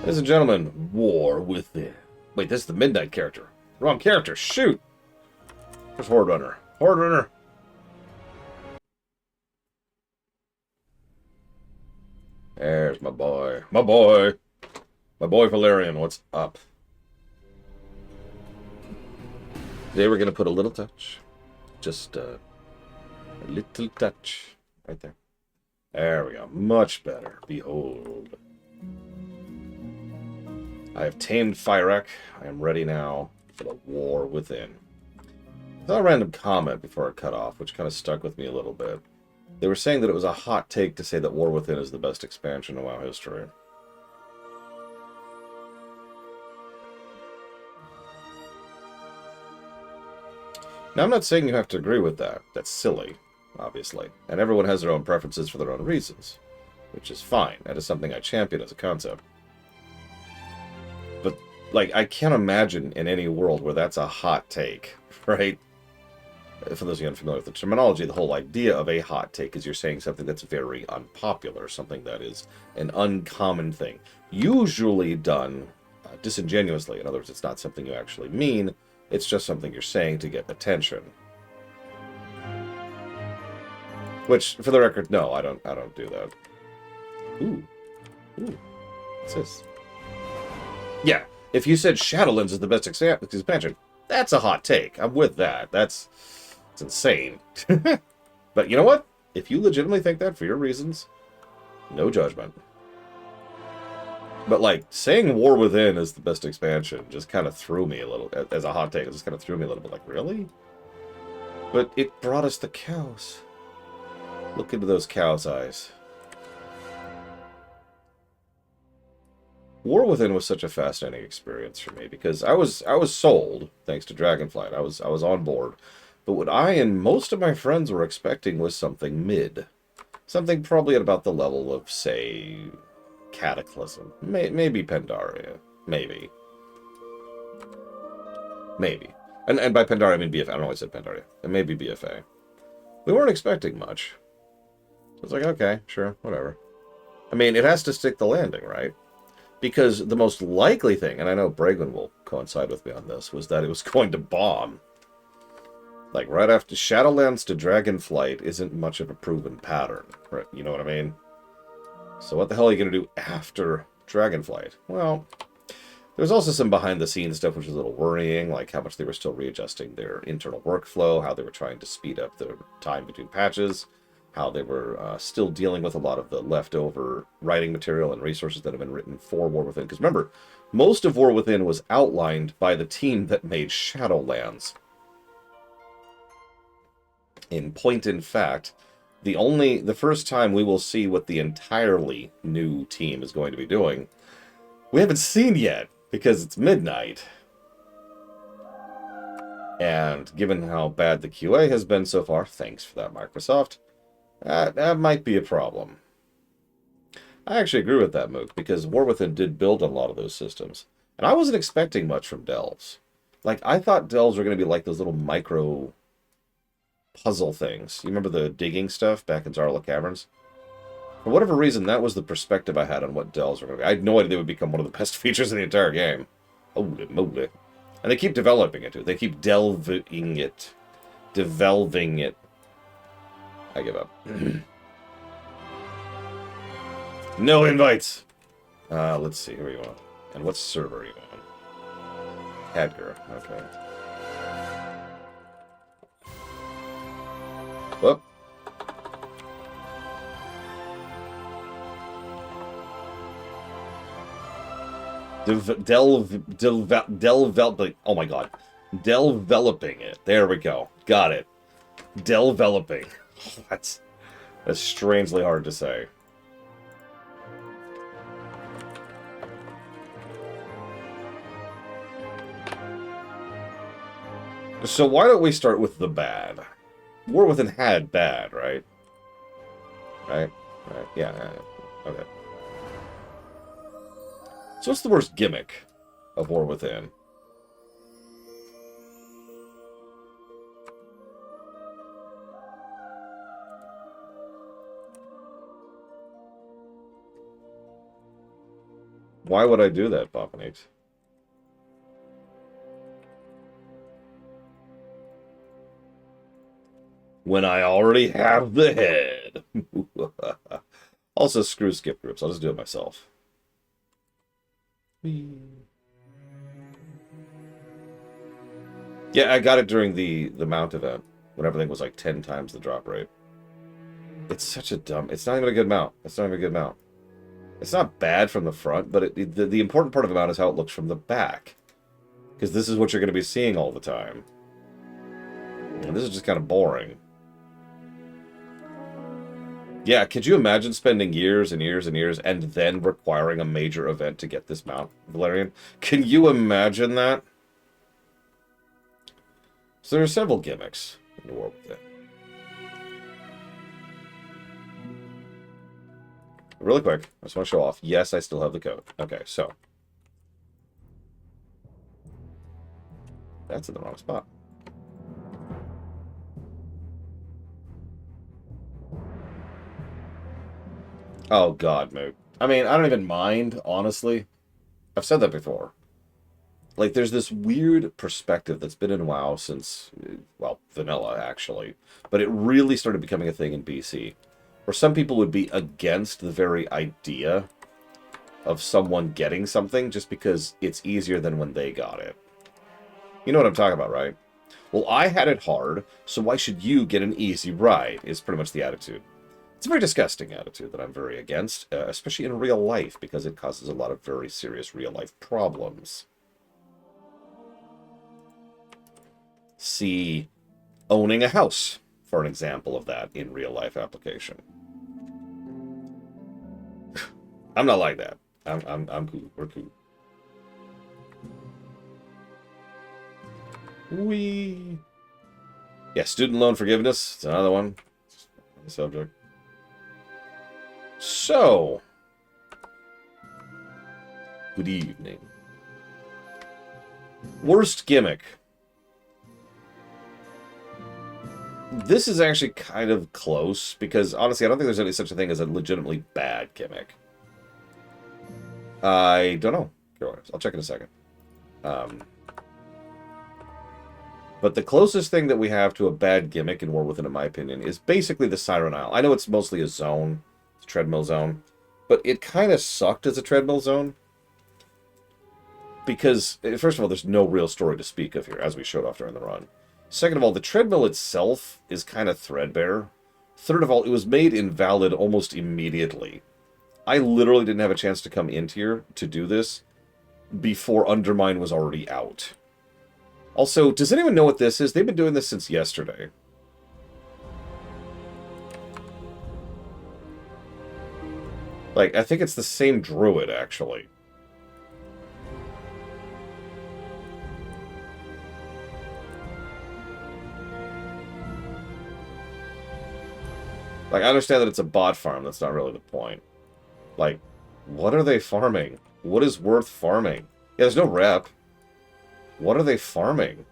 Ladies and gentlemen, War Within. Wait, this is the Midnight character. Wrong character. Shoot! There's Horde Runner. Horde Runner! There's my boy. My boy! My boy Valerian, what's up? Today we're gonna put a little touch. Just a little touch. Right there. There we go. Much better. Behold. I have tamed Fyrek. I am ready now for the War Within. I saw a random comment before I cut off, which kind of stuck with me a little bit. They were saying that it was a hot take to say that War Within is the best expansion in WoW history. Now, I'm not saying you have to agree with that. That's silly, obviously. And everyone has their own preferences for their own reasons, which is fine. That is something I champion as a concept. But, like, I can't imagine in any world where that's a hot take, right? For those of you unfamiliar with the terminology, the whole idea of a hot take is you're saying something that's very unpopular, something that is an uncommon thing, usually done disingenuously. In other words, it's not something you actually mean, it's just something you're saying to get attention. Which, for the record, no, I don't do that. Ooh. What's this? Yeah, if you said Shadowlands is the best expansion, that's a hot take. I'm with that. It's insane. But you know what? If you legitimately think that for your reasons, no judgment. But, like, saying War Within is the best expansion just kind of threw me a little, as a hot take, it just kind of threw me a little bit, like, really? But it brought us the cows. Look into those cows' eyes. War Within was such a fascinating experience for me, because I was sold, thanks to Dragonflight. I was on board. But what I and most of my friends were expecting was something mid. Something probably at about the level of, say, Cataclysm. Maybe Pandaria. Maybe. And by Pandaria I mean BFA. I don't know why I said Pandaria. It may be BFA. We weren't expecting much. I was like, okay, sure, whatever. I mean, it has to stick the landing, right? Because the most likely thing, and I know Bragwin will coincide with me on this, was that it was going to bomb. Like, right after Shadowlands to Dragonflight isn't much of a proven pattern, right? You know what I mean? So what the hell are you going to do after Dragonflight? Well, there was also some behind-the-scenes stuff which was a little worrying, like how much they were still readjusting their internal workflow, how they were trying to speed up the time between patches, how they were still dealing with a lot of the leftover writing material and resources that have been written for War Within. Because remember, most of War Within was outlined by the team that made Shadowlands. In point in fact, the first time we will see what the entirely new team is going to be doing, we haven't seen yet, because it's midnight. And given how bad the QA has been so far, thanks for that, Microsoft, that might be a problem. I actually agree with that move, because War Within did build on a lot of those systems. And I wasn't expecting much from Delves. Like, I thought Delves were going to be like those little micro puzzle things. You remember the digging stuff back in Zarla Caverns? For whatever reason, that was the perspective I had on what Delves were going to be. I had no idea they would become one of the best features in the entire game. Holy moly. And they keep developing it, too. They keep delving it. Develving it. I give up. No invites! Let's see. Who are you on? And what server are you on? Hadgar. Okay. Whoop. Oh my god. Developing it. There we go. Got it. Developing. That's strangely hard to say. So why don't we start with the bad? War Within had bad, right? Right? Yeah. Okay. So what's the worst gimmick of War Within? Why would I do that, Bopanix? When I already have the head. Also, screw skip groups. I'll just do it myself. Yeah, I got it during the mount event, when everything was like 10 times the drop rate. It's such a dumb... It's not even a good mount. It's not even a good mount. It's not bad from the front, but the important part of the mount is how it looks from the back. Because this is what you're going to be seeing all the time. And this is just kind of boring. Yeah, could you imagine spending years and years and years and then requiring a major event to get this mount, Valerian? Can you imagine that? So there are several gimmicks in the world with it. Really quick, I just want to show off. Yes, I still have the code. Okay, so. That's in the wrong spot. Oh, God, Moot. I mean, I don't even mind, honestly. I've said that before. Like, there's this weird perspective that's been in WoW since, well, vanilla, actually. But it really started becoming a thing in BC. Where some people would be against the very idea of someone getting something just because it's easier than when they got it. You know what I'm talking about, right? Well, I had it hard, so why should you get an easy ride, is pretty much the attitude. It's a very disgusting attitude that I'm very against, especially in real life, because it causes a lot of very serious real-life problems. See, owning a house, for an example of that in real-life application. I'm not like that. I'm cool. We're cool. Wee. Yeah, student loan forgiveness. It's another one. Subject. So, good evening. Worst gimmick. This is actually kind of close, because honestly, I don't think there's any such a thing as a legitimately bad gimmick. I don't know. I'll check in a second. But the closest thing that we have to a bad gimmick in War Within, in my opinion, is basically the Siren Isle. I know it's mostly a zone. It's a treadmill zone. But it kind of sucked as a treadmill zone. Because, first of all, there's no real story to speak of here, as we showed off during the run. Second of all, the treadmill itself is kind of threadbare. Third of all, it was made invalid almost immediately. I literally didn't have a chance to come into here to do this before Undermine was already out. Also, does anyone know what this is? They've been doing this since yesterday. Like, I think it's the same druid, actually. Like, I understand that it's a bot farm. That's not really the point. Like, what are they farming? What is worth farming? Yeah, there's no rep. What are they farming?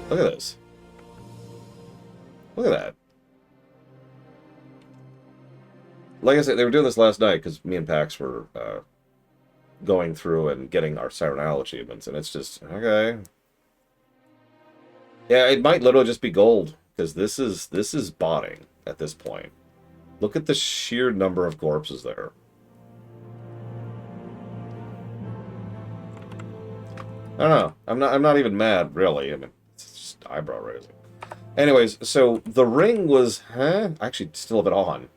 Look at this. Look at that. Like I said, they were doing this last night because me and Pax were going through and getting our Siren Isle achievements, and it's just, okay. Yeah, it might literally just be gold, because this is botting at this point. Look at the sheer number of corpses there. I don't know. I'm not even mad, really. I mean, it's just eyebrow raising. Anyways, so the ring was, actually still have it on.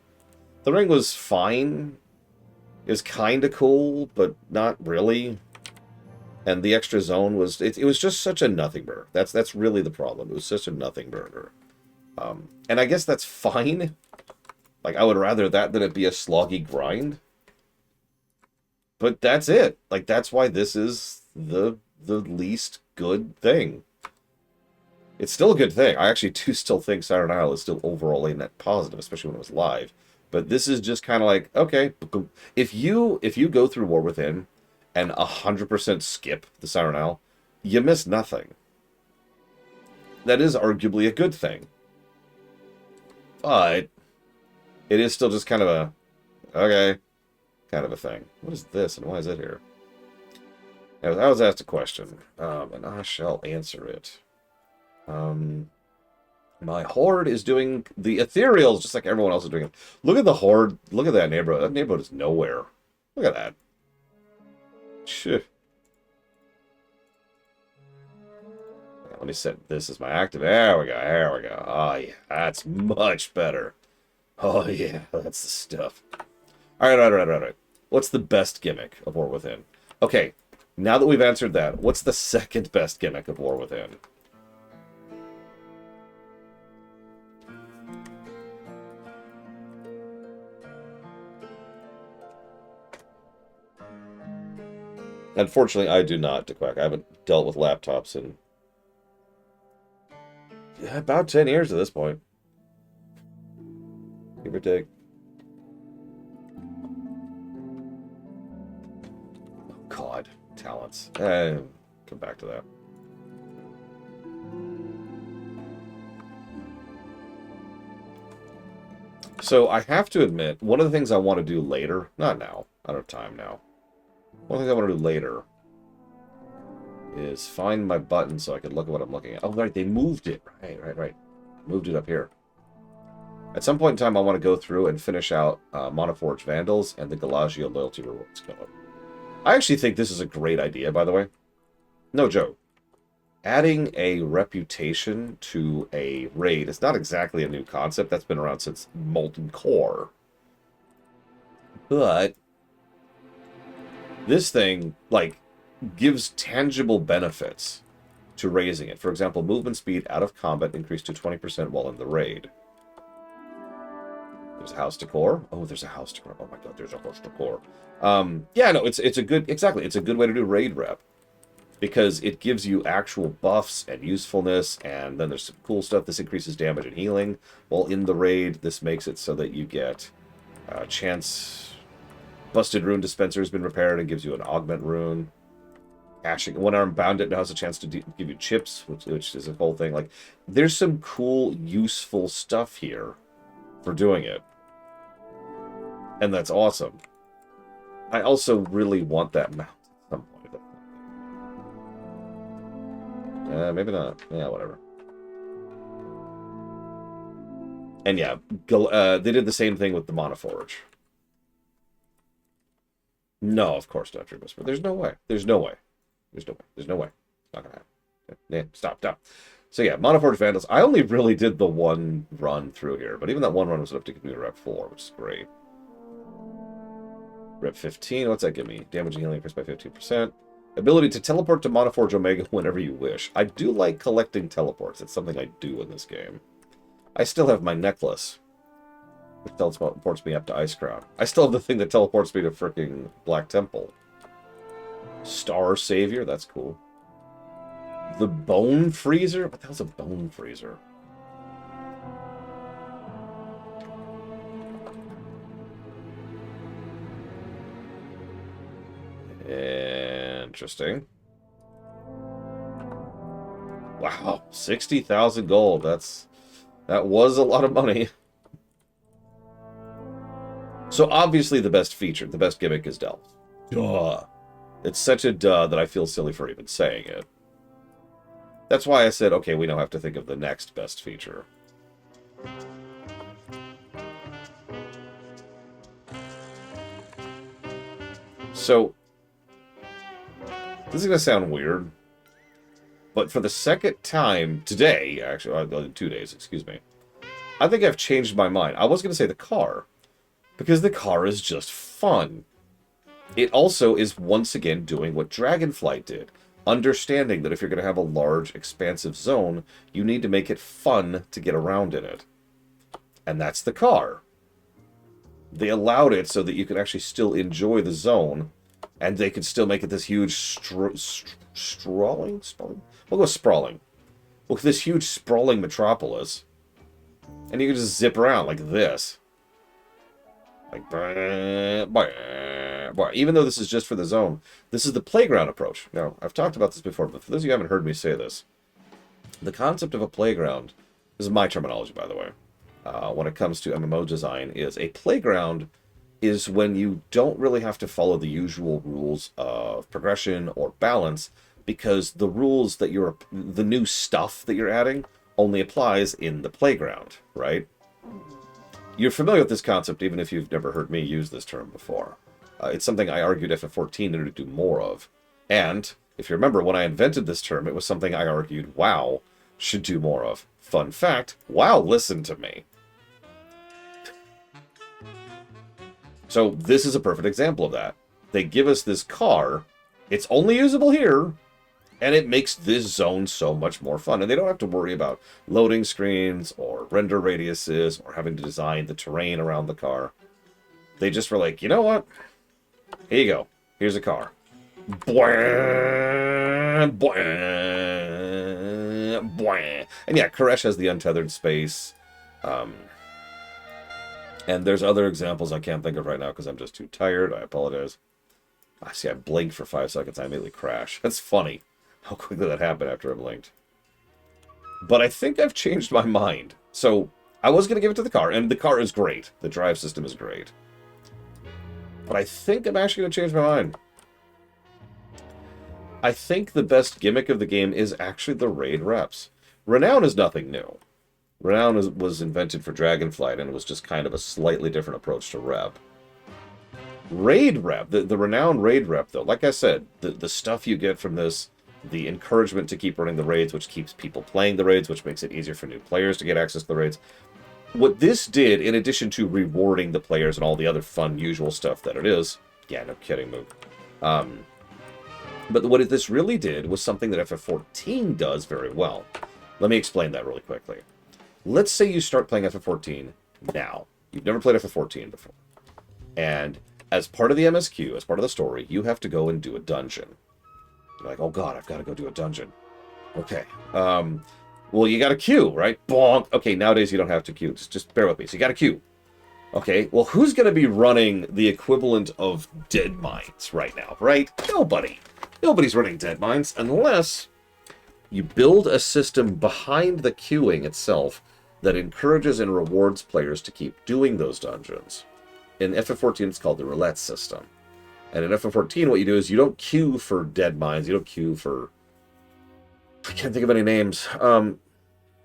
The ring was fine. It was kind of cool, but not really. And the extra zone was, it was just such a nothing burger. That's really the problem. It was such a nothing burger. And I guess that's fine. Like, I would rather that than it be a sloggy grind. But that's it. Like, that's why this is the least good thing. It's still a good thing. I actually do still think Siren Isle is still overall a net positive, especially when it was live. But this is just kind of like, okay, if you go through War Within and 100% skip the Siren Isle, you miss nothing. That is arguably a good thing. But it is still just kind of a, okay, kind of a thing. What is this, and why is it here? I was asked a question, and I shall answer it. My horde is doing the ethereals just like everyone else is doing it. Look at the horde. Look at that neighborhood. That neighborhood is nowhere. Look at that. Shit. Let me set this as my active. There we go. There we go. Oh, yeah. That's much better. Oh, yeah. That's the stuff. All right. What's the best gimmick of War Within? Okay. Now that we've answered that, what's the second best gimmick of War Within? Unfortunately, I do not, DeQuack. I haven't dealt with laptops in about 10 years at this point. Give or take. Oh, God. Talents. Come back to that. So, I have to admit, one of the things I want to do later, not now, I don't have time now. One thing I want to do later is find my button so I can look at what I'm looking at. Oh, right, they moved it. Right. Moved it up here. At some point in time, I want to go through and finish out Monoforge Vandals and the Galagio Loyalty Rewards Code. I actually think this is a great idea, by the way. No joke. Adding a reputation to a raid is not exactly a new concept. That's been around since Molten Core. But this thing, like, gives tangible benefits to raising it. For example, movement speed out of combat increased to 20% while in the raid. There's a house decor. Oh, there's a house decor. Oh my god, there's a house decor. Yeah, no, it's a good, exactly, it's a good way to do raid rep. Because it gives you actual buffs and usefulness, and then there's some cool stuff. This increases damage and healing while in the raid. This makes it so that you get chance. Busted Rune Dispenser has been repaired and gives you an augment rune. Ashing One Arm Bandit now has a chance to give you chips, which is a whole thing. Like, there's some cool, useful stuff here for doing it. And that's awesome. I also really want that mount at some point. Maybe not. Yeah, whatever. And yeah, they did the same thing with the Monoforge. No, of course not, True Whisper. There's no way. There's no way. There's no way. There's no way. It's not gonna happen. Yeah, stop. So yeah, Monoforge Vandals. I only really did the one run through here, but even that one run was enough to give me a rep 4, which is great. Rep 15, what's that give me? Damage and healing increased by 15%. Ability to teleport to Monoforge Omega whenever you wish. I do like collecting teleports. It's something I do in this game. I still have my necklace, which teleports me up to Ice Crown. I still have the thing that teleports me to fricking Black Temple. Star Savior, that's cool. The Bone Freezer? What the hell's a Bone Freezer? Interesting. Wow, 60,000 gold. That was a lot of money. So obviously the best feature, the best gimmick is Delve. Duh. It's such a duh that I feel silly for even saying it. That's why I said, okay, we now have to think of the next best feature. So, this is going to sound weird, but for the second time today, actually, 2 days, excuse me, I think I've changed my mind. I was going to say the car, because the car is just fun. It also is once again doing what Dragonflight did, understanding that if you're going to have a large, expansive zone, you need to make it fun to get around in it. And that's the car. They allowed it so that you can actually still enjoy the zone, and they could still make it this huge sprawling? We'll go sprawling. Look at this huge sprawling metropolis. And you can just zip around like this. Like, even though this is just for the zone, this is the playground approach. Now, I've talked about this before, but for those of you who haven't heard me say this, the concept of a playground, this is my terminology, by the way, when it comes to MMO design, is a playground is when you don't really have to follow the usual rules of progression or balance, because the rules that the new stuff that you're adding only applies in the playground, right? You're familiar with this concept even if you've never heard me use this term before. It's something I argued FF14 needed to do more of. And, if you remember, when I invented this term, it was something I argued WoW should do more of. Fun fact, WoW listened to me. So this is a perfect example of that. They give us this car, it's only usable here, and it makes this zone so much more fun. And they don't have to worry about loading screens or render radiuses or having to design the terrain around the car. They just were like, you know what? Here you go. Here's a car. Bwah, bwah, bwah. And yeah, Koresh has the untethered space. And there's other examples I can't think of right now because I'm just too tired. I apologize. I see I blinked for 5 seconds. I immediately crash. That's funny how quickly that happened after I blinked. But I think I've changed my mind. So I was going to give it to the car, and the car is great. The drive system is great. But I think I'm actually going to change my mind. I think the best gimmick of the game is actually the raid reps. Renown is nothing new. Renown was invented for Dragonflight, and it was just kind of a slightly different approach to rep. Raid rep, the Renown raid rep, though, like I said, the stuff you get from this, the encouragement to keep running the raids, which keeps people playing the raids, which makes it easier for new players to get access to the raids. What this did, in addition to rewarding the players and all the other fun, usual stuff that it is, yeah, no kidding, move. But what this really did was something that FF14 does very well. Let me explain that really quickly. Let's say you start playing FF14 now. You've never played FF14 before. And as part of the MSQ, as part of the story, you have to go and do a dungeon. You're like, oh god, I've got to go do a dungeon. Okay. Well, you got a queue, right? Bonk. Okay, nowadays you don't have to queue. Just bear with me. So you got a queue. Okay, well, who's going to be running the equivalent of Dead Mines right now, right? Nobody. Nobody's running Dead Mines unless you build a system behind the queuing itself that encourages and rewards players to keep doing those dungeons. In FF14, it's called the roulette system. And in FF14, what you do is you don't queue for Dead Mines. You don't queue for... I can't think of any names. You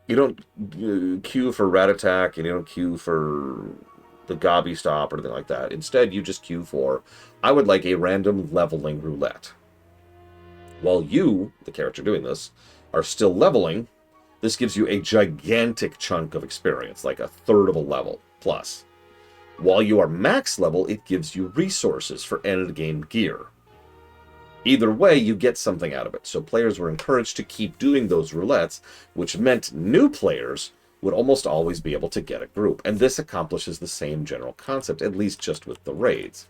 don't queue for Rat Attack, and you don't queue for the Gobby Stop or anything like that. Instead, you just queue for, I would like a random leveling roulette. While you, the character doing this, are still leveling, this gives you a gigantic chunk of experience, like a third of a level plus. While you are max level, it gives you resources for end-game gear. Either way, you get something out of it. So players were encouraged to keep doing those roulettes, which meant new players would almost always be able to get a group. And this accomplishes the same general concept, at least just with the raids,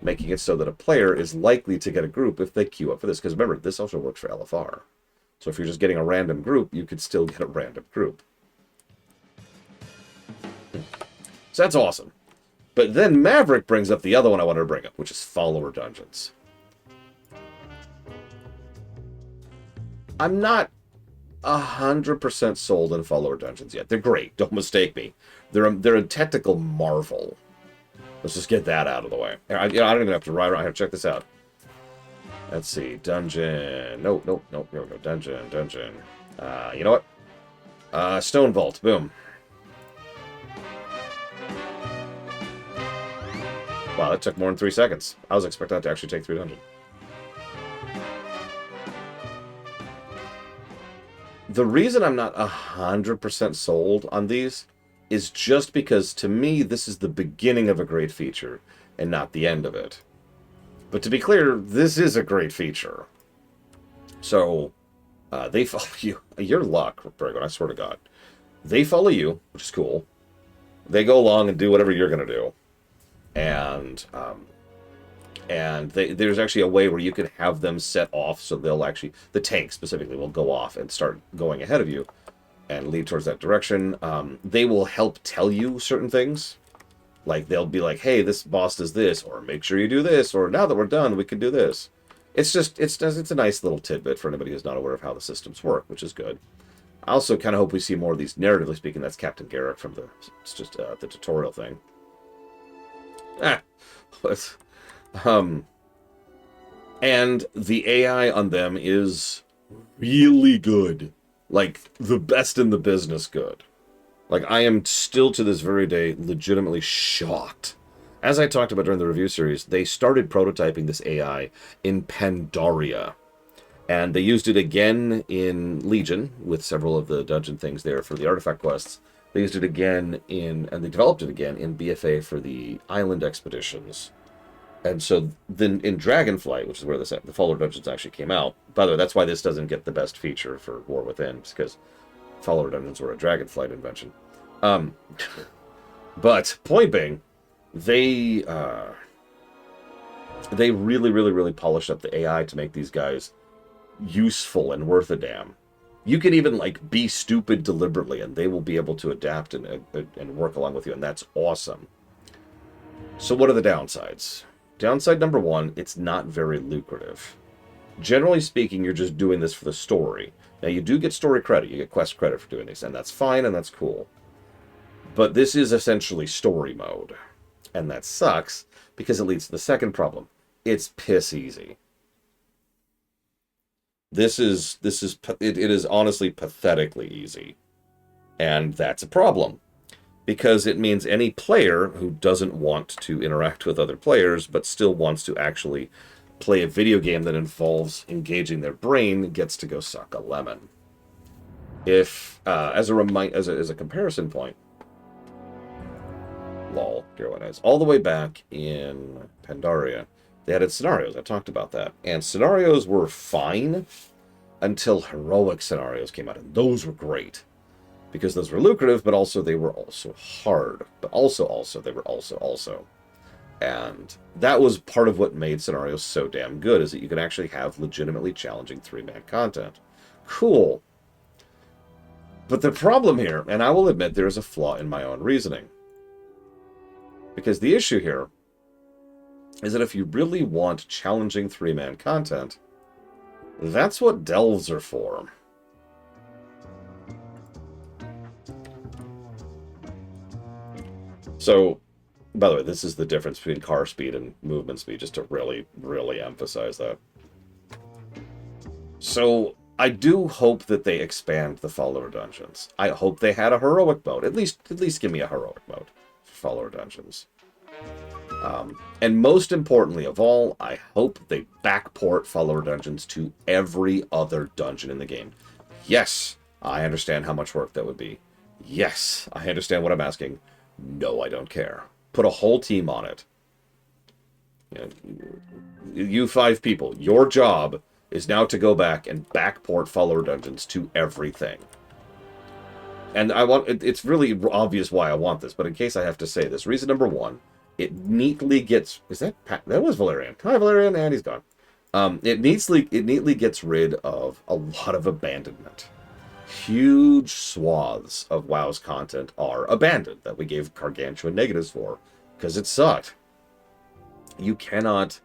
making it so that a player is likely to get a group if they queue up for this. Because remember, this also works for LFR. So if you're just getting a random group, you could still get a random group. So that's awesome. But then Maverick brings up the other one I wanted to bring up, which is follower dungeons. I'm not 100% sold on follower dungeons yet. They're great, don't mistake me. They're a technical marvel. Let's just get that out of the way. I don't even have to write around. I have to check this out. Let's see. Dungeon. Nope. Here we go. Dungeon. You know what? Stone Vault. Boom. Wow, that took more than 3 seconds. I was expecting that to actually take 300. The reason I'm not 100% sold on these is just because, to me, this is the beginning of a great feature and not the end of it. But to be clear, this is a great feature. So, they follow you. Your luck, Bragon, I swear to God. They follow you, which is cool. They go along and do whatever you're going to do. And there's actually a way where you can have them set off, so they'll actually, the tank specifically, will go off and start going ahead of you and lead towards that direction. They will help tell you certain things. Like, they'll be like, hey, this boss does this, or make sure you do this, or now that we're done, we can do this. It's just, it's a nice little tidbit for anybody who's not aware of how the systems work, which is good. I also kind of hope we see more of these, narratively speaking. That's Captain Garrett from the tutorial thing. But, and the AI on them is really good. Like, the best in the business good. Like, I am still to this very day legitimately shocked. As I talked about during the review series, they started prototyping this AI in Pandaria. And they used it again in Legion, with several of the dungeon things there for the artifact quests. They used it again and they developed it again in BFA for the island expeditions. And so then in Dragonflight, which is where the Follower Dungeons actually came out, by the way, that's why this doesn't get the best feature for War Within, because Follower Dungeons were a Dragonflight invention. But point being, they really, really, really polished up the AI to make these guys useful and worth a damn. You can even like be stupid deliberately, and they will be able to adapt and work along with you, and that's awesome. So what are the downsides? Downside number one, it's not very lucrative. Generally speaking, you're just doing this for the story. Now, you do get story credit, you get quest credit for doing this, and that's fine and that's cool. But this is essentially story mode. And that sucks, because it leads to the second problem. It's piss easy. It is honestly pathetically easy. And that's a problem. Because it means any player who doesn't want to interact with other players, but still wants to actually play a video game that involves engaging their brain, gets to go suck a lemon. If, as a comparison point, lol, Carolina, all the way back in Pandaria, they added scenarios. I talked about that. And scenarios were fine until heroic scenarios came out, and those were great. Because those were lucrative, but also they were also hard. But also they were also. And that was part of what made scenarios so damn good, is that you could actually have legitimately challenging three-man content. Cool. But the problem here, and I will admit there is a flaw in my own reasoning. Because the issue here is that if you really want challenging three-man content, that's what delves are for. So, by the way, this is the difference between car speed and movement speed, just to really, really emphasize that. So, I do hope that they expand the Follower Dungeons. I hope they had a heroic mode. At least give me a heroic mode for Follower Dungeons. And most importantly of all, I hope they backport Follower Dungeons to every other dungeon in the game. Yes, I understand how much work that would be. Yes, I understand what I'm asking. No, I don't care. Put a whole team on it. You 5 people, your job is now to go back and backport Follower Dungeons to everything. And it's really obvious why I want this, but in case I have to say this, reason number one, it neatly gets... that was Valerian. Hi, Valerian, and he's gone. It neatly gets rid of a lot of abandonment. Huge swaths of WoW's content are abandoned, that we gave gargantuan negatives for, because it sucked. You cannot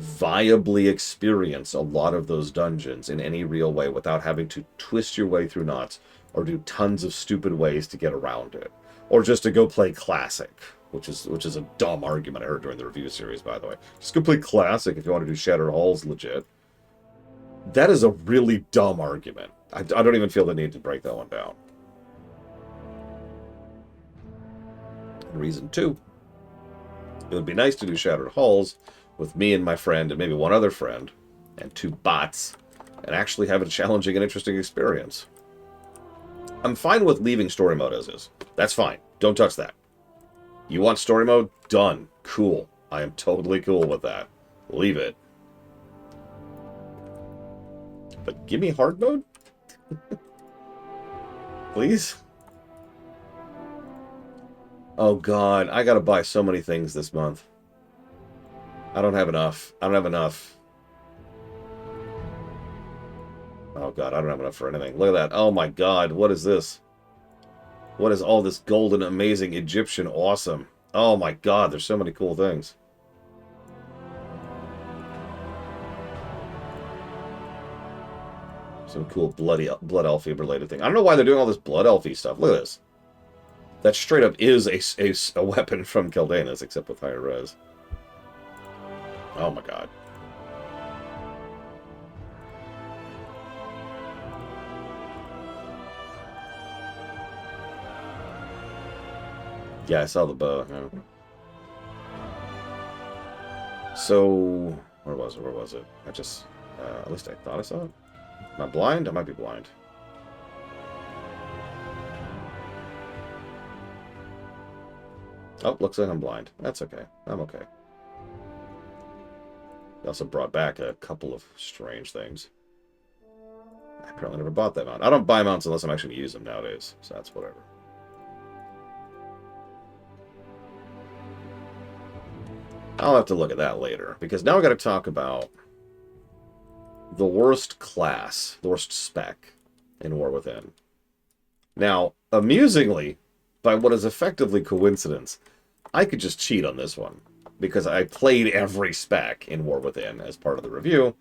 viably experience a lot of those dungeons in any real way without having to twist your way through knots or do tons of stupid ways to get around it. Or just to go play Classic, which is a dumb argument I heard during the review series, by the way. Just go play Classic if you want to do Shattered Halls legit. That is a really dumb argument. I don't even feel the need to break that one down. Reason 2. It would be nice to do Shattered Halls with me and my friend and maybe one other friend and 2 bots and actually have a challenging and interesting experience. I'm fine with leaving story mode as is. That's fine. Don't touch that. You want story mode? Done. Cool. I am totally cool with that. Leave it. But give me hard mode? Please? Oh god, I gotta buy so many things this month. I don't have enough. I don't have enough. Oh god, I don't have enough for anything. Look at that. Oh my god, what is this? What is all this golden, amazing, Egyptian awesome? Oh my god, there's so many cool things. Some cool blood elfy related thing. I don't know why they're doing all this blood elfy stuff. Look at this. That straight up is a weapon from Keldanas, except with higher res. Oh my god. Yeah, I saw the bow. Yeah. So, where was it? Where was it? I just, at least I thought I saw it. Am I blind? I might be blind. Oh, looks like I'm blind. That's okay. I'm okay. They also brought back a couple of strange things. I apparently never bought that mount. I don't buy mounts unless I'm actually going to use them nowadays, so that's whatever. I'll have to look at that later, because now we got to talk about the worst class, the worst spec in War Within. Now, amusingly, by what is effectively coincidence, I could just cheat on this one, because I played every spec in War Within as part of the review,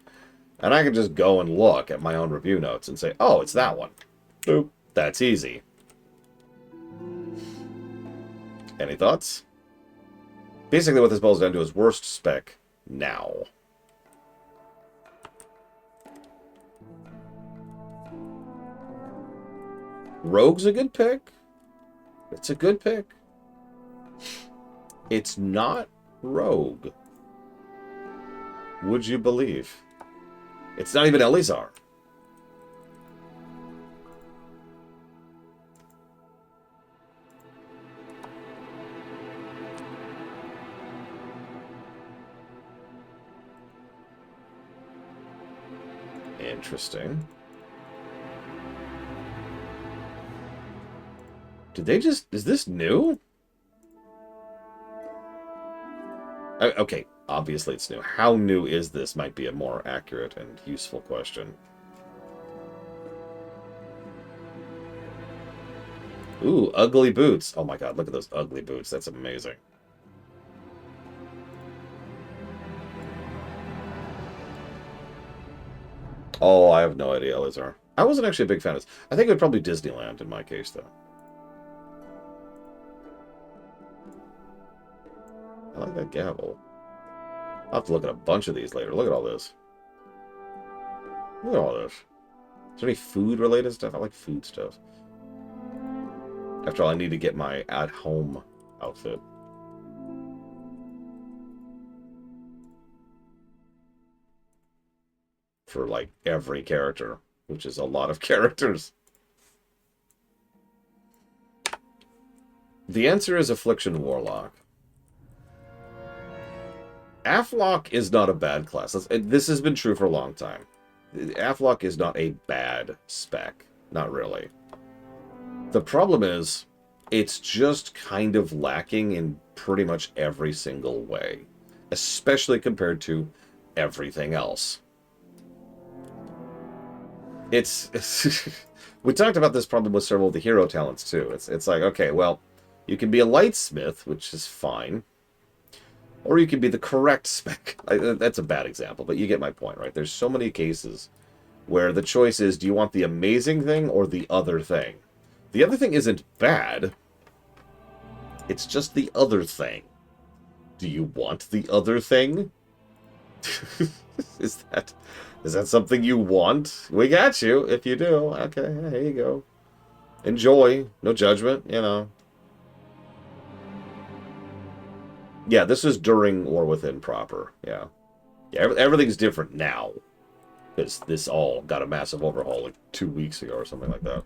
and I can just go and look at my own review notes and say, oh, it's that one. Boop. That's easy. Any thoughts? Basically what this boils down to is worst spec now. Rogue's a good pick. It's a good pick. It's not Rogue. Would you believe? It's not even Elizar. Interesting. Did they just... Is this new? Okay, obviously it's new. How new is this might be a more accurate and useful question. Ooh, ugly boots. Oh my god, look at those ugly boots. That's amazing. Oh, I have no idea, Elizar. I wasn't actually a big fan of this. I think it would probably be Disneyland in my case, though. I like that gavel. I'll have to look at a bunch of these later. Look at all this. Look at all this. Is there any food-related stuff? I like food stuff. After all, I need to get my at-home outfit. For, like, every character, which is a lot of characters. The answer is Affliction Warlock. Afflock is not a bad class. This has been true for a long time. Afflock is not a bad spec. Not really. The problem is, it's just kind of lacking in pretty much every single way. Especially compared to everything else. It's we talked about this problem with several of the hero talents, too. It's like, okay, well, you can be a lightsmith, which is fine. Or you can be the correct spec. That's a bad example, but you get my point, right? There's so many cases where the choice is, do you want the amazing thing or the other thing? The other thing isn't bad. It's just the other thing. Do you want the other thing? Is that something you want? We got you, if you do. Okay, here you go. Enjoy. No judgment, you know. Yeah, this is during War Within proper. Yeah. Yeah, everything's different now. This all got a massive overhaul like 2 weeks ago or something like that.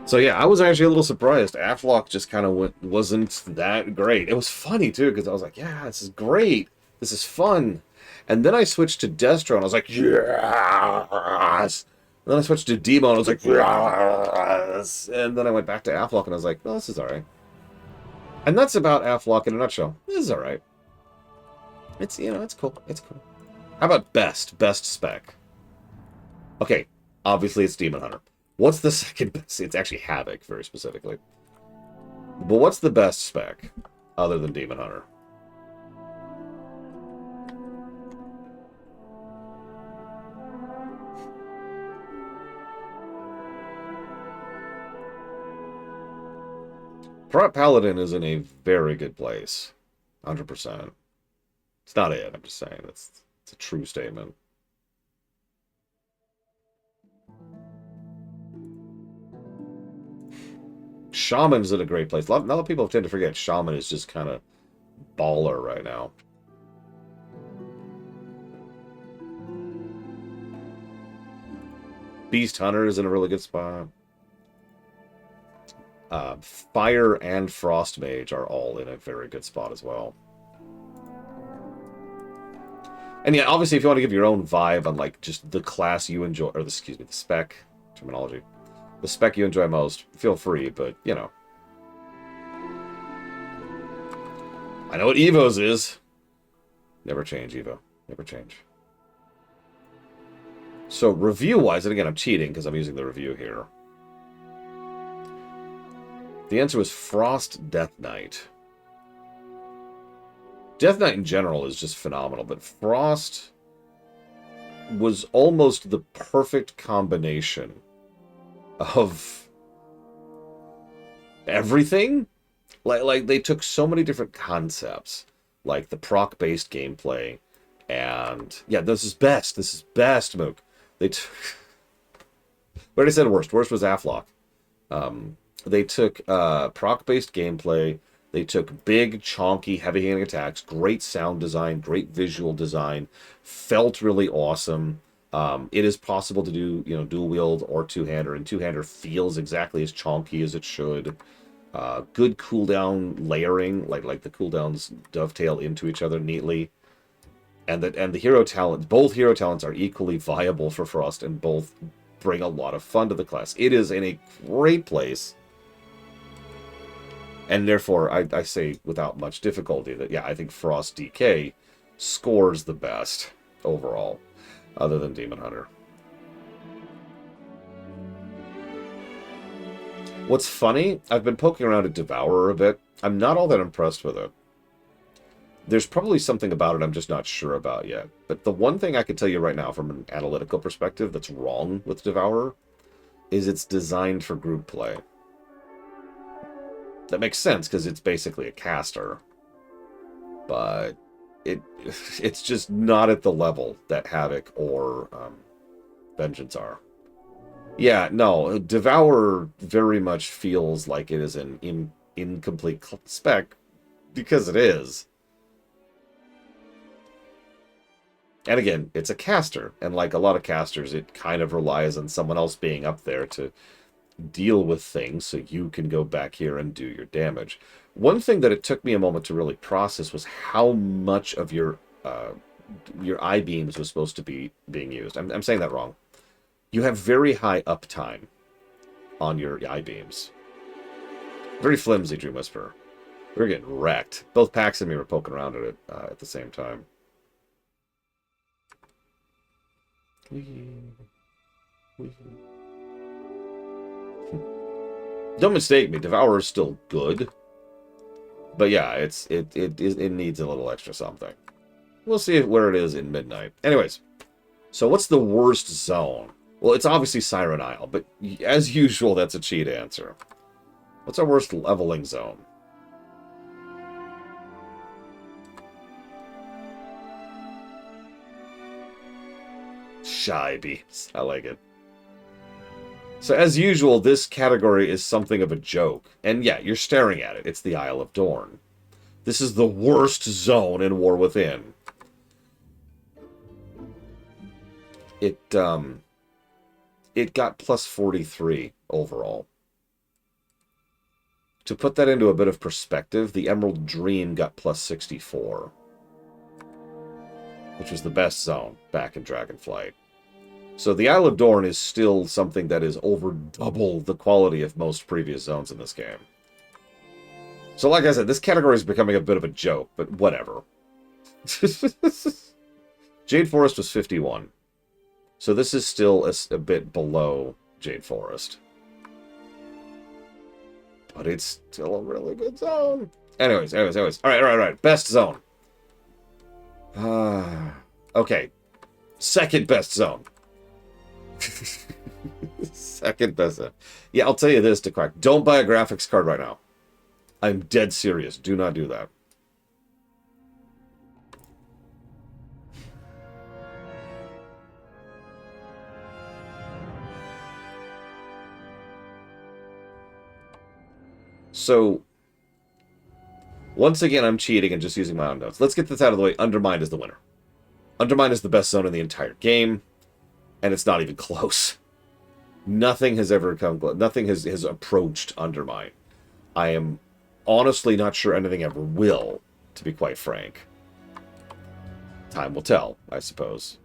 So yeah, I was actually a little surprised. Afflock just kind of wasn't that great. It was funny too, because I was like, yeah, this is great. This is fun. And then I switched to Destro, and I was like, yes! And then I switched to Demo, and I was like, yes! And then I went back to Afflock, and I was like, well, this is alright. And that's about Afflock in a nutshell. This is alright. It's, you know, it's cool. It's cool. How about best spec? Okay, obviously it's Demon Hunter. What's the second best? It's actually Havoc, very specifically. But what's the best spec other than Demon Hunter? Paladin is in a very good place. 100%. It's not it. I'm just saying it's a true statement. Shaman's in a great place. A lot of people tend to forget Shaman is just kind of baller right now. Beast Hunter is in a really good spot. Fire and Frost Mage are all in a very good spot as well. And yeah, obviously, if you want to give your own vibe on like just the class you enjoy, or excuse me, the spec terminology, the spec you enjoy most, feel free. But you know, I know what Evo's is. Never change, Evo. Never change. So review-wise, and again, I'm cheating because I'm using the review here. The answer was Frost Death Knight. Death Knight in general is just phenomenal, but Frost was almost the perfect combination of everything. Like they took so many different concepts, like the proc-based gameplay, and yeah, this is best. This is best, Mook. They what did I say worst? Worst was Aflock. They took proc-based gameplay. They took big, chonky, heavy-handed attacks, great sound design, great visual design, felt really awesome. It is possible to do, you know, dual wield or two-hander, and two-hander feels exactly as chonky as it should. Good cooldown layering, like the cooldowns dovetail into each other neatly. And the hero talent, both hero talents are equally viable for Frost, and both bring a lot of fun to the class. It is in a great place. And therefore, I say without much difficulty that, yeah, I think Frost DK scores the best overall, other than Demon Hunter. What's funny, I've been poking around at Devourer a bit. I'm not all that impressed with it. There's probably something about it I'm just not sure about yet. But the one thing I can tell you right now from an analytical perspective that's wrong with Devourer is it's designed for group play. That makes sense because it's basically a caster. But it's just not at the level that Havoc or Vengeance are. Yeah, no, Devourer very much feels like it is an incomplete spec because it is. And again, it's a caster, and like a lot of casters, it kind of relies on someone else being up there to deal with things so you can go back here and do your damage. One thing that it took me a moment to really process was how much of your I-beams was supposed to be being used. I'm saying that wrong. You have very high uptime on your I-beams. Very flimsy, Dream Whisperer. We were getting wrecked. Both Pax and me were poking around at it at the same time. Don't mistake me, Devourer is still good. But yeah, it needs a little extra something. We'll see where it is in Midnight. Anyways, so what's the worst zone? Well, it's obviously Siren Isle, but as usual, that's a cheat answer. What's our worst leveling zone? Shy beams. I like it. So as usual, this category is something of a joke. And yeah, you're staring at it. It's the Isle of Dorn. This is the worst zone in War Within. It got plus 43 overall. To put that into a bit of perspective, the Emerald Dream got plus 64. Which was the best zone back in Dragonflight. So the Isle of Dorn is still something that is over double the quality of most previous zones in this game. So like I said, this category is becoming a bit of a joke, but whatever. Jade Forest was 51. So this is still a bit below Jade Forest. But it's still a really good zone. Anyways. All right. Best zone. Okay. Second best zone. Second best zone. Yeah, I'll tell you this, to crack. Don't buy a graphics card right now. I'm dead serious. Do not do that. So, once again, I'm cheating and just using my own notes. Let's get this out of the way. Undermined is the winner. Undermined is the best zone in the entire game, and it's not even close. Nothing has ever come close. Nothing has approached Undermine. I am honestly not sure anything ever will, to be quite frank. Time will tell, I suppose.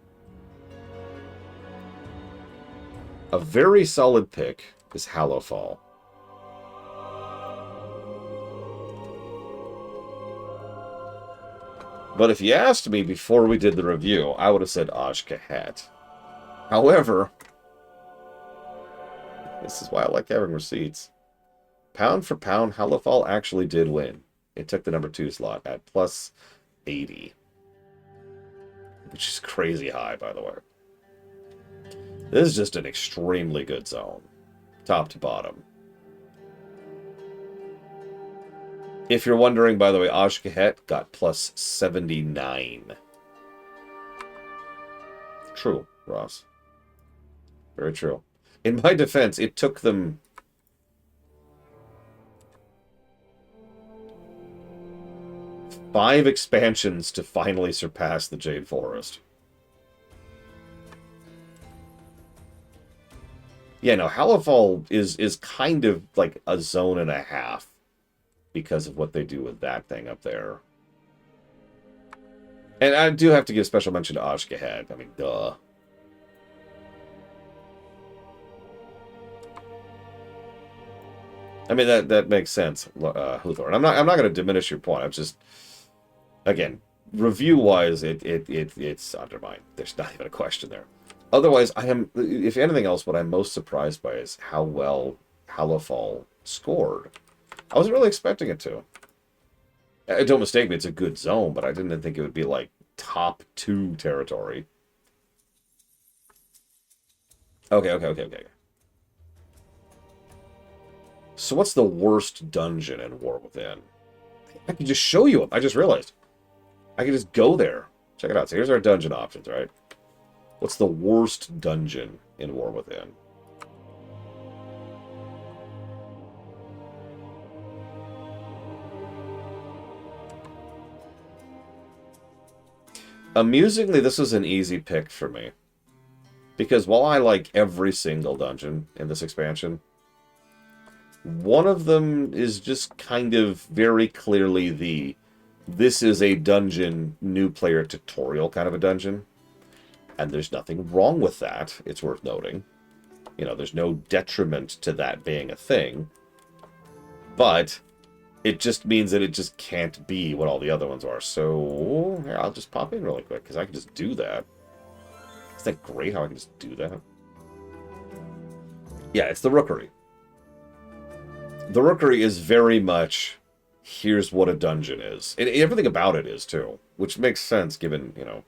A very solid pick is Hallowfall. But if you asked me before we did the review, I would have said Ashkahet. However, this is why I like having receipts. Pound for pound, Hallowfall actually did win. It took the number 2 slot at plus 80. Which is crazy high, by the way. This is just an extremely good zone. Top to bottom. If you're wondering, by the way, Ashkahet got plus 79. True, Ross. Very true. In my defense, it took them 5 expansions to finally surpass the Jade Forest. Yeah, no, Hallowfall is kind of like a zone and a half because of what they do with that thing up there. And I do have to give special mention to Ashkahet. I mean, duh. I mean, that makes sense, Huthor. And I'm not going to diminish your point. I'm just, again, review-wise, it's Undermined. There's not even a question there. Otherwise, I am, if anything else, what I'm most surprised by is how well Hallowfall scored. I wasn't really expecting it to. Don't mistake me, it's a good zone, but I didn't think it would be, like, top 2 territory. Okay. So what's the worst dungeon in War Within? I can just show you them. I just realized. I can just go there. Check it out. So here's our dungeon options, right? What's the worst dungeon in War Within? Amusingly, this was an easy pick for me. Because while I like every single dungeon in this expansion, one of them is just kind of very clearly this is a dungeon, new player tutorial kind of a dungeon. And there's nothing wrong with that, it's worth noting. You know, there's no detriment to that being a thing. But it just means that it just can't be what all the other ones are. So, here, I'll just pop in really quick, because I can just do that. Isn't that great how I can just do that? Yeah, it's the Rookery. The Rookery is very much, here's what a dungeon is. And everything about it is, too. Which makes sense, given, you know,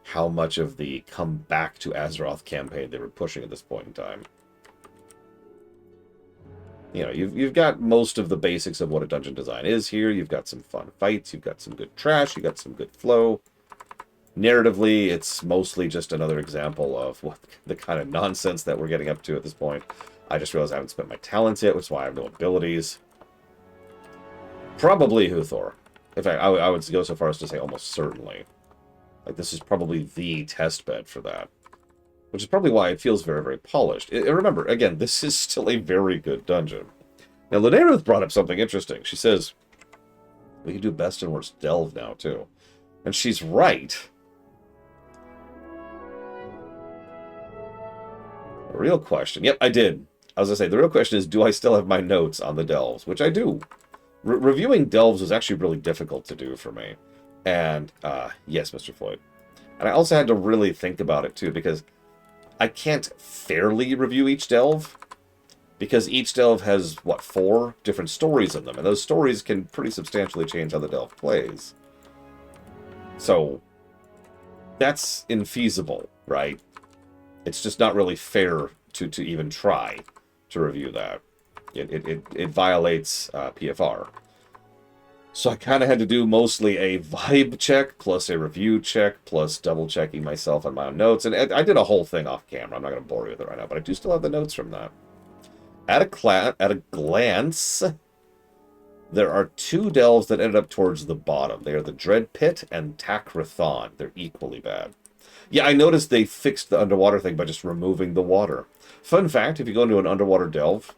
how much of the come back to Azeroth campaign they were pushing at this point in time. You know, you've got most of the basics of what a dungeon design is here. You've got some fun fights. You've got some good trash. You've got some good flow. Narratively, it's mostly just another example of what the kind of nonsense that we're getting up to at this point. I just realized I haven't spent my talents yet, which is why I have no abilities. Probably Huthor. In fact, I would go so far as to say almost certainly. Like, this is probably the test bed for that. Which is probably why it feels very, very polished. Remember, again, this is still a very good dungeon. Now, Linnea brought up something interesting. She says, we can do best and worst delve now, too. And she's right. The real question... Yep, I did. I was going to say, the real question is, do I still have my notes on the delves? Which I do. Reviewing delves was actually really difficult to do for me. And, yes, Mr. Floyd. And I also had to really think about it, too, because I can't fairly review each delve, because each delve has, what, 4 different stories in them, and those stories can pretty substantially change how the delve plays. So, that's infeasible, right? It's just not really fair to even try to review that. It violates PFR. So I kind of had to do mostly a vibe check, plus a review check, plus double-checking myself on my own notes. And I did a whole thing off camera. I'm not going to bore you with it right now, but I do still have the notes from that. At a glance, There are two delves that ended up towards the bottom. They are the Dread Pit and Takrathon. They're equally bad. Yeah, I noticed they fixed the underwater thing by just removing the water. Fun fact, if you go into an underwater delve,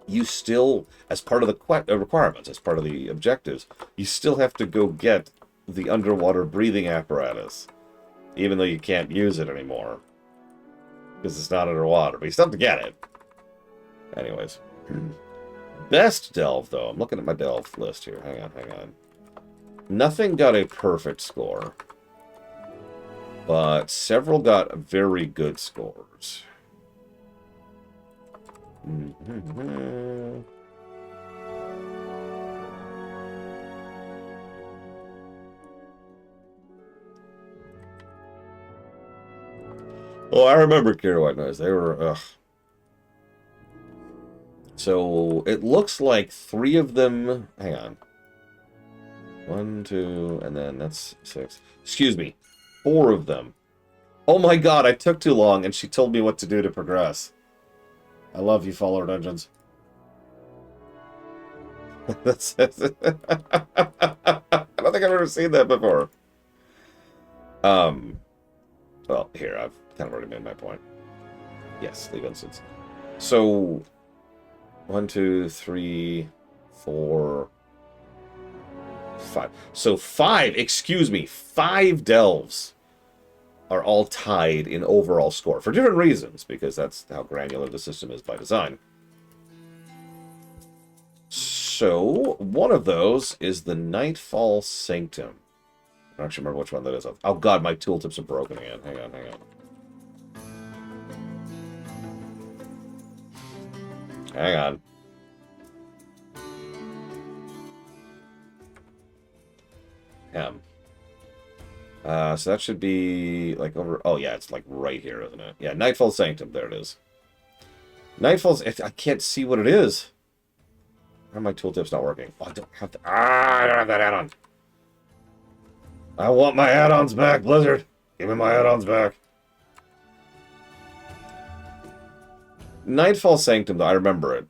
you still, as part of the requirements, as part of the objectives, you still have to go get the underwater breathing apparatus, even though you can't use it anymore, because it's not underwater, but you still have to get it. Anyways. Best delve, though. I'm looking at my delve list here. Hang on. Nothing got a perfect score, but several got very good scores. Oh, I remember Clear White Noise. They were, ugh. So, it looks like 3 of them... Hang on. 1, 2, and then that's 6. Excuse me. 4 of them. Oh my god, I took too long, and she told me what to do to progress. I love you, Follower Dungeons. That's it. I don't think I've ever seen that before. Well, here, I've kind of already made my point. Yes, leave instance. So, 1, 2, 3, 4, 5. So 5, excuse me, 5 delves are all tied in overall score for different reasons, because that's how granular the system is by design. So, one of those is the Nightfall Sanctum. I don't actually remember which one that is. Oh god, my tooltips are broken again. Hang on. Hang on. So that should be like over... Oh yeah, it's like right here, isn't it? Yeah, Nightfall Sanctum. There it is. Nightfall's... I can't see what it is. Why are my tooltips not working? Oh, I don't have the... I don't have that add-on. I want my add-ons back, Blizzard. Give me my add-ons back. Nightfall Sanctum, though, I remember it.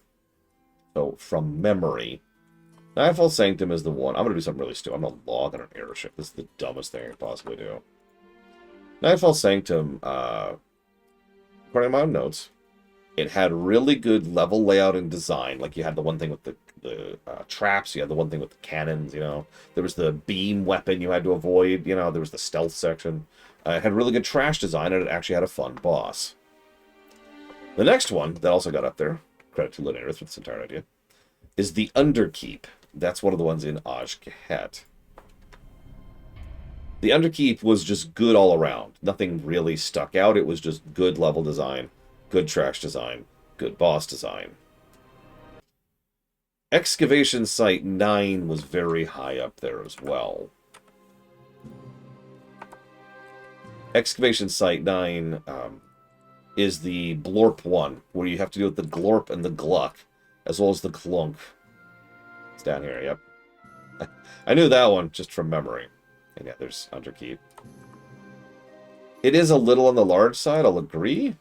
So, from memory. Nightfall Sanctum is the one. I'm going to do something really stupid. I'm going to log on an airship. This is the dumbest thing I could possibly do. Nightfall Sanctum, according to my own notes, it had really good level layout and design. Like, you had the one thing with the traps, you had the one thing with the cannons, you know. There was the beam weapon you had to avoid, you know. There was the stealth section. It had really good trash design, and it actually had a fun boss. The next one that also got up there, credit to Linnaeus with this entire idea, is the Underkeep. That's one of the ones in Ajkahet. The Underkeep was just good all around. Nothing really stuck out. It was just good level design, good trash design, good boss design. Excavation Site 9 was very high up there as well. Excavation Site 9 is the Blorp one, where you have to deal with the Glorp and the Gluck, as well as the Clunk. It's down here, yep. I knew that one just from memory. And yeah, there's Underkeep. It is a little on the large side, I'll agree.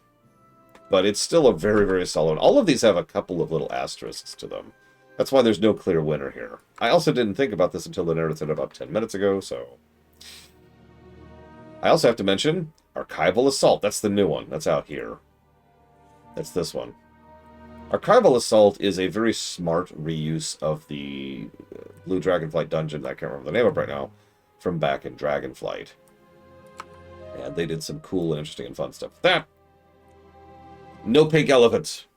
But it's still a very, very solid one. All of these have a couple of little asterisks to them. That's why there's no clear winner here. I also didn't think about this until the narrative said about 10 minutes ago, so... I also have to mention Archival Assault. That's the new one. That's out here. That's this one. Archival Assault is a very smart reuse of the Blue Dragonflight dungeon, I can't remember the name of it right now, from back in Dragonflight. And they did some cool and interesting and fun stuff with that. No pink elephants.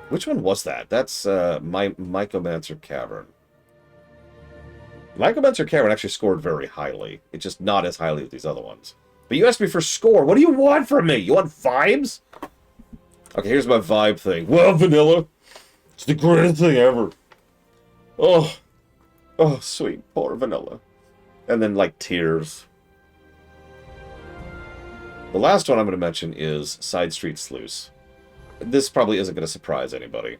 Which one was that? That's Mycomancer Cavern. Mycomancer Cavern actually scored very highly. It's just not as highly as these other ones. But you asked me for score. What do you want from me? You want vibes? Okay, here's my vibe thing. Well, Vanilla, it's the greatest thing ever. Oh, sweet, poor Vanilla. And then, like, tears. The last one I'm going to mention is Side Street Sluice. This probably isn't going to surprise anybody.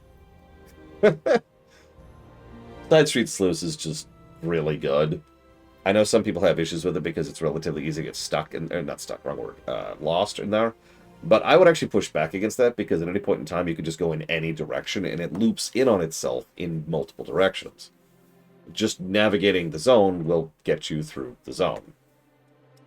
Side Street Sluice is just really good. I know some people have issues with it because it's relatively easy to get stuck in, or not stuck, wrong word, lost in there. But I would actually push back against that because at any point in time you could just go in any direction and it loops in on itself in multiple directions. Just navigating the zone will get you through the zone.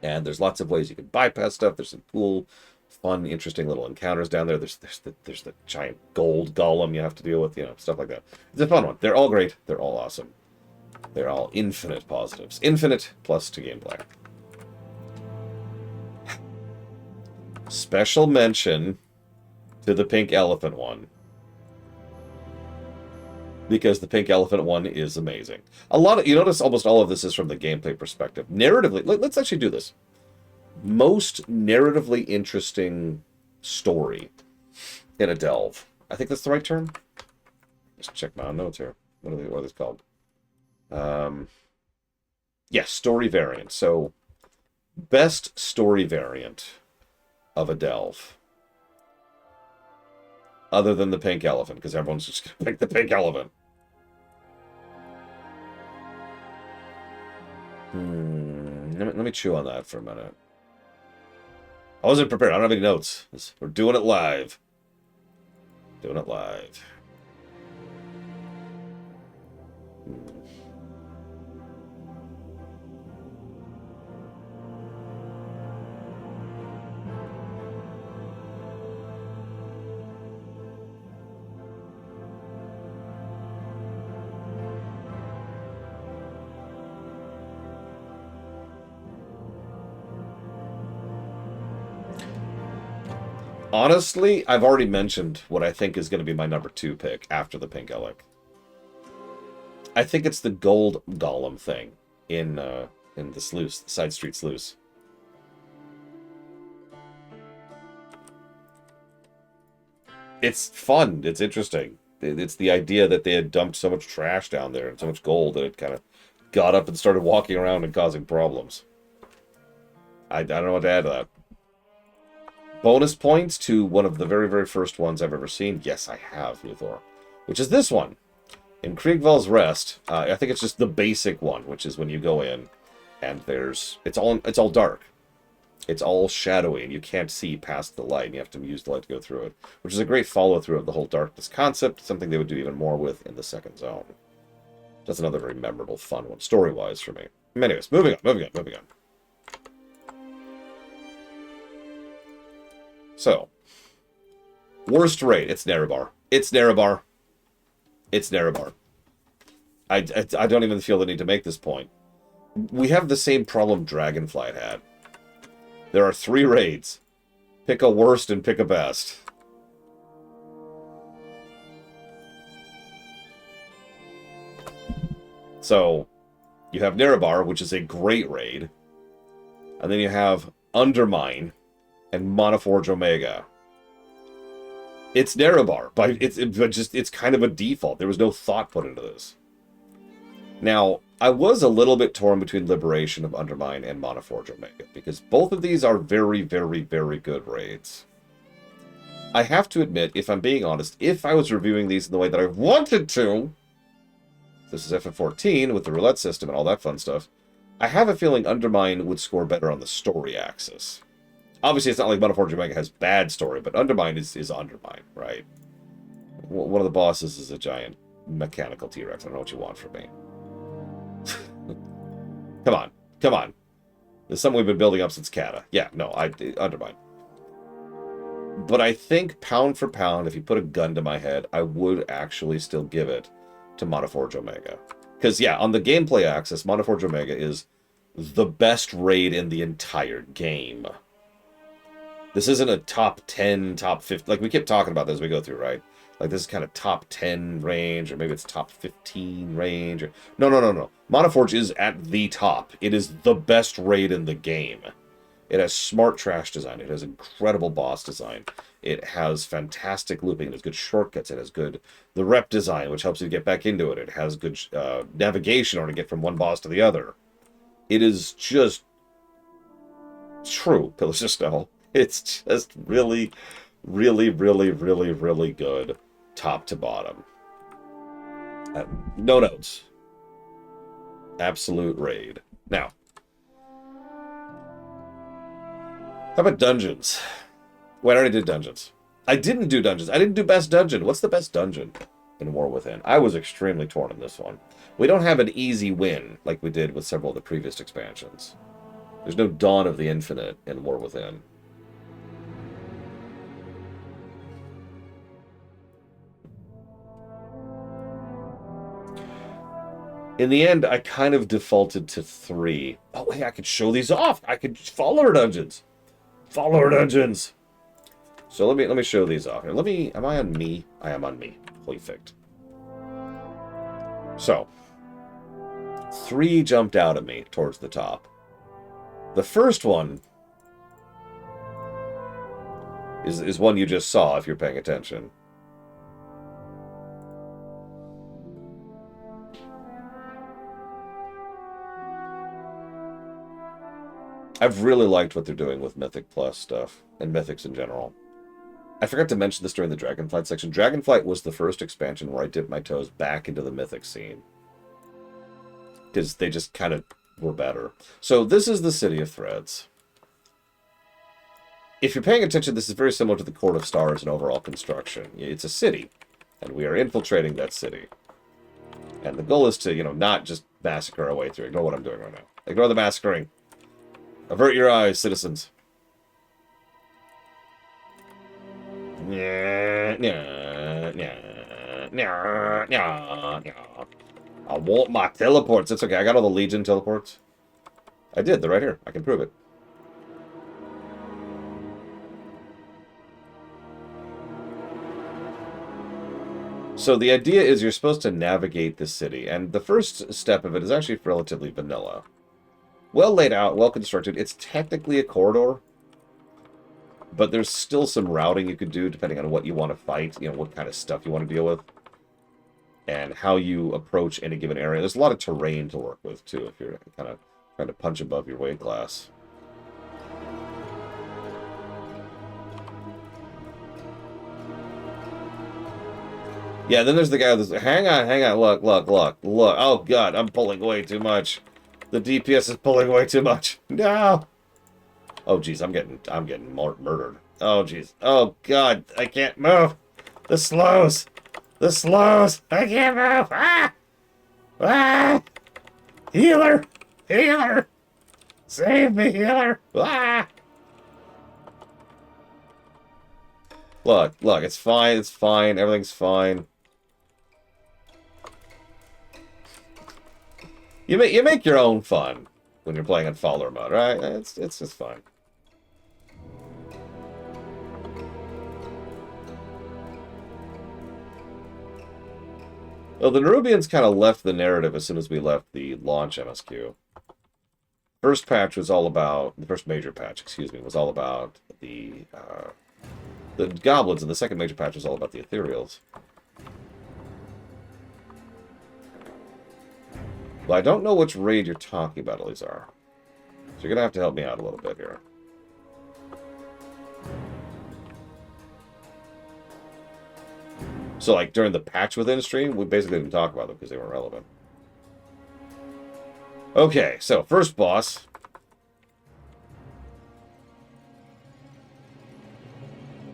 And there's lots of ways you can bypass stuff. There's some cool, fun, interesting little encounters down there. There's the giant gold golem you have to deal with, stuff like that. It's a fun one. They're all great. They're all awesome. They're all infinite positives. Infinite plus to gameplay. Special mention to the pink elephant one. Because the pink elephant one is amazing. You notice almost all of this is from the gameplay perspective. Narratively, let's actually do this. Most narratively interesting story in a delve. I think that's the right term. Just check my notes here. What are these called? Yes, story variant. So, best story variant of a delve. Other than the pink elephant, because everyone's just going to pick the pink elephant. Let me chew on that for a minute. I wasn't prepared. I don't have any notes. We're doing it live. Doing it live. Honestly, I've already mentioned what I think is going to be my number 2 pick after the Pink Elec. I think it's the gold golem thing in the sluice, the side street sluice. It's fun. It's interesting. It's the idea that they had dumped so much trash down there and so much gold that it kind of got up and started walking around and causing problems. I don't know what to add to that. Bonus points to one of the very, very first ones I've ever seen. Yes, I have, Luthor. Which is this one. In Kriegwald's Rest, I think it's just the basic one, which is when you go in and it's all dark. It's all shadowy, and you can't see past the light, and you have to use the light to go through it. Which is a great follow-through of the whole darkness concept, something they would do even more with in the second zone. That's another very memorable, fun one, story-wise, for me. Anyways, moving on. So, worst raid, it's Nerebar. I don't even feel the need to make this point. We have the same problem Dragonflight had. There are 3 raids. Pick a worst and pick a best. So, you have Nerebar, which is a great raid. And then you have Undermine and Monoforge Omega. It's Nerebar, but it's kind of a default. There was no thought put into this. Now, I was a little bit torn between Liberation of Undermine and Monoforge Omega, because both of these are very, very, very good raids. I have to admit, if I'm being honest, if I was reviewing these in the way that I wanted to, this is FF14 with the roulette system and all that fun stuff, I have a feeling Undermine would score better on the story axis. Obviously, it's not like Monoforge Omega has bad story, but Undermine is Undermine, right? One of the bosses is a giant mechanical T-Rex. I don't know what you want from me. Come on. There's something we've been building up since Kata. Yeah, no, Undermine. But I think, pound for pound, if you put a gun to my head, I would actually still give it to Monoforge Omega. Because, yeah, on the gameplay axis, Monoforge Omega is the best raid in the entire game. This isn't a top 10, top 50... Like, we keep talking about this as we go through, right? Like, this is kind of top 10 range, or maybe it's top 15 range. Or... No. Monoforge is at the top. It is the best raid in the game. It has smart trash design. It has incredible boss design. It has fantastic looping. It has good shortcuts. It has good... The rep design, which helps you get back into it. It has good navigation in order to get from one boss to the other. It is just... true, Pillars of Snow. It's just really, really, really, really, really good, top to bottom. No notes. Absolute raid. Now, how about dungeons? Wait, I already did dungeons. I didn't do dungeons. I didn't do best dungeon. What's the best dungeon in War Within? I was extremely torn in this one. We don't have an easy win like we did with several of the previous expansions. There's no Dawn of the Infinite in War Within. In the end, I kind of defaulted to 3. Oh, hey, I could show these off. I could follow our dungeons. Follow our dungeons. So let me show these off here. Am I on me? I am on me. Perfect. So, 3 jumped out at me towards the top. The first one is one you just saw if you're paying attention. I've really liked what they're doing with Mythic Plus stuff, and Mythics in general. I forgot to mention this during the Dragonflight section. Dragonflight was the first expansion where I dipped my toes back into the Mythic scene. Because they just kind of were better. So this is the City of Threads. If you're paying attention, this is very similar to the Court of Stars in overall construction. It's a city, and we are infiltrating that city. And the goal is to, not just massacre our way through. Ignore what I'm doing right now. Ignore the massacring. Avert your eyes, citizens. I want my teleports. It's okay. I got all the Legion teleports. I did. They're right here. I can prove it. So the idea is you're supposed to navigate the city, and the first step of it is actually relatively vanilla. Well laid out, well constructed. It's technically a corridor, but there's still some routing you could do depending on what you want to fight, what kind of stuff you want to deal with, and how you approach any given area. There's a lot of terrain to work with, too, if you're kind of trying to punch above your weight class. Yeah, then there's the guy with this, hang on, look. Oh, God, I'm pulling way too much. The DPS is pulling way too much. No! Oh, jeez, I'm getting murdered. Oh, jeez. Oh, God, I can't move. The slows. I can't move. Ah! Ah! Healer! Save me, healer! Ah! Look, it's fine, everything's fine. You make your own fun when you're playing in follower mode, right? It's just fine. Well, the Nerubians kind of left the narrative as soon as we left the launch MSQ. First patch was all about the first major patch, was all about the goblins, and the second major patch was all about the ethereals. Well, I don't know which raid you're talking about, Elizar. So you're going to have to help me out a little bit here. So, like, during the patch within stream, we basically didn't talk about them because they weren't relevant. Okay, so, first boss.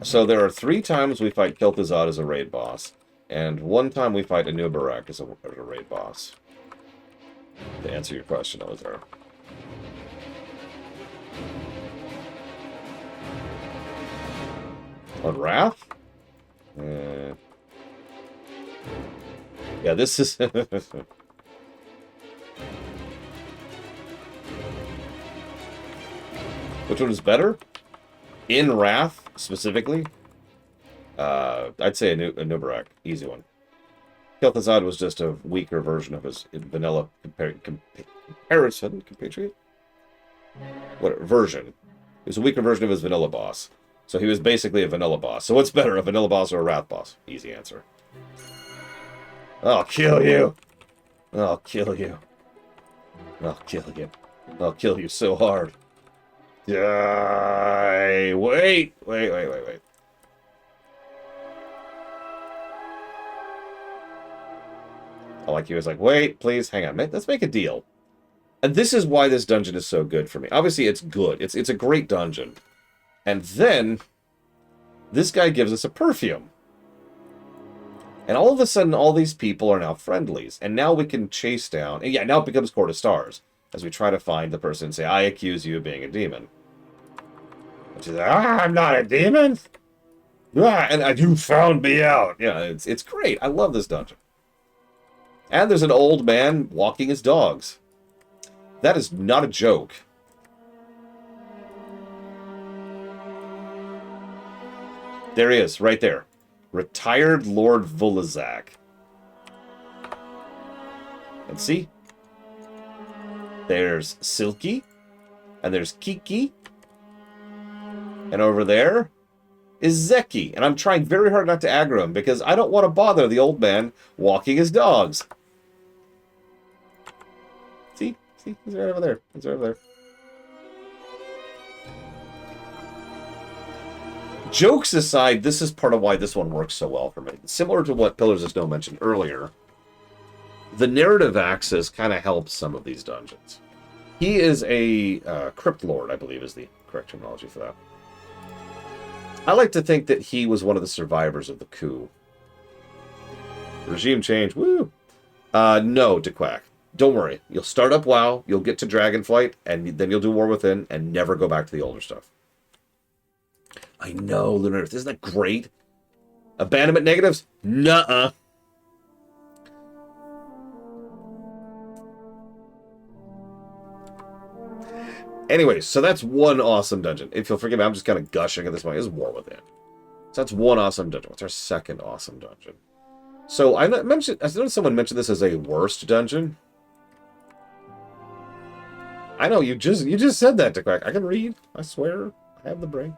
So there are 3 times we fight Kel'Thuzad as a raid boss, and 1 time we fight Anubarak as a raid boss. To answer your question, Elizar. On Wrath? Yeah, this is... Which one is better? In Wrath, specifically? I'd say Anubarak. Easy one. Kel'Thuzad was just a weaker version of his vanilla comparison. Compatriot? What version? It was a weaker version of his vanilla boss. So he was basically a vanilla boss. So what's better, a vanilla boss or a Wrath boss? Easy answer. I'll kill you. I'll kill you. I'll kill you. I'll kill you so hard. Die. Wait. I like he was like, wait, please, hang on. Let's make a deal. And this is why this dungeon is so good for me. Obviously, it's good. It's a great dungeon. And then, This guy gives us a perfume. And all of a sudden, all these people are now friendlies. And now we can chase down... And yeah, now it becomes Court of Stars. As we try to find the person and say, I accuse you of being a demon. And she's like, I'm not a demon! And you found me out! Yeah, it's great. I love this dungeon. And there's an old man walking his dogs. That is not a joke. There he is, right there. Retired Lord Vulazak. And see? There's Silky. And there's Kiki. And over there is Zeki. And I'm trying very hard not to aggro him because I don't want to bother the old man walking his dogs. See? See? He's right over there. He's right over there. Jokes aside, this is part of why this one works so well for me. Similar to what Pillars of Snow mentioned earlier, the narrative axis kind of helps some of these dungeons. He is a Crypt Lord, I believe is the correct terminology for that. I like to think that he was one of the survivors of the coup. Regime change, woo! No, DeQuack. Don't worry. You'll start up WoW, you'll get to Dragonflight, and then you'll do War Within, and never go back to the older stuff. I know, Lunar Earth. Isn't that great? Abandonment negatives? Nuh-uh. Anyways, so that's one awesome dungeon. If you'll forgive me, I'm just kind of gushing at this point. This is War Within. So that's one awesome dungeon. What's our second awesome dungeon? So I noticed someone mentioned this as a worst dungeon. I know, you just said that, DeQuack. I can read. I swear. I have the brain.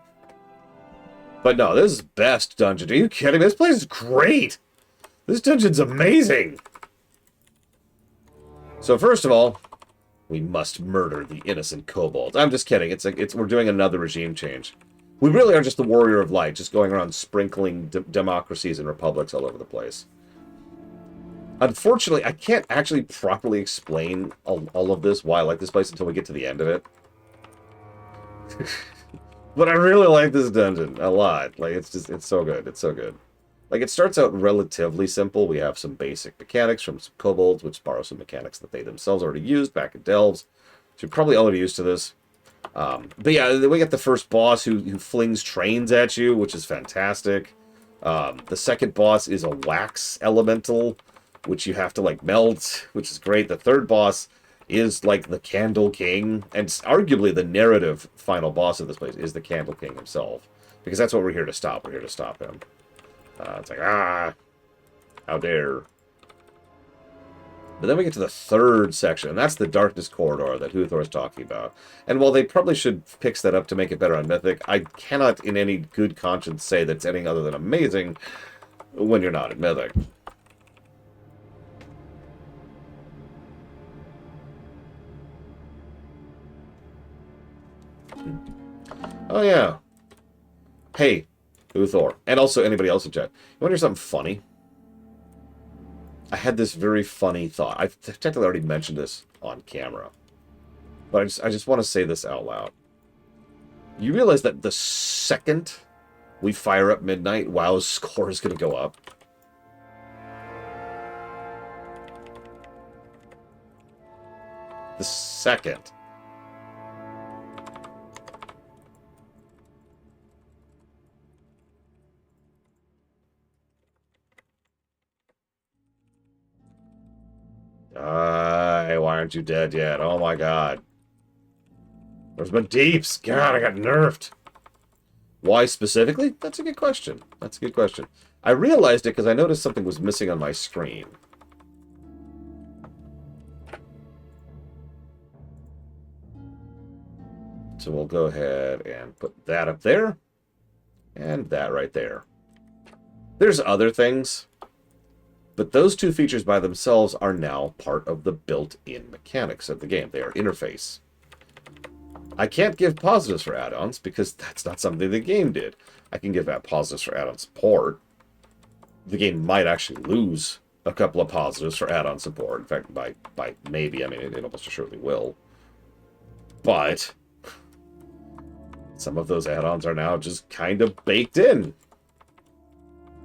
But no, this is best dungeon. Are you kidding me? This place is great. This dungeon's amazing. So first of all, we must murder the innocent kobolds. I'm just kidding. We're doing another regime change. We really are just the Warrior of Light, just going around sprinkling democracies and republics all over the place. Unfortunately, I can't actually properly explain all of this, why I like this place, until we get to the end of it. But I really like this dungeon a lot. Like, it's so good. It's so good. Like, it starts out relatively simple. We have some basic mechanics from some kobolds, which borrow some mechanics that they themselves already used back in Delves. So you're probably already used to this. But yeah, we get the first boss who flings trains at you, which is fantastic. The second boss is a wax elemental, which you have to, like, melt, which is great. The third boss is like the Candle King, and arguably the narrative final boss of this place is the Candle King himself, because that's what we're here to stop. We're here to stop him. It's like, how dare. But then we get to the third section, and that's the Darkness Corridor that Huthor is talking about. And while they probably should fix that up to make it better on Mythic, I cannot in any good conscience say that it's anything other than amazing when you're not in Mythic. Oh, yeah. Hey, Uthor. And also anybody else in chat. You want to hear something funny? I had this very funny thought. I've technically already mentioned this on camera. But I just want to say this out loud. You realize that the second we fire up Midnight, WoW's score is going to go up? The second. Why aren't you dead yet? Oh my god. There's been deeps. God, I got nerfed. Why specifically? That's a good question. That's a good question. I realized it because I noticed something was missing on my screen. So we'll go ahead and put that up there. And that right there. There's other things. But those two features by themselves are now part of the built-in mechanics of the game. They are interface. I can't give positives for add-ons because that's not something the game did. I can give that positives for add-on support. The game might actually lose a couple of positives for add-on support. In fact, by maybe, I mean, it almost surely will. But some of those add-ons are now just kind of baked in.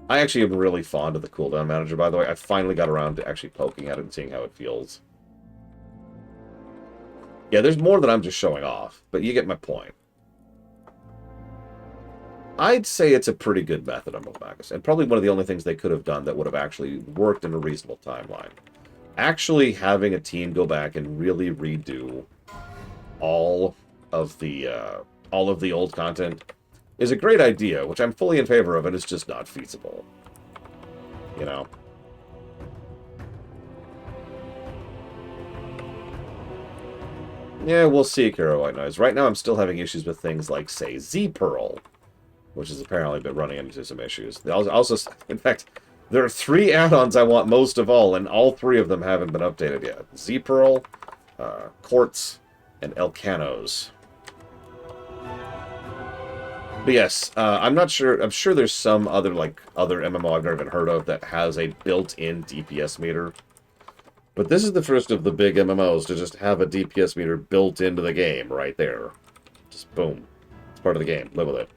I actually am really fond of the cooldown manager, by the way. I finally got around to actually poking at it and seeing how it feels. Yeah, there's more that I'm just showing off, but you get my point. I'd say it's a pretty good method on Momagus, and probably one of the only things they could have done that would have actually worked in a reasonable timeline. Actually having a team go back and really redo all of the old content is a great idea, which I'm fully in favor of, and it's just not feasible. You know? Yeah, we'll see, Kara White Noise. Right now I'm still having issues with things like, say, Z-Pearl, which has apparently been running into some issues. Also, in fact, there are 3 add-ons I want most of all, and all 3 of them haven't been updated yet. Z-Pearl, Quartz, and Elcanos. But yes, I'm not sure. I'm sure there's some other MMO I've never even heard of that has a built-in DPS meter. But this is the first of the big MMOs to just have a DPS meter built into the game right there. Just boom. It's part of the game. Live with it.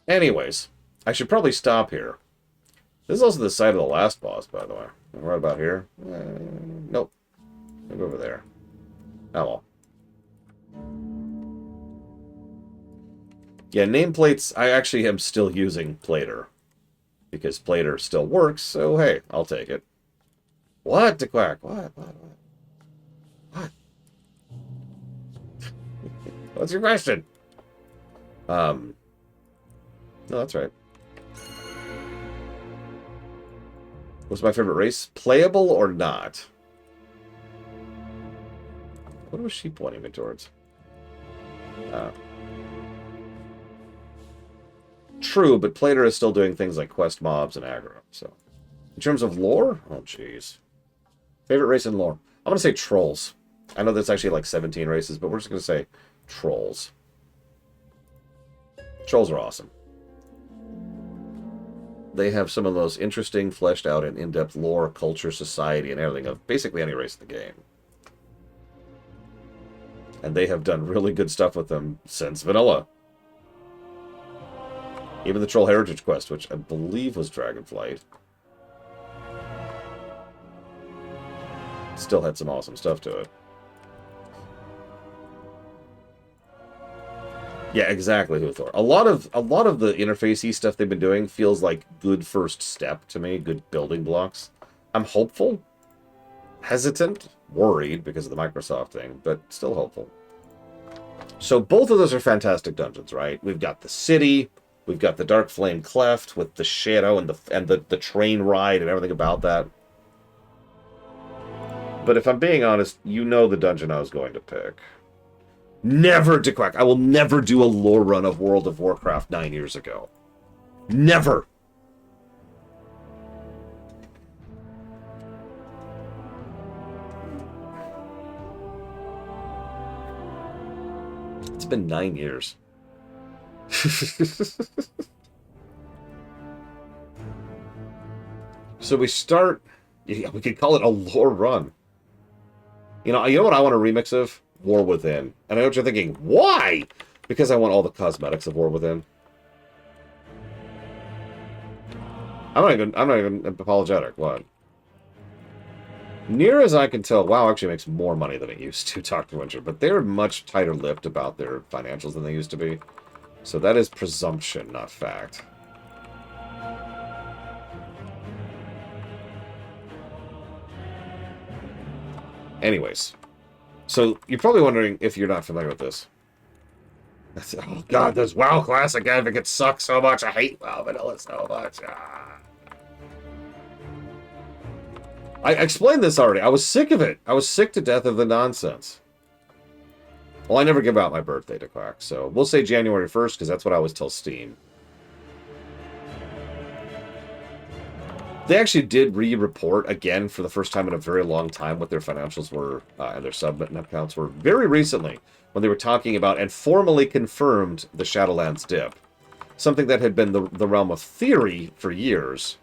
Anyways, I should probably stop here. This is also the site of the last boss, by the way. Right about here. Nope. Maybe over there. Oh well. Yeah, nameplates, I actually am still using Plater. Because Plater still works, so hey, I'll take it. What, DeQuack? What? What? What's your question? No, that's right. What's my favorite race? Playable or not? What was she pointing me towards? True, but Plater is still doing things like quest mobs and aggro, so... In terms of lore? Oh, jeez. Favorite race in lore? I'm gonna say trolls. I know there's actually like 17 races, but we're just gonna say trolls. Trolls are awesome. They have some of the most interesting, fleshed out, and in-depth lore, culture, society, and everything of basically any race in the game. And they have done really good stuff with them since vanilla. Even the Troll Heritage Quest, which I believe was Dragonflight, still had some awesome stuff to it. Yeah, exactly, Huthor. A lot of the interfacey stuff they've been doing feels like good first step to me, good building blocks. I'm hopeful, hesitant, worried because of the Microsoft thing, but still hopeful. So both of those are fantastic dungeons, right? We've got the city, we've got the Dark Flame Cleft with the shadow and the train ride and everything about that. But if I'm being honest, you know the dungeon I was going to pick. Never, DeQuack. I will never do a lore run of World of Warcraft 9 years ago. Never. It's been 9 years. So we start... Yeah, we could call it a lore run. You know what I want a remix of? War Within. And I know what you're thinking, why? Because I want all the cosmetics of War Within. I'm not even apologetic. What? Near as I can tell, WoW actually makes more money than it used to, Dr. Winter, but they're much tighter-lipped about their financials than they used to be. So that is presumption, not fact. Anyways. So, you're probably wondering if you're not familiar with this. Oh god, those WoW Classic advocates suck so much. I hate WoW Vanilla so much. I explained this already. I was sick of it. I was sick to death of the nonsense. Well, I never give out my birthday to Quack, so we'll say January 1st, because that's what I always tell Steam. They actually did re-report again for the first time in a very long time what their financials were and their sub accounts were very recently when they were talking about and formally confirmed the Shadowlands dip. Something that had been the realm of theory for years.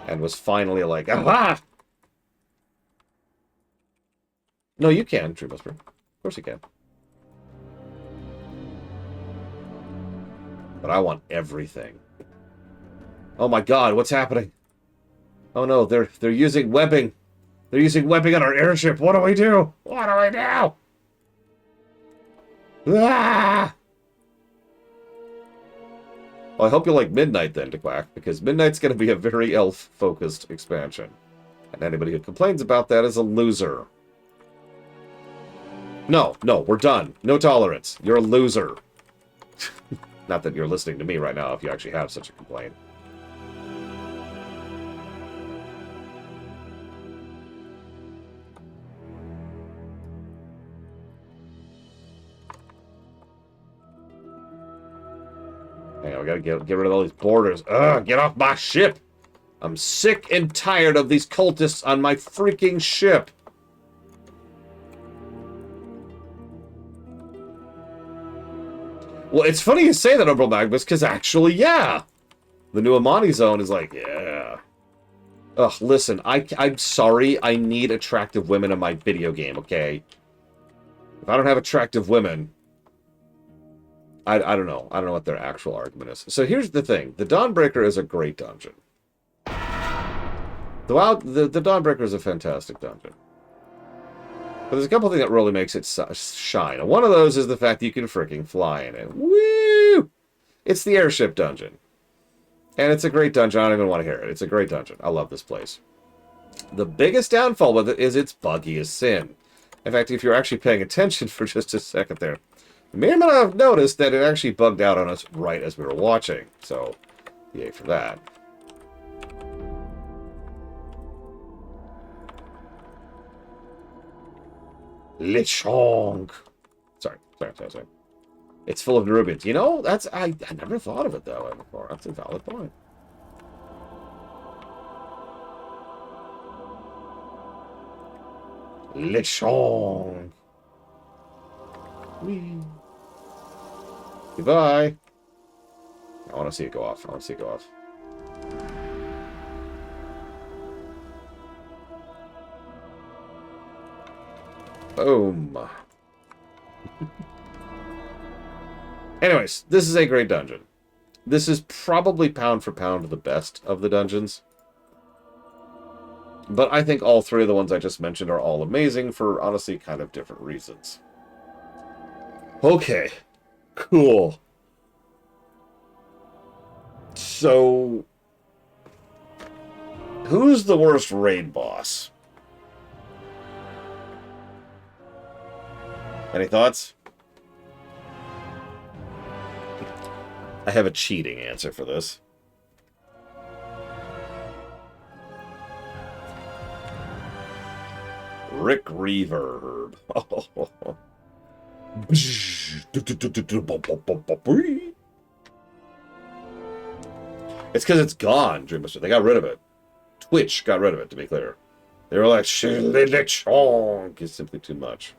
And was finally like, ah! No, you can, Tree Whisperer. Of course you can. But I want everything. Oh my god, what's happening? Oh no, they're using webbing. They're using webbing on our airship. What do we do? What do we do? Ah! Well, I hope you like Midnight then, DeQuack, because Midnight's going to be a very elf-focused expansion. And anybody who complains about that is a loser. No, we're done. No tolerance. You're a loser. Not that you're listening to me right now if you actually have such a complaint. Hang on, we gotta get rid of all these borders. Ugh, get off my ship! I'm sick and tired of these cultists on my freaking ship. Well, it's funny you say that, Umbral Magnus, because actually, yeah. The new Amani zone is like, yeah. Ugh, listen, I'm sorry, I need attractive women in my video game, okay? If I don't have attractive women, I don't know. I don't know what their actual argument is. So here's the thing. The Dawnbreaker is a great dungeon. The Dawnbreaker is a fantastic dungeon. But there's a couple things that really makes it shine. And one of those is the fact that you can freaking fly in it. Woo! It's the airship dungeon. And it's a great dungeon. I don't even want to hear it. It's a great dungeon. I love this place. The biggest downfall with it is it's buggy as sin. In fact, if you're actually paying attention for just a second there, you may or may not have noticed that it actually bugged out on us right as we were watching. So, yay for that. Lichong. Sorry. It's full of Nerubians. You know, I never thought of it that way before. That's a valid point. Lichong. Whee. Goodbye. I want to see it go off. Boom. Anyways, this is a great dungeon. This is probably pound for pound the best of the dungeons. But I think all three of the ones I just mentioned are all amazing for, honestly, kind of different reasons. Okay. Cool. So, who's the worst raid boss? Any thoughts? I have a cheating answer for this. Rick Reverb. It's because it's gone, Dreammaster. They got rid of it. Twitch got rid of it, to be clear. They were like, Shililichonk is simply too much.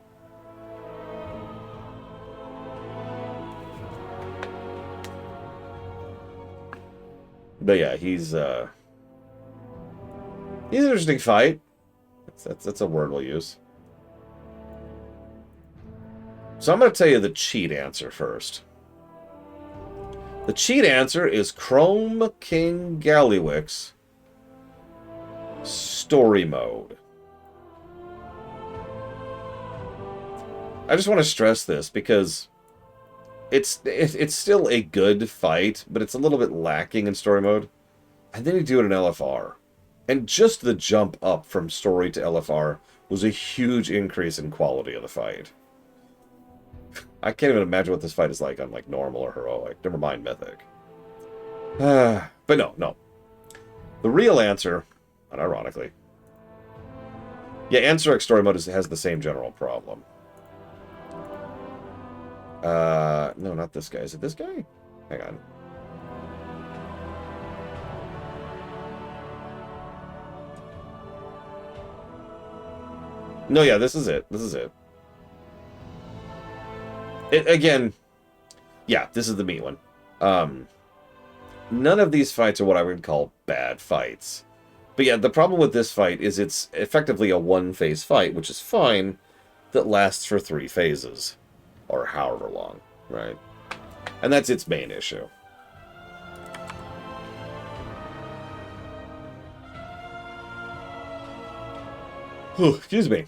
But yeah, he's an interesting fight. That's a word we'll use. So I'm going to tell you the cheat answer first. The cheat answer is Chrome King Galliwick's story mode. I just want to stress this because it's still a good fight, but it's a little bit lacking in story mode. And then you do it in LFR. And just the jump up from story to LFR was a huge increase in quality of the fight. I can't even imagine what this fight is like on like normal or heroic. Never mind mythic. But no. The real answer, unironically, yeah, Ansarek story mode has the same general problem. No, not this guy. Is it this guy? Hang on. No, yeah, this is it. Again, yeah, this is the meat one. None of these fights are what I would call bad fights. But yeah, the problem with this fight is it's effectively a one-phase fight, which is fine, that lasts for 3 phases. Or however long, right? And that's its main issue. Excuse me.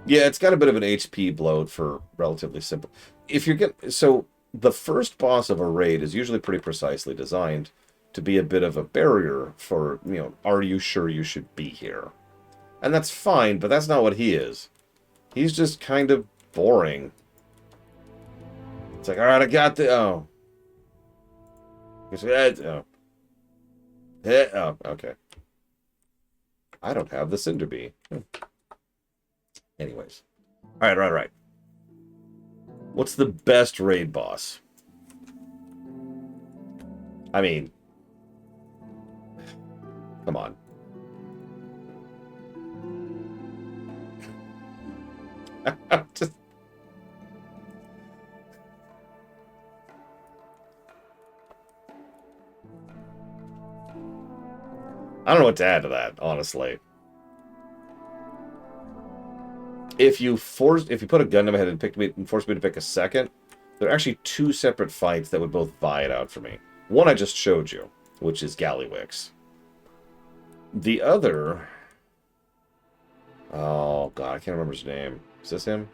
Yeah, it's got a bit of an HP bloat for relatively simple. If you're getting... So, the first boss of a raid is usually pretty precisely designed to be a bit of a barrier for, you know, are you sure you should be here? And that's fine, but that's not what he is. He's just kind of boring. It's like, alright, I got the... Oh. Oh. Oh, okay. I don't have the Cinder Bee. Anyways. Alright. What's the best raid boss? I mean... Come on. Just... I don't know what to add to that, honestly. If you put a gun to my head and forced me to pick a second, there are actually 2 separate fights that would both vie it out for me. One I just showed you, which is Gallywix. The other... Oh, God, I can't remember his name. Is this him?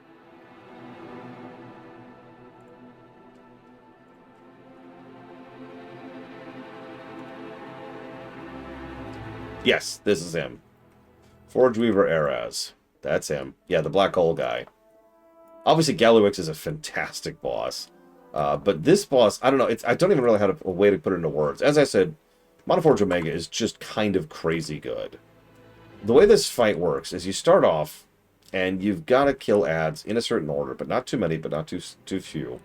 Yes, this is him. Forge Weaver Eraz. That's him. Yeah, the black hole guy. Obviously, Gallywix is a fantastic boss. But this boss, I don't know. I don't even really have a way to put it into words. As I said, Monoforge Omega is just kind of crazy good. The way this fight works is you start off, and you've got to kill ads in a certain order, but not too many, but not too few.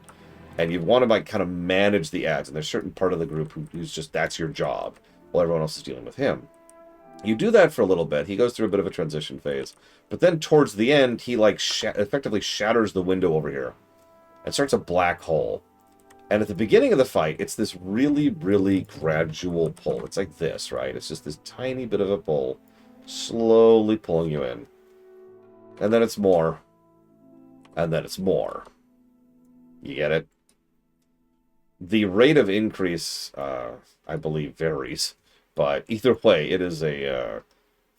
And you want to like kind of manage the ads, and there's a certain part of the group who's just, that's your job, while everyone else is dealing with him. You do that for a little bit. He goes through a bit of a transition phase. But then towards the end, he like effectively shatters the window over here. And starts a black hole. And at the beginning of the fight, it's this really, really gradual pull. It's like this, right? It's just this tiny bit of a pull. Slowly pulling you in. And then it's more. And then it's more. You get it? The rate of increase, I believe, varies. But either way, it is a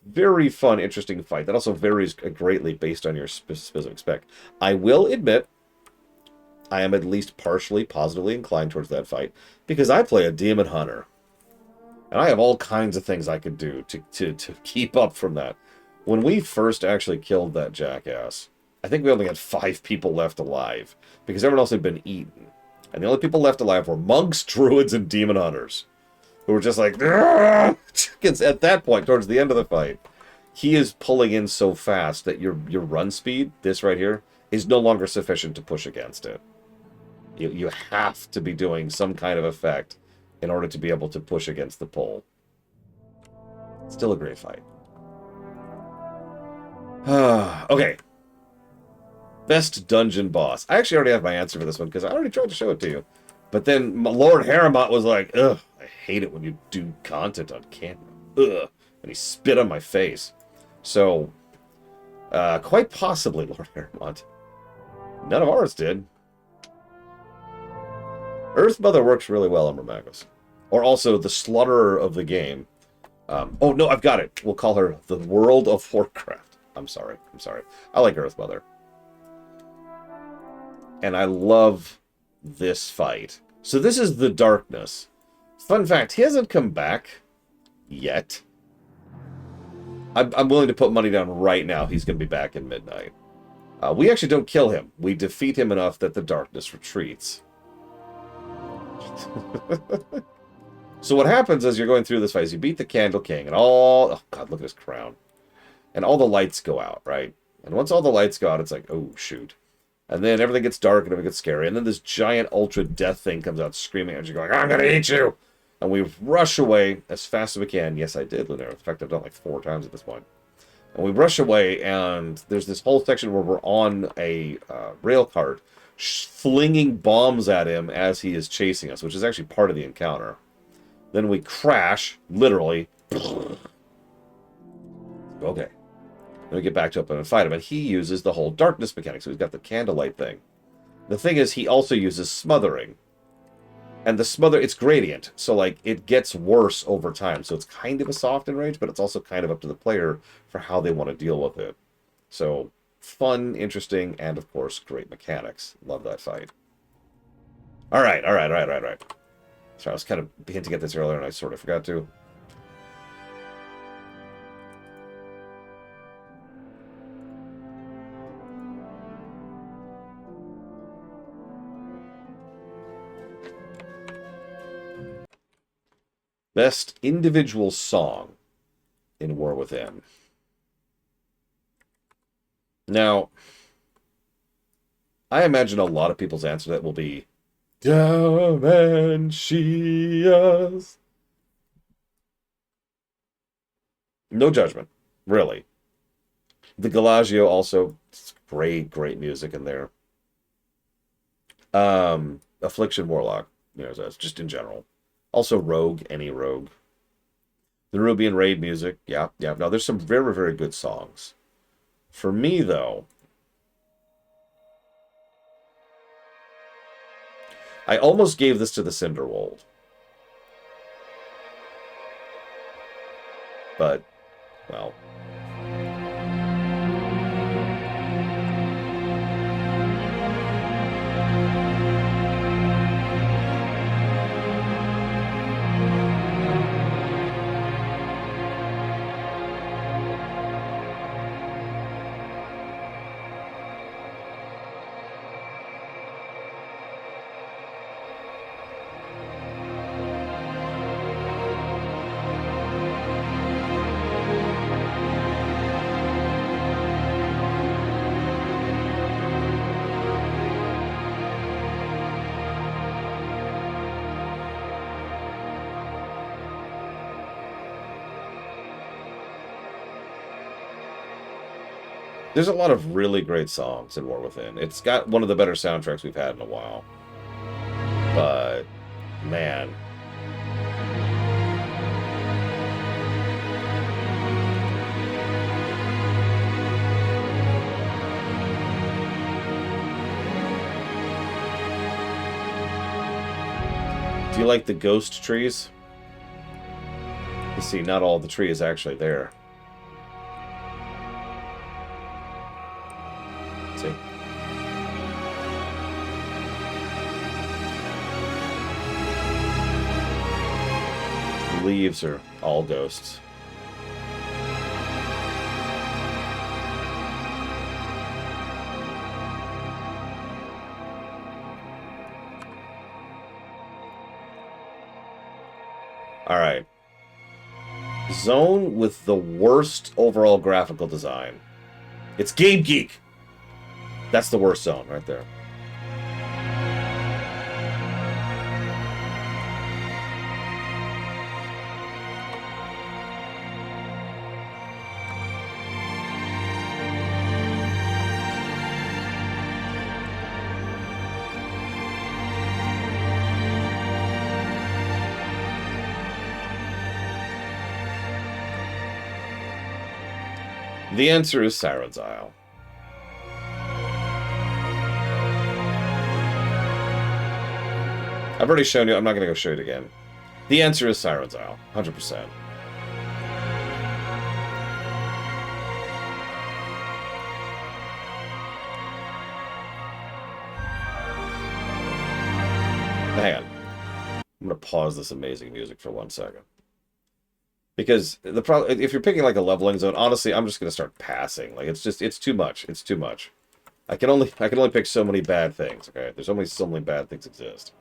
very fun, interesting fight. That also varies greatly based on your specific spec. I will admit, I am at least partially positively inclined towards that fight, because I play a Demon Hunter. And I have all kinds of things I could do to keep up from that. When we first actually killed that jackass, I think we only had 5 people left alive, because everyone else had been eaten. And the only people left alive were monks, druids, and demon hunters, who were just like, at that point, towards the end of the fight, he is pulling in so fast that your run speed, this right here, is no longer sufficient to push against it. You have to be doing some kind of effect in order to be able to push against the pull. Still a great fight. Okay. Best dungeon boss. I actually already have my answer for this one, because I already tried to show it to you. But then Lord Harrimot was like, ugh, I hate it when you do content on camera. Ugh. And he spit on my face. So, quite possibly, Lord Harrimot. None of ours did. Earth Mother works really well on Romagos. Or also the slaughterer of the game. Oh, no, I've got it. We'll call her the World of Warcraft. I'm sorry. I like Earth Mother. And I love this fight. So this is the Darkness. Fun fact, he hasn't come back yet. I'm willing to put money down right now he's going to be back in Midnight. We actually don't kill him. We defeat him enough that the Darkness retreats. So what happens as you're going through this fight is you beat the Candle King and all... Oh, God, look at his crown. And all the lights go out, right? And once all the lights go out, it's like, oh, shoot. And then everything gets dark and everything gets scary. And then this giant ultra death thing comes out screaming at you, going, I'm going to eat you! And we rush away as fast as we can. Yes, I did, Lunaire. In fact, I've done it like 4 times at this point. And we rush away, and there's this whole section where we're on a rail cart, flinging bombs at him as he is chasing us, which is actually part of the encounter. Then we crash, literally. Okay. Then we get back to up and fight him, and he uses the whole darkness mechanic, so he's got the candlelight thing. The thing is, he also uses smothering. And the smother, it's gradient, so like it gets worse over time. So it's kind of a soft enrage, but it's also kind of up to the player for how they want to deal with it. So fun, interesting, and of course, great mechanics. Love that fight. All right. Sorry, I was kind of hinting at this earlier, and I sort of forgot to. Best individual song in War Within. Now, I imagine a lot of people's answer to that will be Dementia. No judgment, really. The Galagio also, great music in there. Affliction Warlock, that's just in general. Also Rogue, any Rogue. The Rubian Raid music, yeah. No, there's some very, very good songs. For me, though, I almost gave this to the Cinderwold. But, well... There's a lot of really great songs in War Within. It's got one of the better soundtracks we've had in a while. But, man. Do you like the ghost trees? You see, not all the tree is actually there. See? The leaves are all ghosts. Alright. Zone with the worst overall graphical design. It's Game Geek! That's the worst zone right there. The answer is Siren's Isle. I've already shown you. I'm not going to go show it again. The answer is Siren's Isle. 100%. Hang on. I'm going to pause this amazing music for 1 second. Because the problem, if you're picking like a leveling zone, honestly, I'm just going to start passing. Like it's too much. It's too much. I can only pick so many bad things. Okay, there's only so many bad things exist.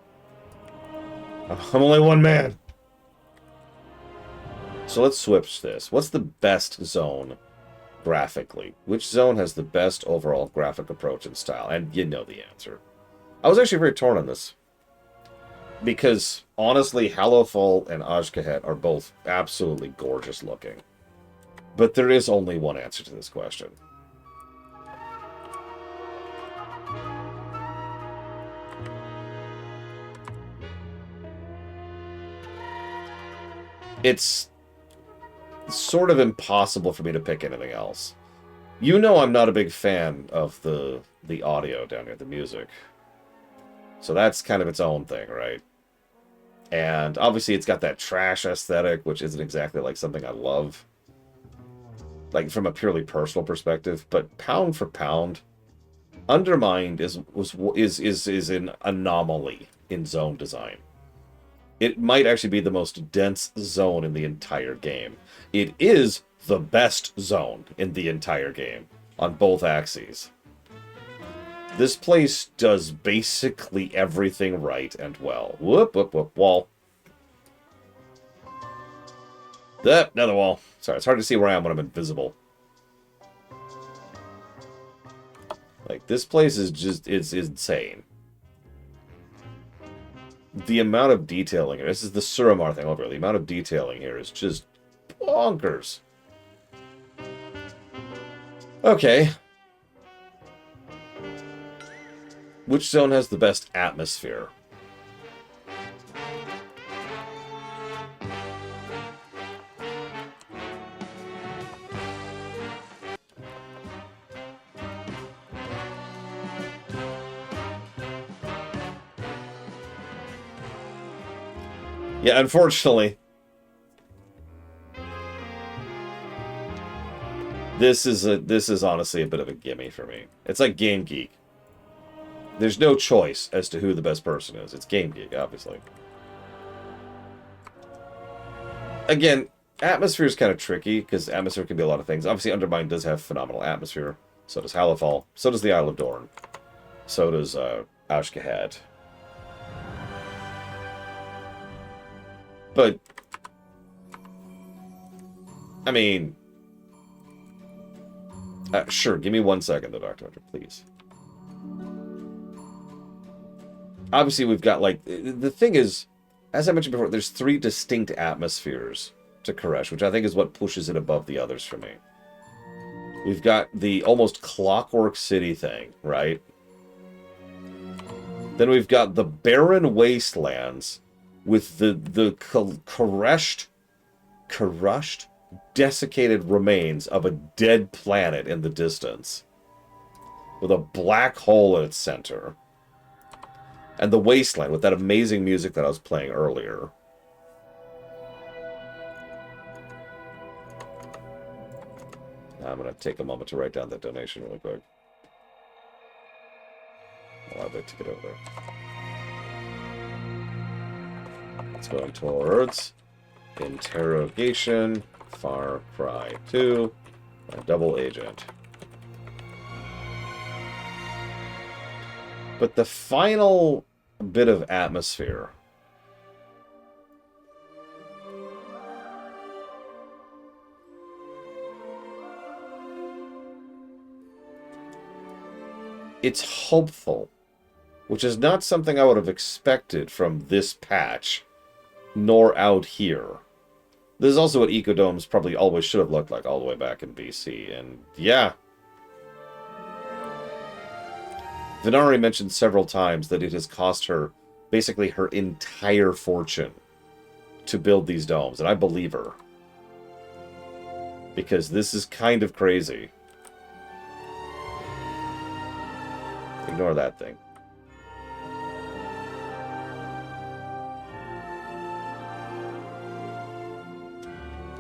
I'm only one man. So let's switch this. What's the best zone graphically? Which zone has the best overall graphic approach and style? And you know the answer. I was actually very torn on this. Because, honestly, Hallowfall and Ajkahet are both absolutely gorgeous looking. But there is only one answer to this question. it's sort of impossible for me to pick anything else. You know I'm not a big fan of the audio down here, the music. So that's kind of its own thing, right? And obviously it's got that trash aesthetic, which isn't exactly like something I love. Like from a purely personal perspective, but pound for pound, Undermined is an anomaly in zone design. It might actually be the most dense zone in the entire game. It is the best zone in the entire game on both axes. This place does basically everything right and well. Whoop, whoop, whoop, wall. Another wall. Sorry, it's hard to see where I am when I'm invisible. Like, this place is just, it's insane. The amount of detailing here, this is the Suramar thing over. The amount of detailing here is just bonkers. Okay. Which zone has the best atmosphere? Yeah, unfortunately, this is honestly a bit of a gimme for me. It's like Game Geek. There's no choice as to who the best person is. It's Game Geek, obviously. Again, atmosphere is kind of tricky, because atmosphere can be a lot of things. Obviously, Undermine does have phenomenal atmosphere. So does Halifal. So does the Isle of Dorn. So does Ashkahad. But, I mean, sure, give me 1 second, though, Dr. Hunter, please. Obviously, we've got, like, the thing is, as I mentioned before, there's 3 distinct atmospheres to Koresh, which I think is what pushes it above the others for me. We've got the almost Clockwork City thing, right? Then we've got the barren wastelands with the crushed, desiccated remains of a dead planet in the distance, with a black hole in its center. And the wasteland with that amazing music that I was playing earlier. I'm going to take a moment to write down that donation really quick. I'll have it to get over there. It's going towards Interrogation, Far Cry 2, and Double Agent. But the final bit of atmosphere, it's hopeful, which is not something I would have expected from this patch, nor out here. This is also what Ecodomes probably always should have looked like all the way back in BC, and yeah. Venari mentioned several times that it has cost her basically her entire fortune to build these domes, and I believe her. Because this is kind of crazy. Ignore that thing.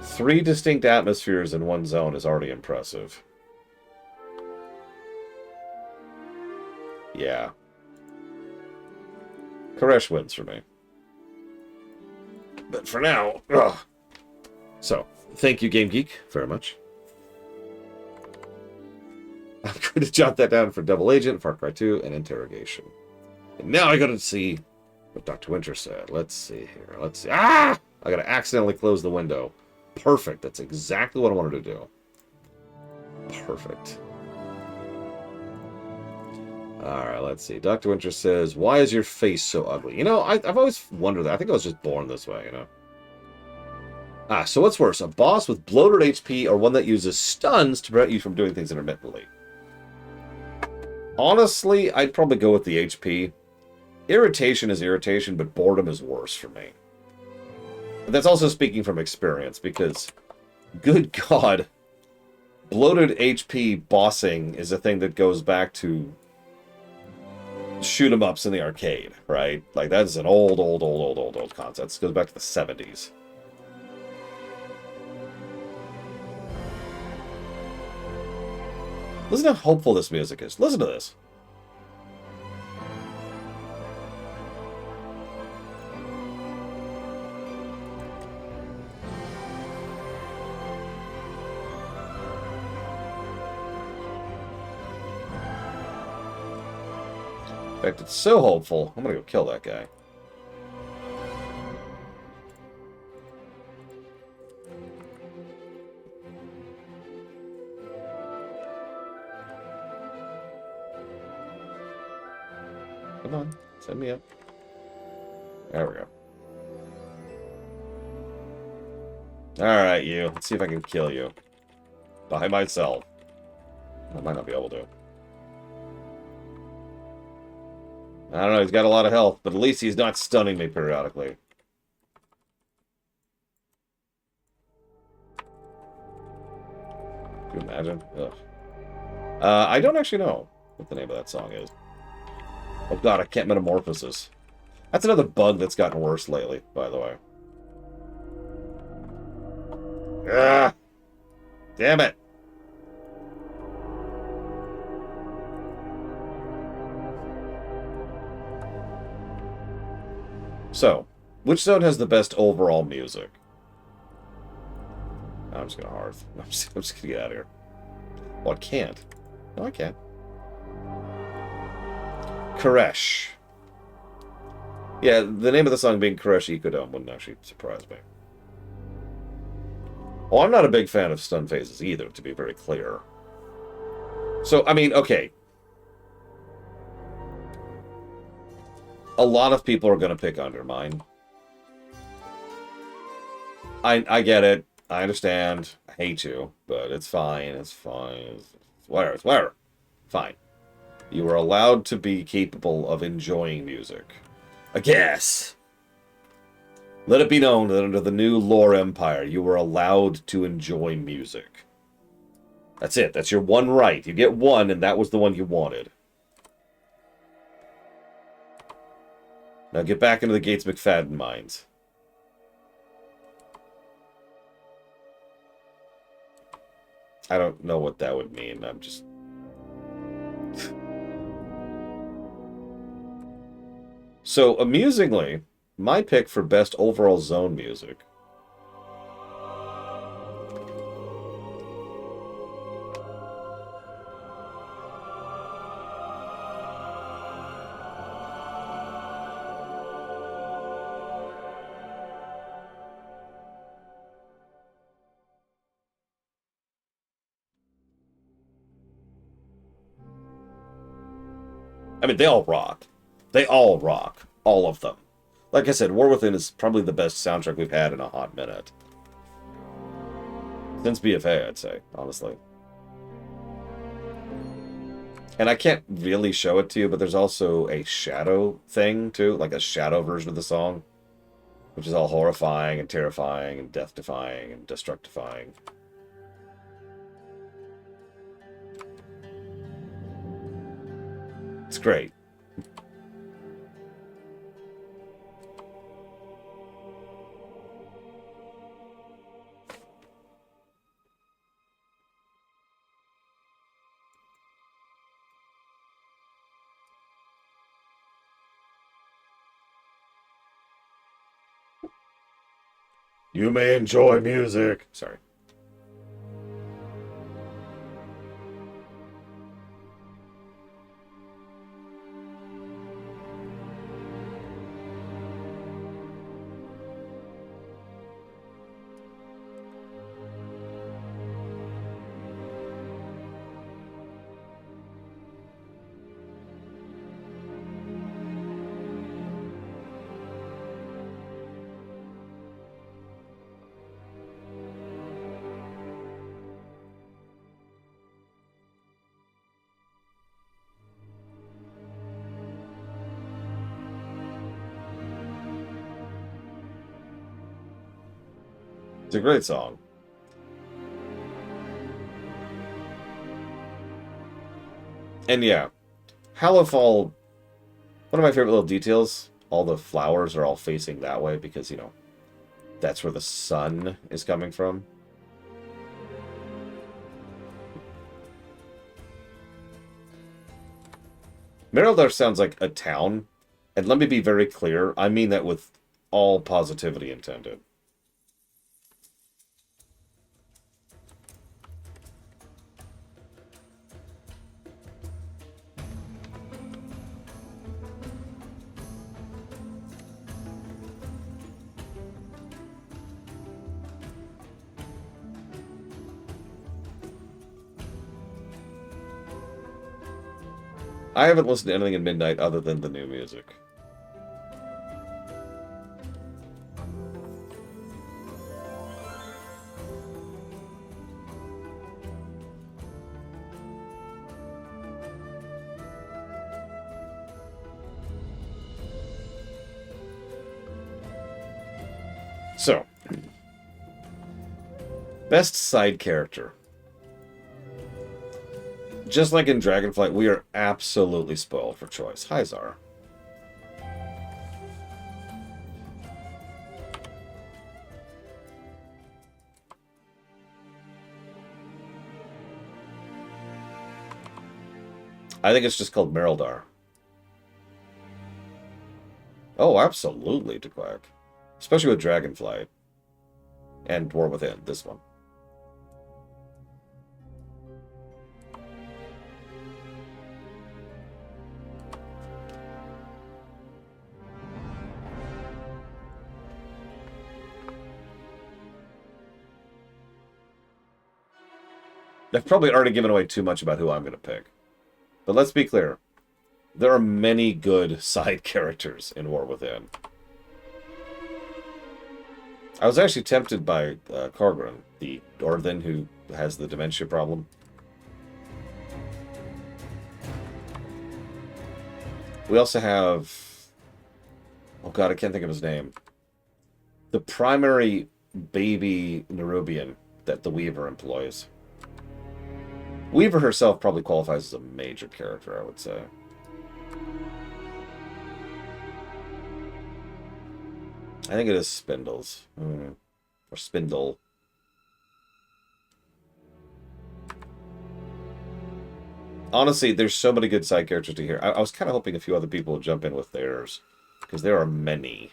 Three distinct atmospheres in one zone is already impressive. Yeah. Koresh wins for me. But for now, ugh. So, thank you, Game Geek, very much. I'm going to jot that down for Double Agent, Far Cry 2, and Interrogation. And now I gotta see what Dr. Winter said. Let's see here. Let's see. Ah! I gotta accidentally close the window. Perfect. That's exactly what I wanted to do. Perfect. Alright, let's see. Dr. Winter says, why is your face so ugly? You know, I've always wondered that. I think I was just born this way, you know? Ah, so what's worse? A boss with bloated HP or one that uses stuns to prevent you from doing things intermittently? Honestly, I'd probably go with the HP. Irritation is irritation, but boredom is worse for me. That's also speaking from experience, because, good God, bloated HP bossing is a thing that goes back to shoot 'em ups in the arcade, right? Like, that's an old concept. This goes back to the 70s. Listen how hopeful this music is. Listen to this. In fact, it's so hopeful. I'm gonna go kill that guy. Come on, send me up. There we go. Alright, you. Let's see if I can kill you. By myself. I might not be able to. I don't know, he's got a lot of health, but at least he's not stunning me periodically. Can you imagine? Ugh. I don't actually know what the name of that song is. Oh god, I can't metamorphosis. That's another bug that's gotten worse lately, by the way. Ah! Damn it! So, which zone has the best overall music? I'm just gonna hearth. I'm just gonna get out of here. Well, I can't. No, I can't. Koresh. Yeah, the name of the song being Koresh Ikodome wouldn't actually surprise me. Well, I'm not a big fan of stun phases either, to be very clear. So, I mean, okay. A lot of people are going to pick Undermine. I get it. I understand. I hate you, but it's fine. It's fine. It's whatever. It's whatever. Fine. You are allowed to be capable of enjoying music. I guess. Let it be known that under the new lore empire, you are allowed to enjoy music. That's it. That's your one right. You get one, and that was the one you wanted. Now get back into the Gates McFadden mines. I don't know what that would mean. I'm just... So, amusingly, my pick for best overall zone music. I mean, they all rock. They all rock. All of them. Like I said, War Within is probably the best soundtrack we've had in a hot minute. Since BFA, I'd say, honestly. And I can't really show it to you, but there's also a shadow thing, too. Like a shadow version of the song. Which is all horrifying and terrifying and death-defying and destructifying. It's great. You may enjoy music. Sorry. It's a great song. And yeah, Hallowfall, one of my favorite little details, all the flowers are all facing that way because, you know, that's where the sun is coming from. Merildar sounds like a town, and let me be very clear, I mean that with all positivity intended. I haven't listened to anything in Midnight other than the new music. So, best side character. Just like in Dragonflight, we are absolutely spoiled for choice. Hi, Zara. I think it's just called Merildar. Oh, absolutely, Dequack. Especially with Dragonflight. And War Within, this one. I've probably already given away too much about who I'm going to pick. But let's be clear. There are many good side characters in War Within. I was actually tempted by Kargren, the Orthan who has the dementia problem. We also have... Oh god, I can't think of his name. The primary baby Nerubian that the Weaver employs. Weaver herself probably qualifies as a major character, I would say. I think it is Spindles. Or Spindle. Honestly, there's so many good side characters to hear. I was kind of hoping a few other people would jump in with theirs. Because there are many.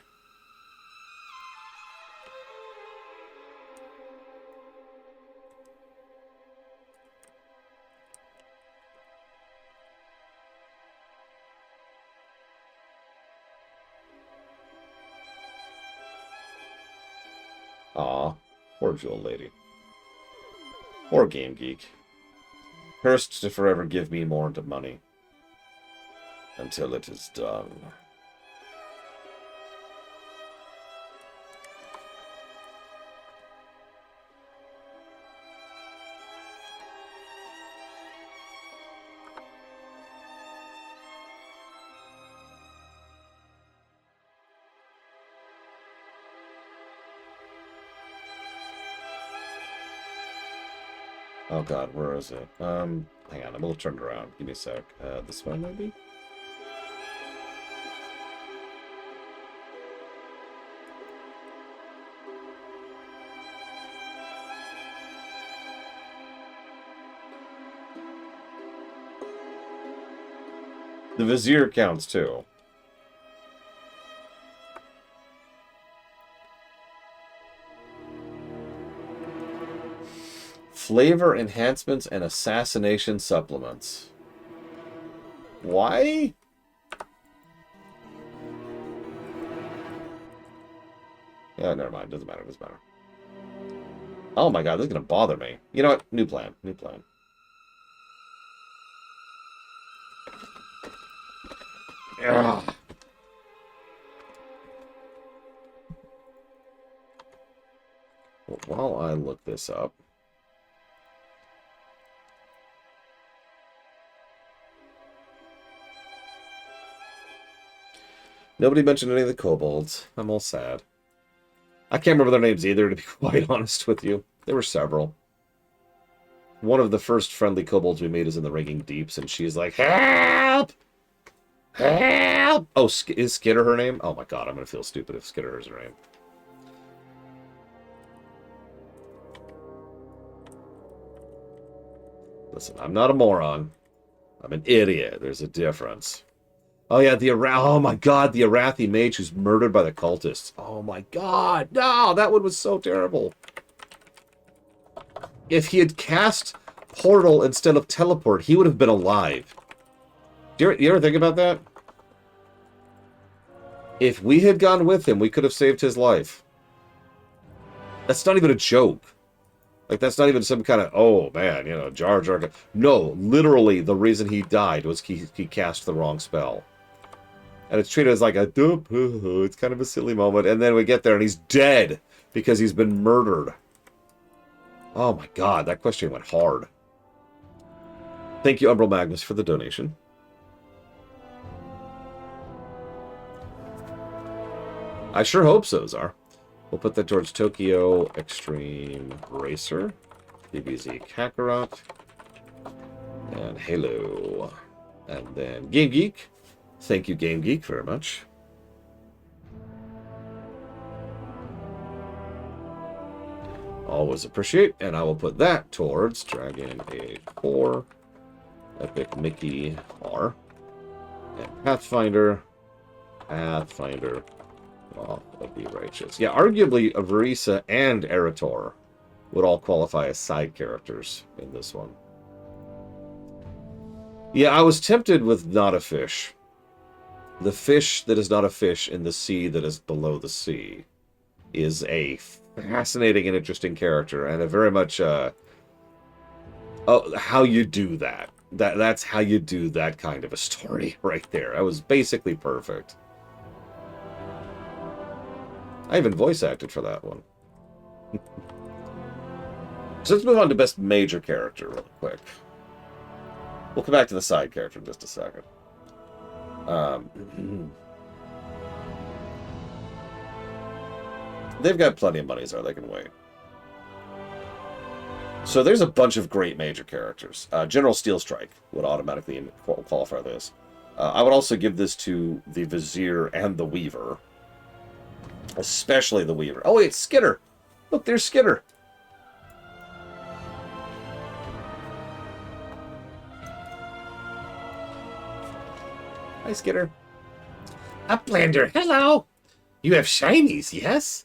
Aw, poor Jewel Lady. Poor Game Geek. Cursed to forever give me more to money. Until it is done. Oh god, where is it? Hang on, I'm a little turned around. Give me a sec. This one, maybe? The Vizier counts, too. Flavor enhancements and assassination supplements. Why? Yeah, never mind. Doesn't matter. Doesn't matter. Oh my god, this is going to bother me. You know what? New plan. New plan. Ugh. Well, while I look this up... Nobody mentioned any of the kobolds. I'm all sad. I can't remember their names either, to be quite honest with you. There were several. One of the first friendly kobolds we made is in the Ringing Deeps, and she's like, "Help! Help!" Oh, is Skitter her name? Oh my god, I'm gonna feel stupid if Skitter is her name. Listen, I'm not a moron. I'm an idiot. There's a difference. Oh yeah, oh my god, the Arathi mage who's murdered by the cultists. Oh my god, no, that one was so terrible. If he had cast Portal instead of Teleport, he would have been alive. Do you ever think about that? If we had gone with him, we could have saved his life. That's not even a joke. Like, that's not even some kind of, oh, man, you know, Jar Jar. No, literally, the reason he died was he cast the wrong spell. And it's treated as like a doop, it's kind of a silly moment. And then we get there and he's dead because he's been murdered. Oh my god, that question went hard. Thank you, Umbral Magnus, for the donation. I sure hope so, Czar. We'll put that towards Tokyo Extreme Racer, DBZ Kakarot, and Halo. And then Game Geek. Thank you, Game Geek, very much. Always appreciate, and I will put that towards Dragon Age 4, Epic Mickey R, and Pathfinder. Oh, that'd be righteous. Yeah, arguably Avarisa and Erator would all qualify as side characters in this one. Yeah, I was tempted with not a fish. The fish that is not a fish in the sea that is below the sea is a fascinating and interesting character, and a very much how you do that. That's how you do that kind of a story right there. That was basically perfect. I even voice acted for that one. So let's move on to best major character real quick. We'll come back to the side character in just a second. They've got plenty of money, so they can wait. So there's a bunch of great major characters. General Steel Strike would automatically qualify this. I would also give this to the Vizier and the Weaver. Especially the Weaver. Oh, wait, Skitter. Look, there's Skitter. Hi, Skitter. Uplander, hello. You have shinies, yes?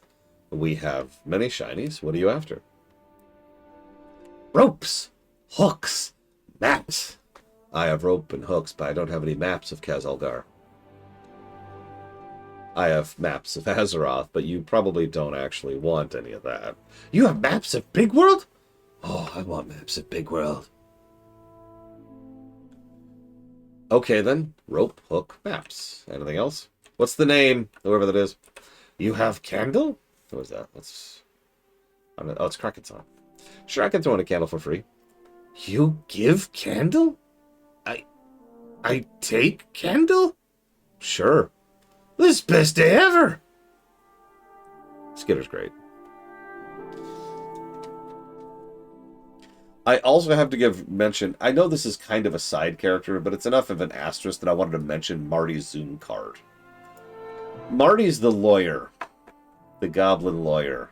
We have many shinies. What are you after? Ropes, hooks, maps. I have rope and hooks, but I don't have any maps of Kazalgar. I have maps of Azeroth, but you probably don't actually want any of that. You have maps of Big World? Oh, I want maps of Big World. Okay, then. Rope, hook, maps. Anything else? What's the name? Whoever that is. You have candle? What was that? Oh, it's Kraken's-on. Sure, I can throw in a candle for free. You give candle? I take candle? Sure. This best day ever! Skitter's great. I also have to mention, I know this is kind of a side character, but it's enough of an asterisk that I wanted to mention Marty's Zoom card. Marty's the lawyer. The goblin lawyer.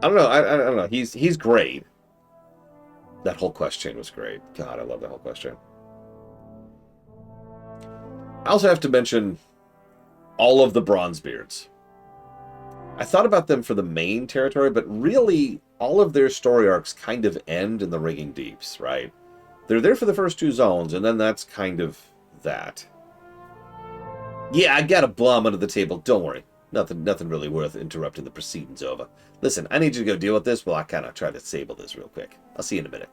I don't know. I don't know. He's great. That whole quest chain was great. God, I love that whole quest chain. I also have to mention all of the Bronzebeards. I thought about them for the main territory, but really, all of their story arcs kind of end in the Ringing Deeps, right? They're there for the first two zones, and then that's kind of that. Yeah, I got a bomb under the table. Don't worry. Nothing really worth interrupting the proceedings over. Listen, I need you to go deal with this while I kind of try to disable this real quick. I'll see you in a minute.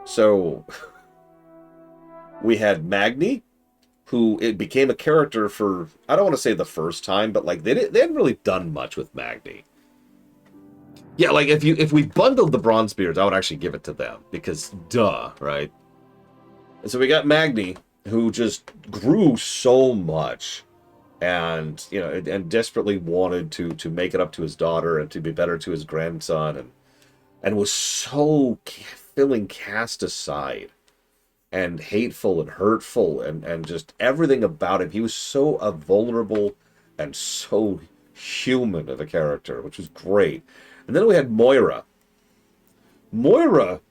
So, we had Magni, who it became a character for, I don't want to say the first time, but like they hadn't really done much with Magni. Yeah, like if we bundled the Bronzebeards, I would actually give it to them because duh, right? And so we got Magni, who just grew so much, and and desperately wanted to make it up to his daughter and to be better to his grandson, and was so feeling cast aside and hateful and hurtful and just everything about him. He was so vulnerable and so human of a character, which was great. And then we had Moira. Moira,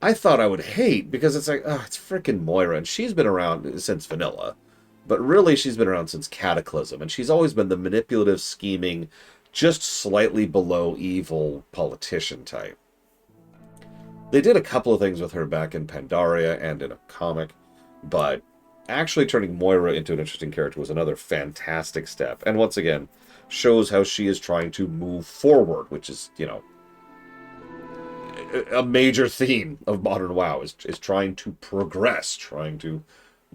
I thought I would hate because it's like, oh, it's freaking Moira, and she's been around since Vanilla, but really she's been around since Cataclysm, and she's always been the manipulative, scheming, just slightly below evil politician type. They did a couple of things with her back in Pandaria and in a comic, but actually turning Moira into an interesting character was another fantastic step, and once again, shows how she is trying to move forward, which is, a major theme of modern WoW is trying to progress, trying to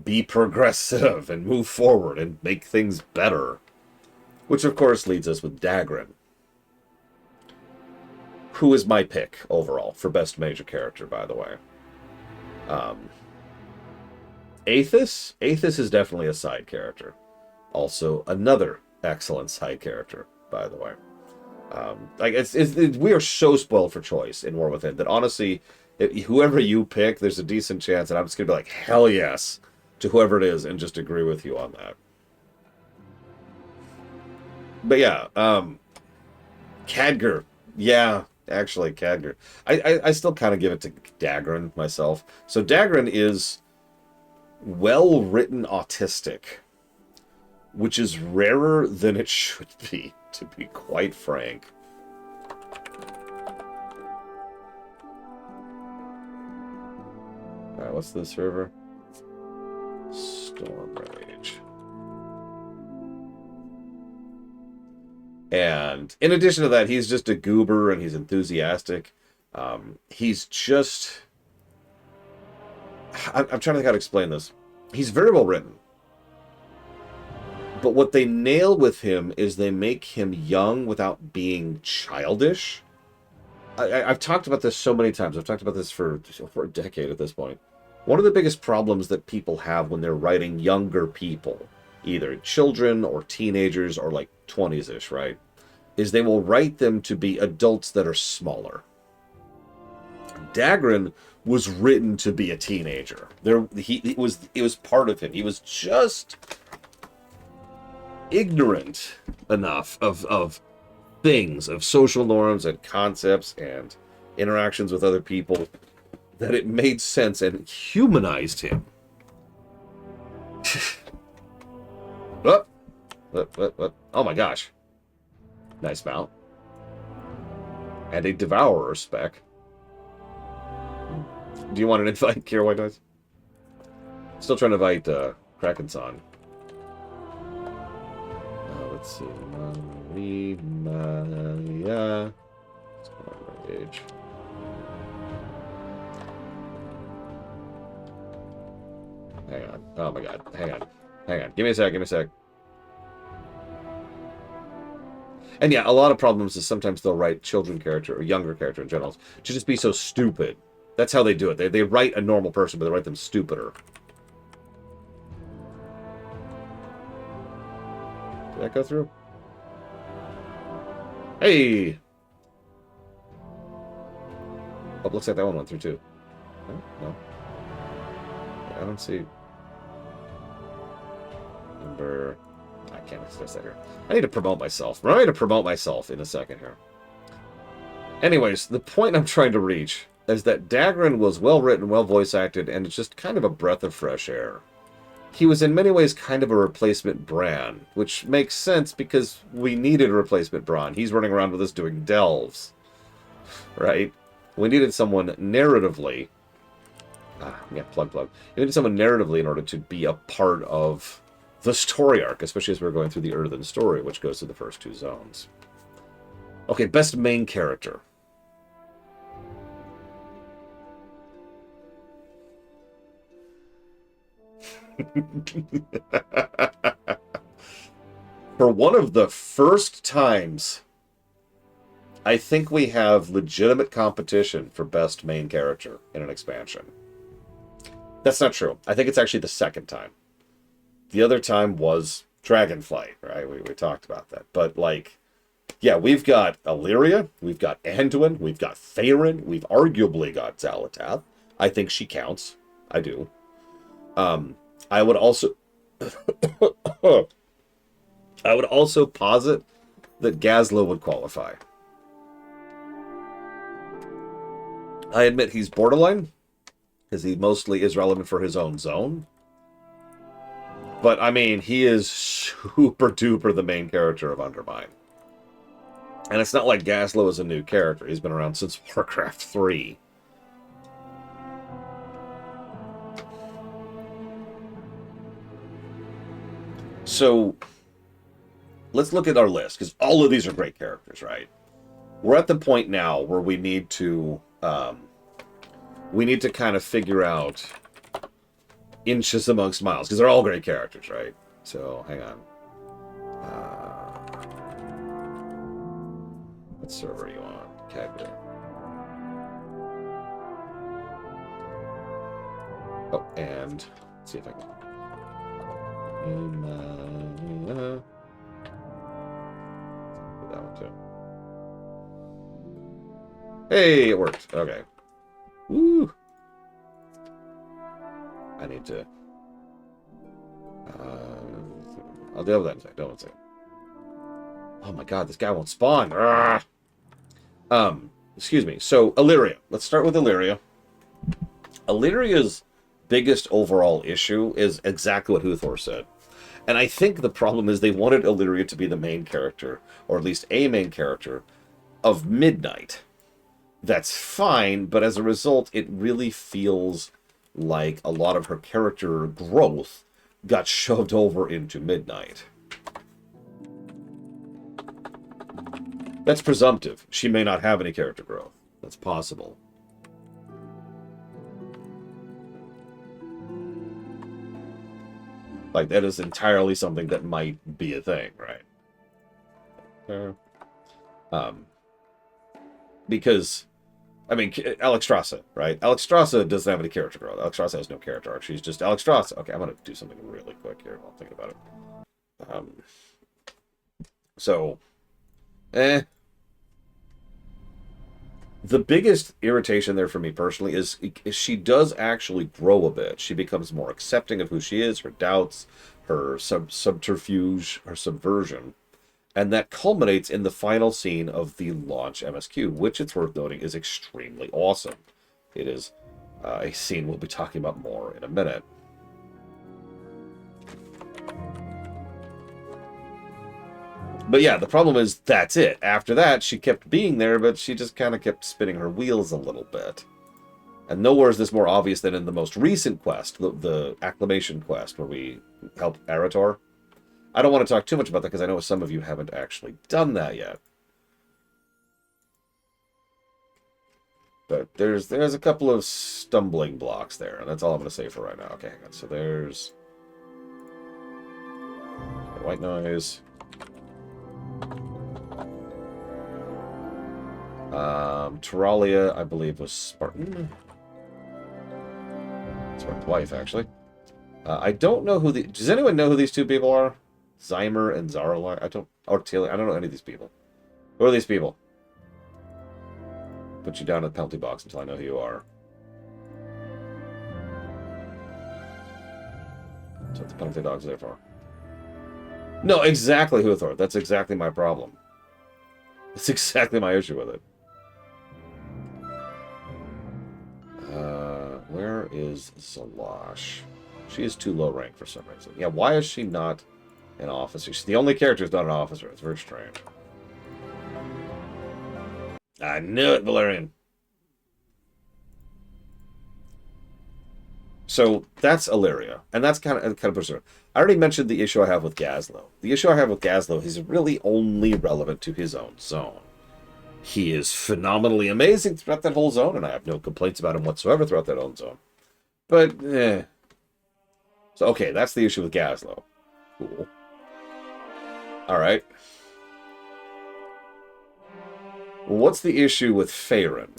be progressive and move forward and make things better. Which, of course, leads us with Dagran, who is my pick overall for best major character, by the way. Aethys? Aethys is definitely a side character. Also, another excellent side character, by the way. We are so spoiled for choice in War Within that honestly, whoever you pick, there's a decent chance that I'm just going to be like, hell yes, to whoever it is and just agree with you on that. But yeah, Khadgar. Yeah, actually, Khadgar. I still kind of give it to Dagran myself. So Dagran is well-written autistic, which is rarer than it should be, to be quite frank. Alright, what's the server? Storm Rage. And in addition to that, he's just a goober and he's enthusiastic. He's just... I'm trying to think how to explain this. He's very well written. But what they nail with him is they make him young without being childish. I've talked about this so many times. I've talked about this for a decade at this point. One of the biggest problems that people have when they're writing younger people, either children or teenagers or like 20s-ish, right, is they will write them to be adults that are smaller. Dagran was written to be a teenager. It was part of him. He was just ignorant enough of things, of social norms and concepts and interactions with other people, that it made sense and humanized him. What? Oh my gosh. Nice mount. And a Devourer spec. Do you want an invite, Kira White Noise? Still trying to invite Kraken-san. Let's see. Maria. Age. Hang on. Oh my god. Hang on. Give me a sec. And yeah, a lot of problems is sometimes they'll write children character or younger character in general to just be so stupid. That's how they do it. They write a normal person, but they write them stupider. Did that go through? Hey! Oh, looks like that one went through too. No. I don't see. Number. I can't access that here. I need to promote myself. I'm going to promote myself in a second here. Anyways, the point I'm trying to reach is that Dagran was well written, well voice acted, and it's just kind of a breath of fresh air. He was in many ways kind of a replacement Bran, which makes sense because we needed a replacement Bran. He's running around with us doing delves, right? We needed someone narratively. Plug. We needed someone narratively in order to be a part of the story arc, especially as we're going through the Earthen story, which goes through the first two zones. Okay, best main character. For one of the first times I think we have legitimate competition for best main character in an expansion. That's not true. I think it's actually the second time. The other time was Dragonflight, right? We talked about that. But, like, yeah, we've got Illyria, we've got Anduin, we've got Faerun, we've arguably got Xalatath. I think she counts. I do. I would also... I would also posit that Gazlowe would qualify. I admit he's borderline, because he mostly is relevant for his own zone. But, I mean, he is super duper the main character of Undermine. And it's not like Gazlowe is a new character. He's been around since Warcraft 3. So, let's look at our list, because all of these are great characters, right? We're at the point now where we need to kind of figure out inches amongst miles, because they're all great characters, right? So, hang on. What server are you on? Cadbury. Oh, and let's see if I can. That one too. Hey, it worked. Okay. Woo. I need to. I'll deal with that in a second. Don't say. Oh my god, this guy won't spawn. Excuse me. So, Illyria. Let's start with Illyria. Illyria's biggest overall issue is exactly what Huthor said. And I think the problem is they wanted Illyria to be the main character, or at least a main character, of Midnight. That's fine, but as a result, it really feels like a lot of her character growth got shoved over into Midnight. That's presumptive. She may not have any character growth. That's possible. Like, that is entirely something that might be a thing, right? Because, I mean, Alexstrasza, right? Alexstrasza doesn't have any character growth. Alexstrasza has no character arc. She's just Alexstrasza. Okay, I'm going to do something really quick here while I'm thinking about it. The biggest irritation there for me personally is she does actually grow a bit. She becomes more accepting of who she is, her doubts, her subterfuge, her subversion. And that culminates in the final scene of the launch MSQ, which, it's worth noting, is extremely awesome. It is a scene we'll be talking about more in a minute. But yeah, the problem is that's it. After that, she kept being there, but she just kind of kept spinning her wheels a little bit. And nowhere is this more obvious than in the most recent quest, the Acclamation quest, where we help Arator. I don't want to talk too much about that because I know some of you haven't actually done that yet. But there's a couple of stumbling blocks there, and that's all I'm going to say for right now. Okay, hang on. So there's white noise. Taralia, I believe, was Spartan. Spartan's wife, actually. I don't know who the... Does anyone know who these two people are? Zymer and Zaralar? I don't... Or Taylor. I don't know any of these people. Who are these people? Put you down in the penalty box until I know who you are. That's what the penalty dog's there for. No, exactly, Huthor. That's exactly my problem. That's exactly my issue with it. Where is Zalash? She is too low rank for some reason. Yeah, why is she not an officer? She's the only character who's not an officer. It's very strange. I knew it, Valerian. So that's Illyria, and that's kind of berserk. I already mentioned the issue I have with Gazlowe. The issue I have with Gazlowe is really only relevant to his own zone. He is phenomenally amazing throughout that whole zone, and I have no complaints about him whatsoever throughout that own zone. But, So, okay, that's the issue with Gazlowe. Cool. Alright. What's the issue with Faerun?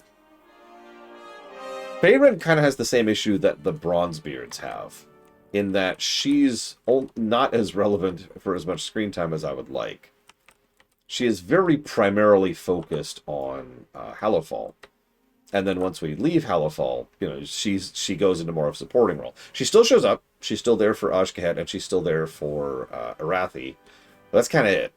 Faerun kind of has the same issue that the Bronzebeards have, in that she's not as relevant for as much screen time as I would like. She is very primarily focused on Hallowfall. And then once we leave Hallowfall, you know, she goes into more of a supporting role. She still shows up. She's still there for Ashkahet, and she's still there for Arathi. That's kind of it.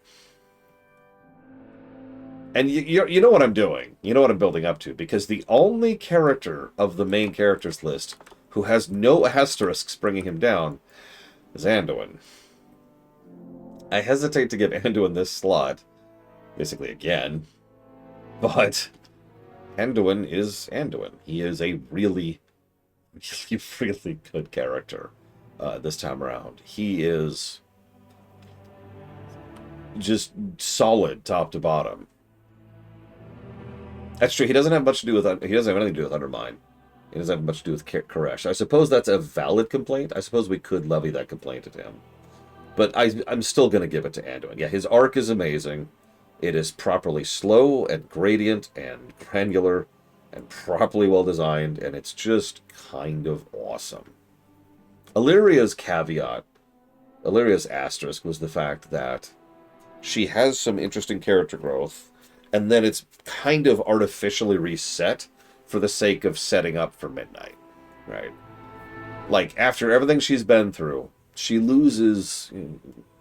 And you know what I'm doing. You know what I'm building up to. Because the only character of the main characters list who has no asterisks bringing him down is Anduin. I hesitate to give Anduin this slot, basically again, but Anduin is Anduin. He is a really, really, really good character this time around. He is just solid top to bottom. That's true. He doesn't have much to do with. He doesn't have anything to do with Undermine. He doesn't have much to do with Koresh. I suppose that's a valid complaint. I suppose we could levy that complaint at him. But I'm still going to give it to Anduin. Yeah, his arc is amazing. It is properly slow and gradient and granular and properly well designed, and it's just kind of awesome. Illyria's caveat, Illyria's asterisk, was the fact that she has some interesting character growth, and then it's kind of artificially reset for the sake of setting up for Midnight, right? Like, after everything she's been through, she loses,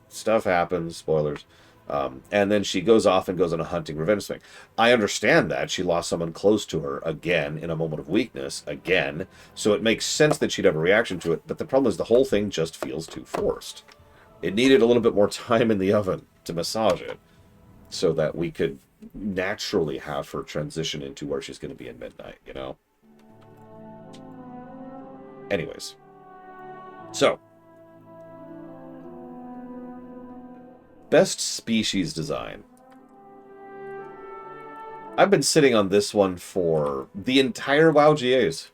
stuff happens, spoilers, and then she goes off and goes on a hunting revenge thing. I understand that. She lost someone close to her, again, in a moment of weakness, again, so it makes sense that she'd have a reaction to it, but the problem is the whole thing just feels too forced. It needed a little bit more time in the oven to massage it, so that we could naturally have her transition into where she's going to be in Midnight, you know? Anyways. So. Best species design. I've been sitting on this one for the entire WoW GAs.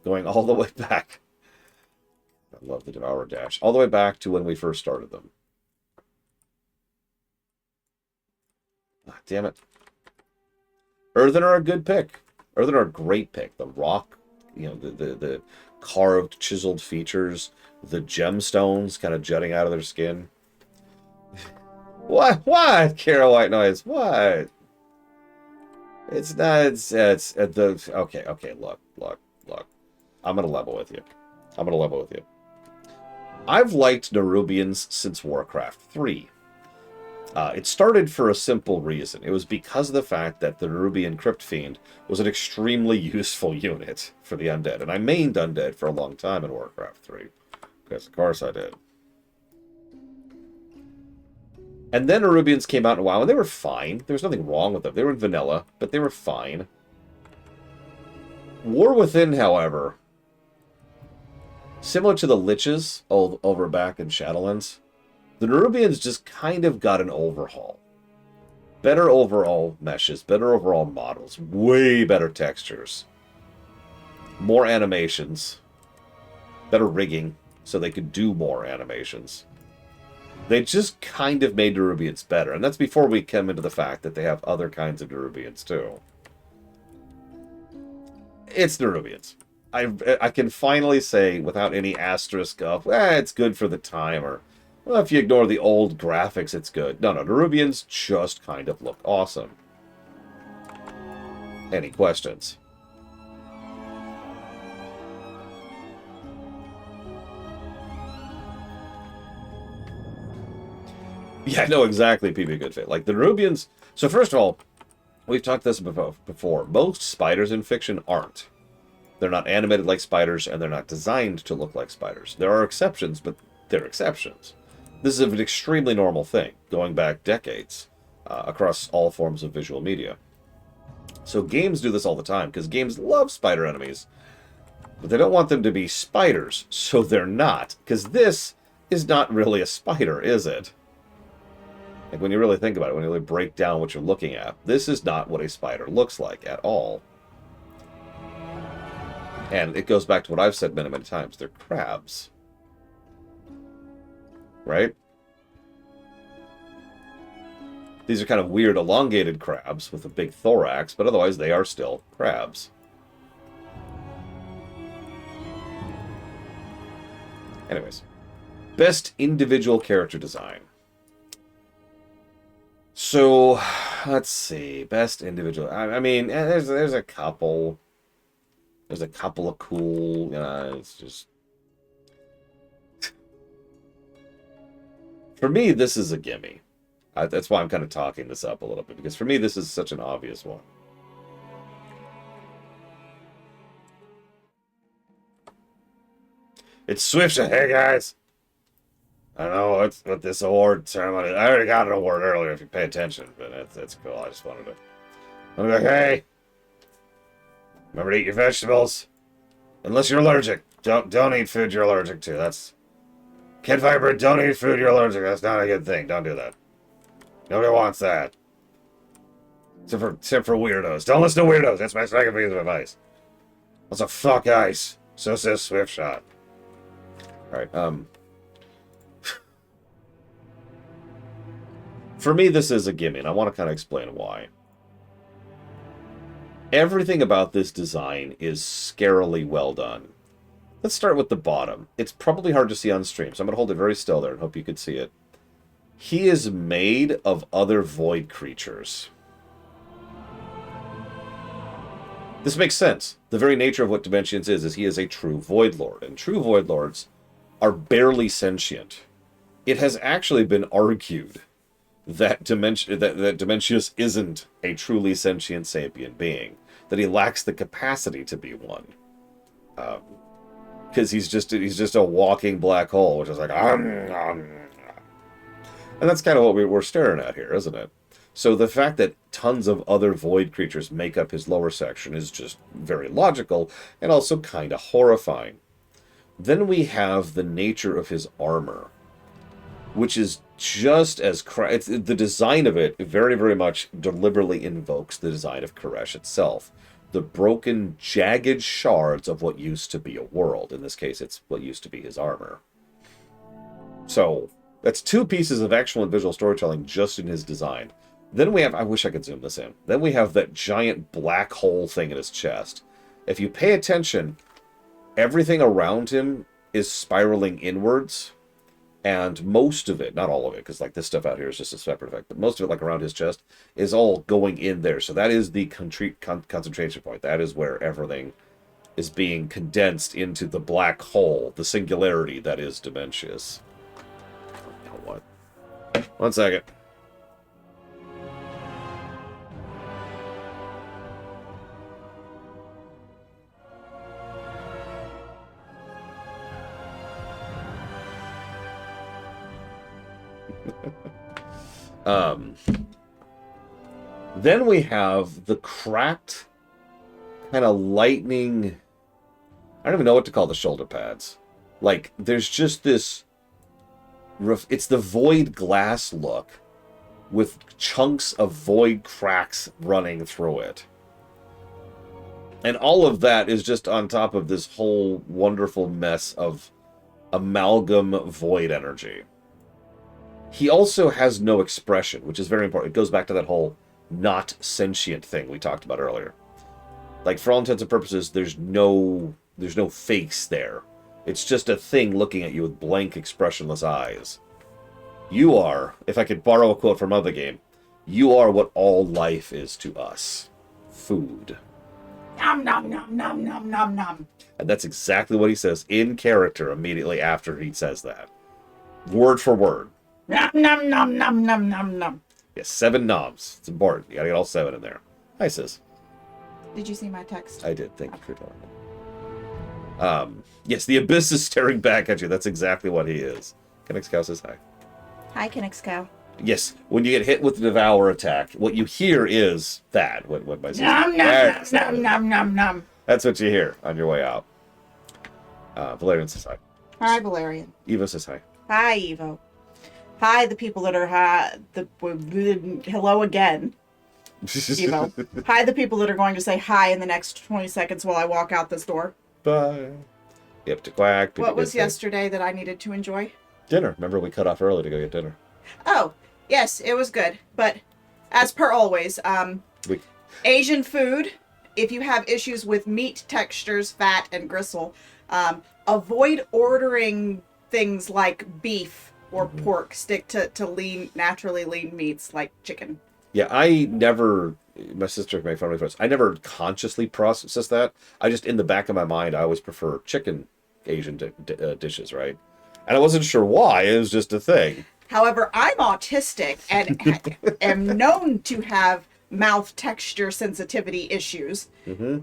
Going all the way back. I love the Devourer Dash. All the way back to when we first started them. Ah, damn it. Earthen are a good pick. Earthen are a great pick. The rock, you know, the carved, chiseled features, the gemstones kind of jutting out of their skin. What? Kara White Noise. What? It's not, it's the, okay, look. I'm going to level with you. I've liked Nerubians since Warcraft 3. It started for a simple reason. It was because of the fact that the Nerubian Crypt Fiend was an extremely useful unit for the undead. And I mained undead for a long time in Warcraft 3. Because of course I did. And then Nerubians came out in WoW, and they were fine. There was nothing wrong with them. They were in vanilla, but they were fine. War Within, however, similar to the Liches over back in Shadowlands, the Nerubians just kind of got an overhaul. Better overall meshes, better overall models, way better textures, more animations, better rigging, so they could do more animations. They just kind of made Nerubians better, and that's before we come into the fact that they have other kinds of Nerubians too. It's Nerubians. I can finally say, without any asterisk of, it's good for the time, or, well, if you ignore the old graphics, it's good. No, Nerubians just kind of look awesome. Any questions? Yeah, I know exactly, PB Good Fit. Like, the Nerubians... So, first of all, we've talked this before. Most spiders in fiction aren't. They're not animated like spiders, and they're not designed to look like spiders. There are exceptions, but they're exceptions. This is an extremely normal thing, going back decades, across all forms of visual media. So games do this all the time, because games love spider enemies, but they don't want them to be spiders, so they're not. Because this is not really a spider, is it? Like, when you really think about it, when you really break down what you're looking at, this is not what a spider looks like at all. And it goes back to what I've said many, many times. They're crabs. Right? These are kind of weird elongated crabs with a big thorax, but otherwise they are still crabs. Anyways. Best individual character design. So, let's see. Best individual. I mean, there's a couple. There's a couple of cool. It's just. For me, this is a gimme. That's why I'm kind of talking this up a little bit, because for me, this is such an obvious one. It's Swift. Hey, guys. I don't know what this award ceremony. I already got an award earlier if you pay attention, but that's cool. I just wanted to. I'm like, hey, remember to eat your vegetables, unless you're allergic. Don't eat food you're allergic to. That's Kid Viper. Don't eat food you're allergic. That's not a good thing. Don't do that. Nobody wants that. Except for weirdos. Don't listen to weirdos. That's my second piece of advice. Also, fuck ice. So says Swift Shot. All right. For me, this is a gimme, and I want to kind of explain why. Everything about this design is scarily well done. Let's start with the bottom. It's probably hard to see on stream, so I'm going to hold it very still there and hope you can see it. He is made of other void creatures. This makes sense. The very nature of what Dimensions is he is a true Void Lord, and true Void Lords are barely sentient. It has actually been argued that Dimensius isn't a truly sentient sapient being, that he lacks the capacity to be one, because he's just a walking black hole, which is like, and that's kind of what we're staring at here, isn't it? So the fact that tons of other void creatures make up his lower section is just very logical and also kind of horrifying. Then we have the nature of his armor, which is just as the design of it very, very much deliberately invokes the design of Koresh itself. The broken, jagged shards of what used to be a world. In this case, it's what used to be his armor. So, that's two pieces of excellent visual storytelling just in his design. Then we have, I wish I could zoom this in. Then we have that giant black hole thing in his chest. If you pay attention, everything around him is spiraling inwards. And most of it, not all of it, because like this stuff out here is just a separate effect, but most of it, like around his chest, is all going in there. So that is the concentration point. That is where everything is being condensed into the black hole, the singularity that is Dimensius. Now what? 1 second. Then we have the cracked kind of lightning. I don't even know what to call the shoulder pads. Like, there's just this. It's the void glass look with chunks of void cracks running through it. And all of that is just on top of this whole wonderful mess of amalgam void energy. He also has no expression, which is very important. It goes back to that whole not sentient thing we talked about earlier. Like, for all intents and purposes, there's no face there. It's just a thing looking at you with blank, expressionless eyes. You are, if I could borrow a quote from another game, you are what all life is to us. Food. Nom nom nom nom nom nom nom. And that's exactly what he says in character immediately after he says that. Word for word. Nom nom nom nom nom nom nom. Yes, 7 noms. It's important. You gotta get all 7 in there. Hi, sis. Did you see my text? I did. Thank you for telling me. Yes, the Abyss is staring back at you. That's exactly what he is. Kenix Cow says hi. Hi, Kenix Cow. Yes, when you get hit with the Devour attack, what you hear is that. What my sister... Nom nom nom nom nom nom. That's what you hear on your way out. Valerian says hi. Hi, Valerian. Evo says hi. Hi, Evo. Hi, the people that are hello again. Evo. Hi, the people that are going to say hi in the next 20 seconds while I walk out this door. Bye. Yep, to quack. What was yesterday that I needed to enjoy? Dinner. Remember, we cut off early to go get dinner. Oh, yes, it was good. But As per always, We, Asian food, if you have issues with meat textures, fat, and gristle, avoid ordering things like beef or pork. Stick to lean, naturally lean meats like chicken. yeah, I never. My sister made fun of me for this. I never consciously process that. I just, in the back of my mind, I always prefer chicken Asian dishes, right? And I wasn't sure why. It was just a thing. However, I'm autistic and am known to have mouth texture sensitivity issues. Mm-hmm.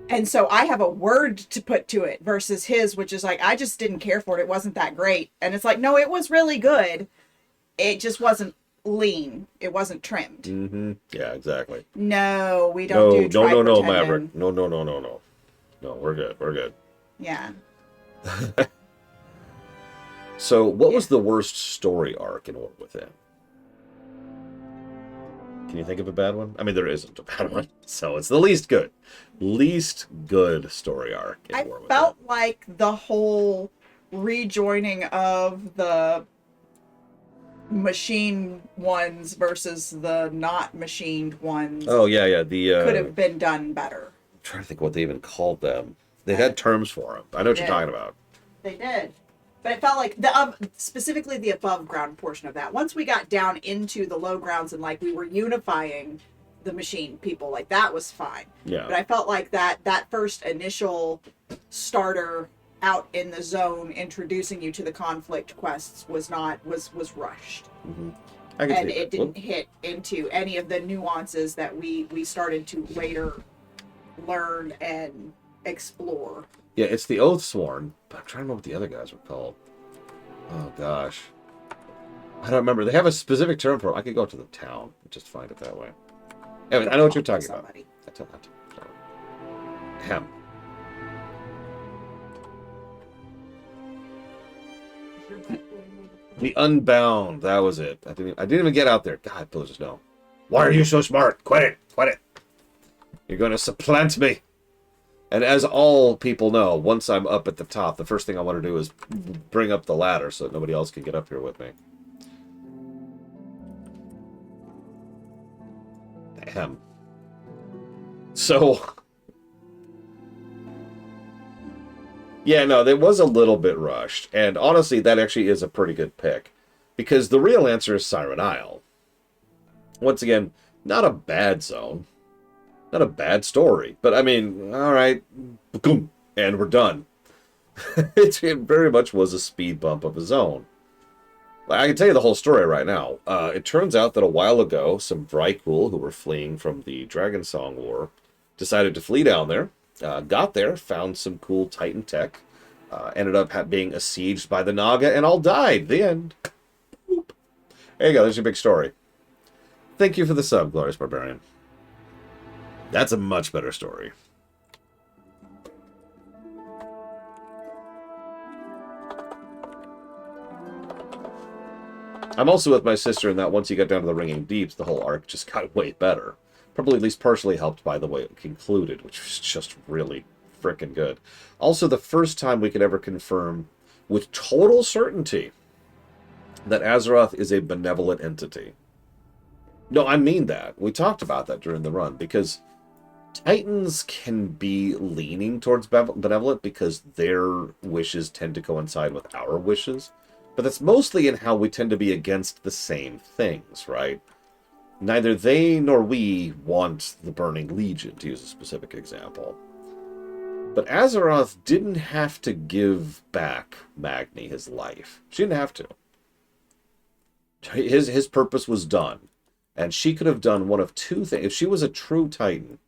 And so I have a word to put to it versus his, which is like, I just didn't care for it. It wasn't that great. And it's like, no, it was really good. It just wasn't lean. It wasn't trimmed. Mm-hmm. Yeah, exactly. No, we don't do No, tridentine. Maverick. No. No, we're good. We're good. Yeah. So, what was the worst story arc in War Within? Can you think of a bad one? I mean, there isn't a bad one, so it's the least good. Least good story arc in War Within. I felt like the whole rejoining of the machine ones versus the not machined ones. Oh, yeah. Could have been done better. I'm trying to think what they even called them. They had terms for them. I know what you're talking about. They did. But it felt like specifically the above ground portion of that. Once we got down into the low grounds and like we were unifying the machine people, like that was fine. Yeah. But I felt like that first initial starter out in the zone, introducing you to the conflict quests was rushed. Mm-hmm. And it didn't hit into any of the nuances that we started to later learn and explore. Yeah, it's the Oathsworn, but I'm trying to remember what the other guys were called. Oh, gosh. I don't remember. They have a specific term for it. I could go to the town and just find it that way. Anyway, I know what you're talking about. I tell that. Hem. The Unbound. That was it. I didn't even get out there. God, please just no. Why are you so smart? Quit it. Quit it. You're going to supplant me. And as all people know, once I'm up at the top, the first thing I want to do is bring up the ladder so that nobody else can get up here with me. Damn. So... yeah, no, it was a little bit rushed. And honestly, that actually is a pretty good pick. Because the real answer is Siren Isle. Once again, not a bad zone. Not a bad story. But I mean, alright. Boom, and we're done. It very much was a speed bump of a zone. I can tell you the whole story right now. It turns out that a while ago, some Vrykul who were fleeing from the Dragon Song War decided to flee down there. Got there, found some cool Titan tech, ended up being besieged by the Naga, and all died. The end. Boop. There you go, there's your big story. Thank you for the sub, Glorious Barbarian. That's a much better story. I'm also with my sister in that once you get down to the Ringing Deeps, the whole arc just got way better. Probably at least partially helped by the way it concluded, which was just really frickin' good. Also, the first time we could ever confirm with total certainty that Azeroth is a benevolent entity. No, I mean that. We talked about that during the run, because Titans can be leaning towards benevolent because their wishes tend to coincide with our wishes. But that's mostly in how we tend to be against the same things, right? Neither they nor we want the Burning Legion, to use a specific example. But Azeroth didn't have to give back Magni his life. She didn't have to. His purpose was done. And she could have done one of two things. If she was a true Titan,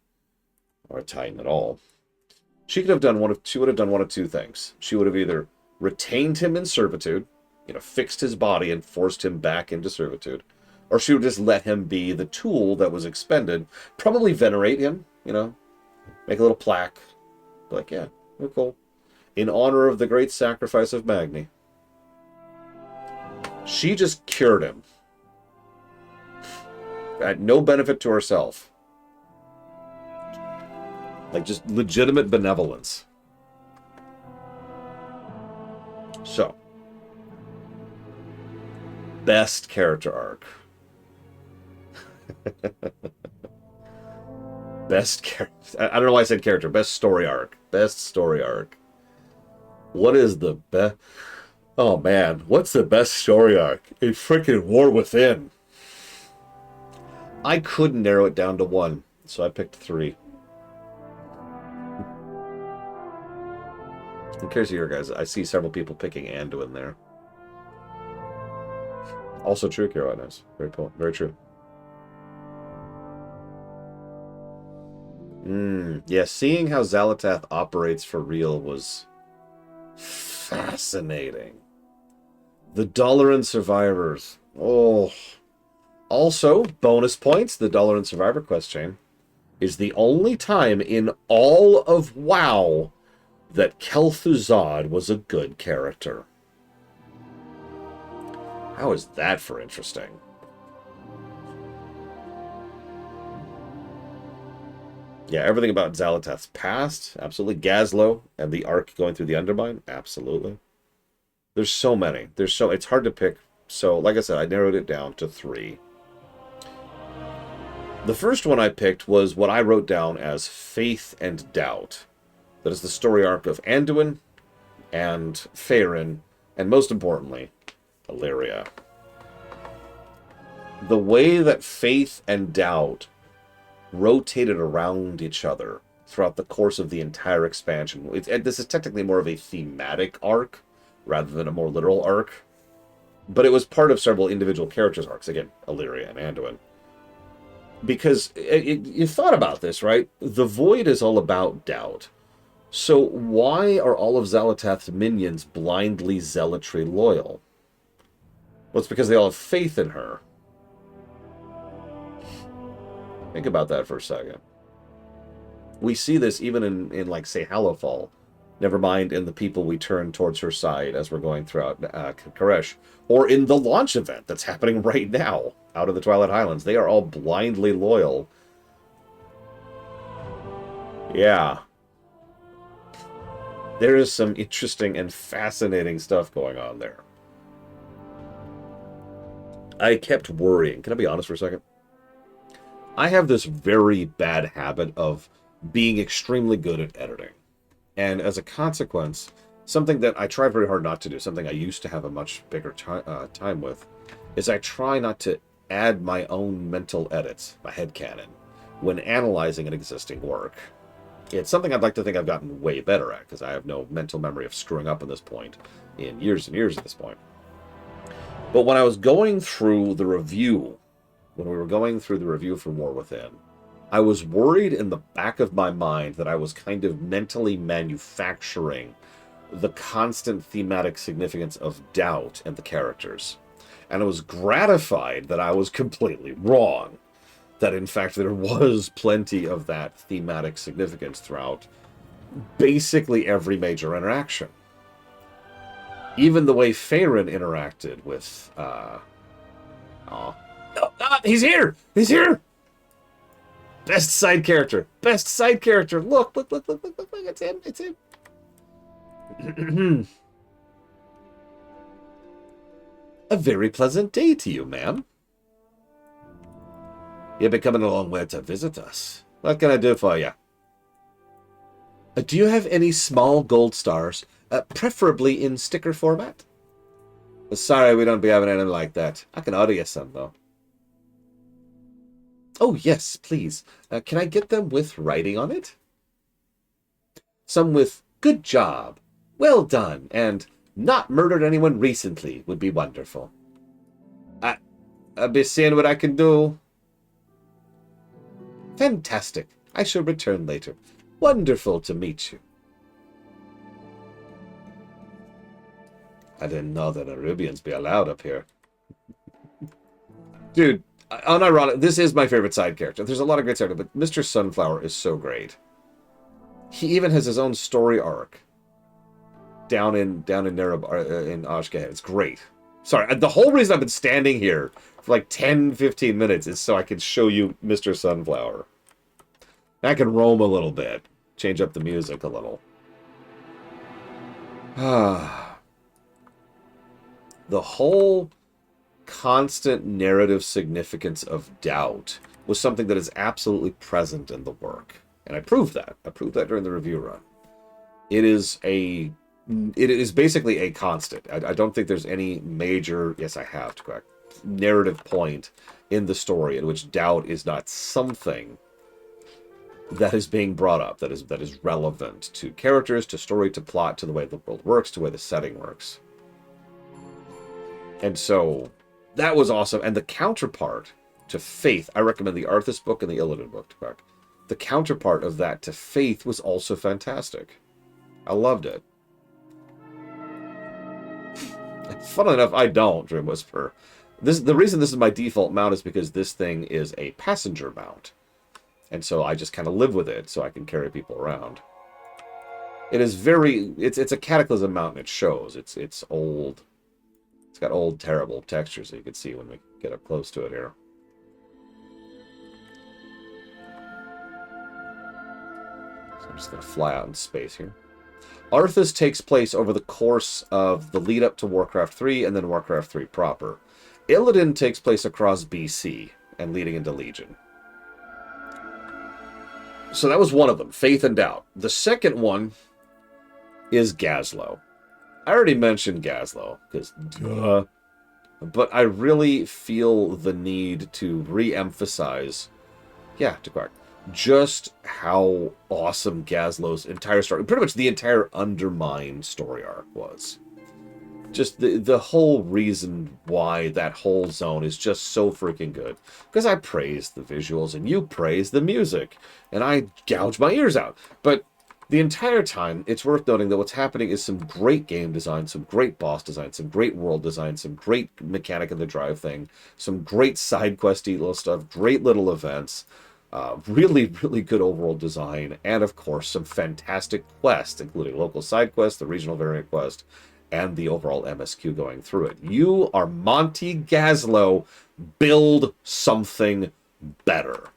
or a Titan at all, she would have done one of two things. She would have either retained him in servitude, fixed his body and forced him back into servitude, or she would just let him be the tool that was expended, probably venerate him, make a little plaque, be like, yeah, we're cool, in honor of the great sacrifice of Magni. She just cured him. At no benefit to herself. Like, just legitimate benevolence. So. Best character arc. Best character. I don't know why I said character. Best story arc. Best story arc. What is the best? Oh man, what's the best story arc? A freaking War Within. I couldn't narrow it down to one, so I picked 3. Who cares here, guys? I see several people picking Anduin there. Also true, Carolinas. Very cool. Very true. Yeah, seeing how Xalatath operates for real was fascinating. The Dalaran survivors. Oh. Also, bonus points, the Dalaran survivor quest chain is the only time in all of WoW that Kel'Thuzad was a good character. How is that for interesting? Yeah, everything about Xalatath's past, absolutely. Gazlo and the arc going through the Undermine, absolutely. There's so many. It's hard to pick. So, like I said, I narrowed it down to 3. The first one I picked was what I wrote down as Faith and Doubt. That is the story arc of Anduin and Faerun, and most importantly, Illyria. The way that Faith and Doubt rotated around each other throughout the course of the entire expansion. This is technically more of a thematic arc rather than a more literal arc. But it was part of several individual characters' arcs. Again, Illyria and Anduin. Because you thought about this, right? The Void is all about doubt. So why are all of Xalatath's minions blindly zealotry loyal? Well, it's because they all have faith in her. Think about that for a second. We see this even in like, say, Hallowfall. Never mind in the people we turn towards her side as we're going throughout Koresh. Or in the launch event that's happening right now out of the Twilight Highlands. They are all blindly loyal. Yeah. There is some interesting and fascinating stuff going on there. I kept worrying. Can I be honest for a second? I have this very bad habit of being extremely good at editing. And as a consequence, something that I try very hard not to do, something I used to have a much bigger time with, is I try not to add my own mental edits, my headcanon, when analyzing an existing work. It's something I'd like to think I've gotten way better at, because I have no mental memory of screwing up at this point, in years and years at this point. But when I was going through the review, when we were going through the review for War Within, I was worried in the back of my mind that I was kind of mentally manufacturing the constant thematic significance of doubt in the characters. And I was gratified that I was completely wrong. That, in fact, there was plenty of that thematic significance throughout basically every major interaction. Even the way Faerun interacted with... he's here! He's here! Best side character! Best side character! Look, look, look, look, look, look, look, it's him, it's him. A very pleasant day to you, ma'am. You've been coming a long way to visit us. What can I do for you? Do you have any small gold stars, preferably in sticker format? Sorry, we don't be having anything like that. I can order you some, though. Oh, yes, please. Can I get them with writing on it? Some with good job, well done, and not murdered anyone recently would be wonderful. I'll be seeing what I can do. Fantastic. I shall return later. Wonderful to meet you. I didn't know that Arubians be allowed up here. Dude, unironic, this is my favorite side character. There's a lot of great side, but Mr. Sunflower is so great. He even has his own story arc down in Nerub, in Ashgahed. It's great. Sorry, the whole reason I've been standing here for like 10-15 minutes is so I can show you Mr. Sunflower. I can roam a little bit, change up the music a little. The whole constant narrative significance of doubt was something that is absolutely present in the work. And I proved that. I proved that during the review run. It is basically a constant. I don't think there's any major, yes, I have to correct, narrative point in the story in which doubt is not something that is being brought up, that is relevant to characters, to story, to plot, to the way the world works, to the way the setting works. And so that was awesome. And the counterpart to Faith, I recommend the Arthas book and the Illidan book to correct. The counterpart of that to Faith was also fantastic. I loved it. Funnily enough, I don't, Dream Whisperer. The reason this is my default mount is because this thing is a passenger mount. And so I just kind of live with it so I can carry people around. It is it's a Cataclysm mount and it shows. It's old. It's got old, terrible textures that you can see when we get up close to it here. So I'm just going to fly out in space here. Arthas takes place over the course of the lead up to Warcraft 3 and then Warcraft 3 proper. Illidan takes place across BC and leading into Legion. So that was one of them, Faith and Doubt. The second one is Gazlowe. I already mentioned Gazlowe, because duh. But I really feel the need to re-emphasize, to correct, just how awesome Gazlowe's entire story, pretty much the entire Undermine story arc was. Just the whole reason why that whole zone is just so freaking good. Because I praise the visuals and you praise the music. And I gouge my ears out. But the entire time, it's worth noting that what's happening is some great game design, some great boss design, some great world design, some great mechanic in the drive thing, some great side questy little stuff, great little events, really, really good overall design, and of course some fantastic quests, including local side quests, the regional variant quest, and the overall MSQ going through it. You are Monty Gazlowe. Build something better.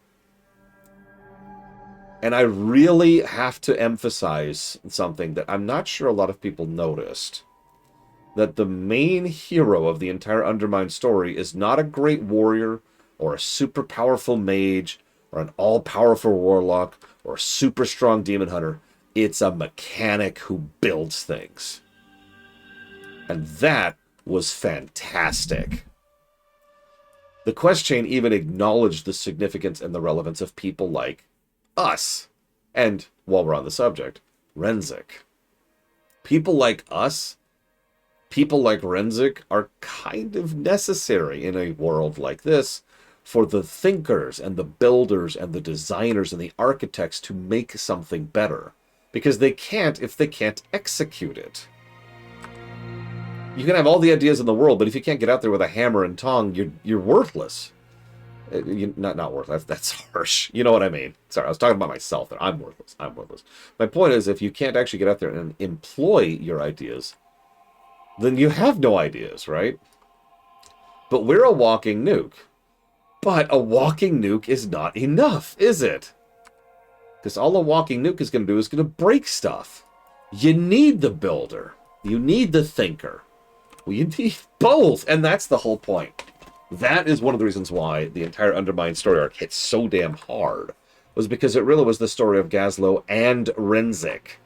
And I really have to emphasize something that I'm not sure a lot of people noticed. That the main hero of the entire Undermine story is not a great warrior, or a super powerful mage, or an all-powerful warlock, or a super strong demon hunter. It's a mechanic who builds things. And that was fantastic. The quest chain even acknowledged the significance and the relevance of people like us. And, while we're on the subject, Renzik. People like us, people like Renzik, are kind of necessary in a world like this for the thinkers and the builders and the designers and the architects to make something better. Because they can't if they can't execute it. You can have all the ideas in the world, but if you can't get out there with a hammer and tong, you're worthless. Not worthless. That's harsh. You know what I mean. Sorry, I was talking about myself there. I'm worthless. I'm worthless. My point is, if you can't actually get out there and employ your ideas, then you have no ideas, right? But we're a walking nuke. But a walking nuke is not enough, is it? Because all a walking nuke is going to do is going to break stuff. You need the builder. You need the thinker. Well, you need both, and that's the whole point. That is one of the reasons why the entire Undermine story arc hit so damn hard, was because it really was the story of Gazlowe and Renzik.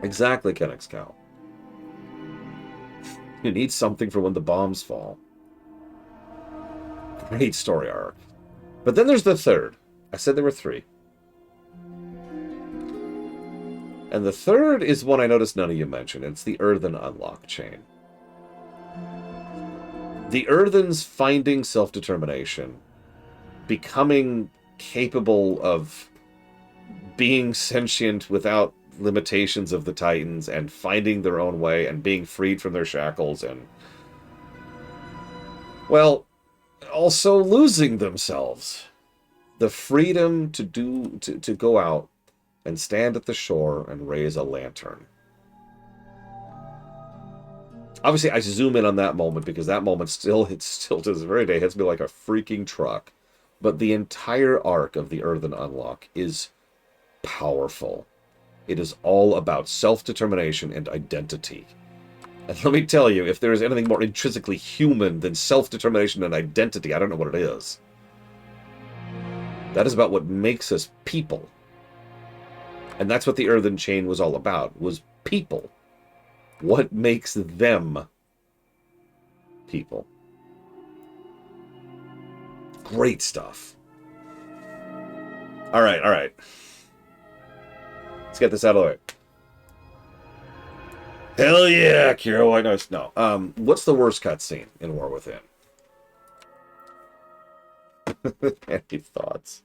Exactly, Kennex Cow. You need something for when the bombs fall. Great story arc. But then there's the third. I said there were three. And the third is one I noticed none of you mentioned. It's the Earthen Unlock chain. The Earthens finding self-determination, becoming capable of being sentient without limitations of the Titans, and finding their own way, and being freed from their shackles, and, well, also losing themselves. The freedom to go out and stand at the shore and raise a lantern. Obviously, I zoom in on that moment because that moment still to this very day hits me like a freaking truck. But the entire arc of the Earthen Unlock is powerful. It is all about self-determination and identity. And let me tell you, if there is anything more intrinsically human than self-determination and identity, I don't know what it is. That is about what makes us people. And that's what the Earthen Chain was all about, was people. What makes them people. Great stuff. All right, all right. Let's get this out of the way. Hell yeah, Kira White Noise. No. What's the worst cutscene in War Within? Any thoughts?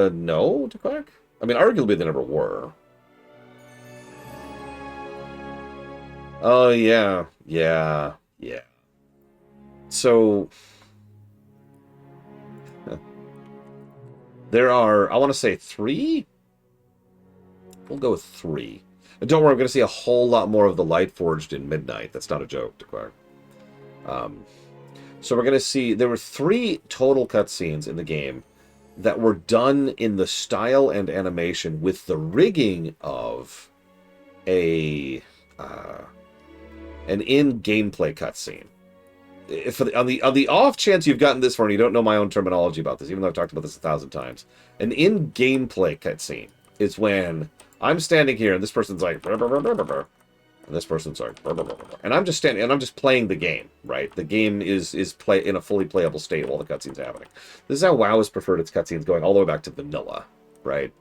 No, Declark? I mean, arguably they never were. Oh, yeah. Yeah. Yeah. So... there are, I want to say 3? We'll go with 3. And don't worry, I'm going to see a whole lot more of the Light Forged in Midnight. That's not a joke, Declark. So we're going to see, there were 3 total cutscenes in the game that were done in the style and animation with the rigging of an in-gameplay cutscene. On the off chance you've gotten this far and you don't know my own terminology about this, even though I've talked about this 1,000 times, an in-gameplay cutscene is when I'm standing here and this person's like, "Brr, brr, brr, brr, brr," and this person's like, "Brr, brr, brr, brr," and I'm just standing and I'm just playing the game, right? The game is play in a fully playable state while the cutscene's happening. This is how WoW has preferred its cutscenes, going all the way back to vanilla, right?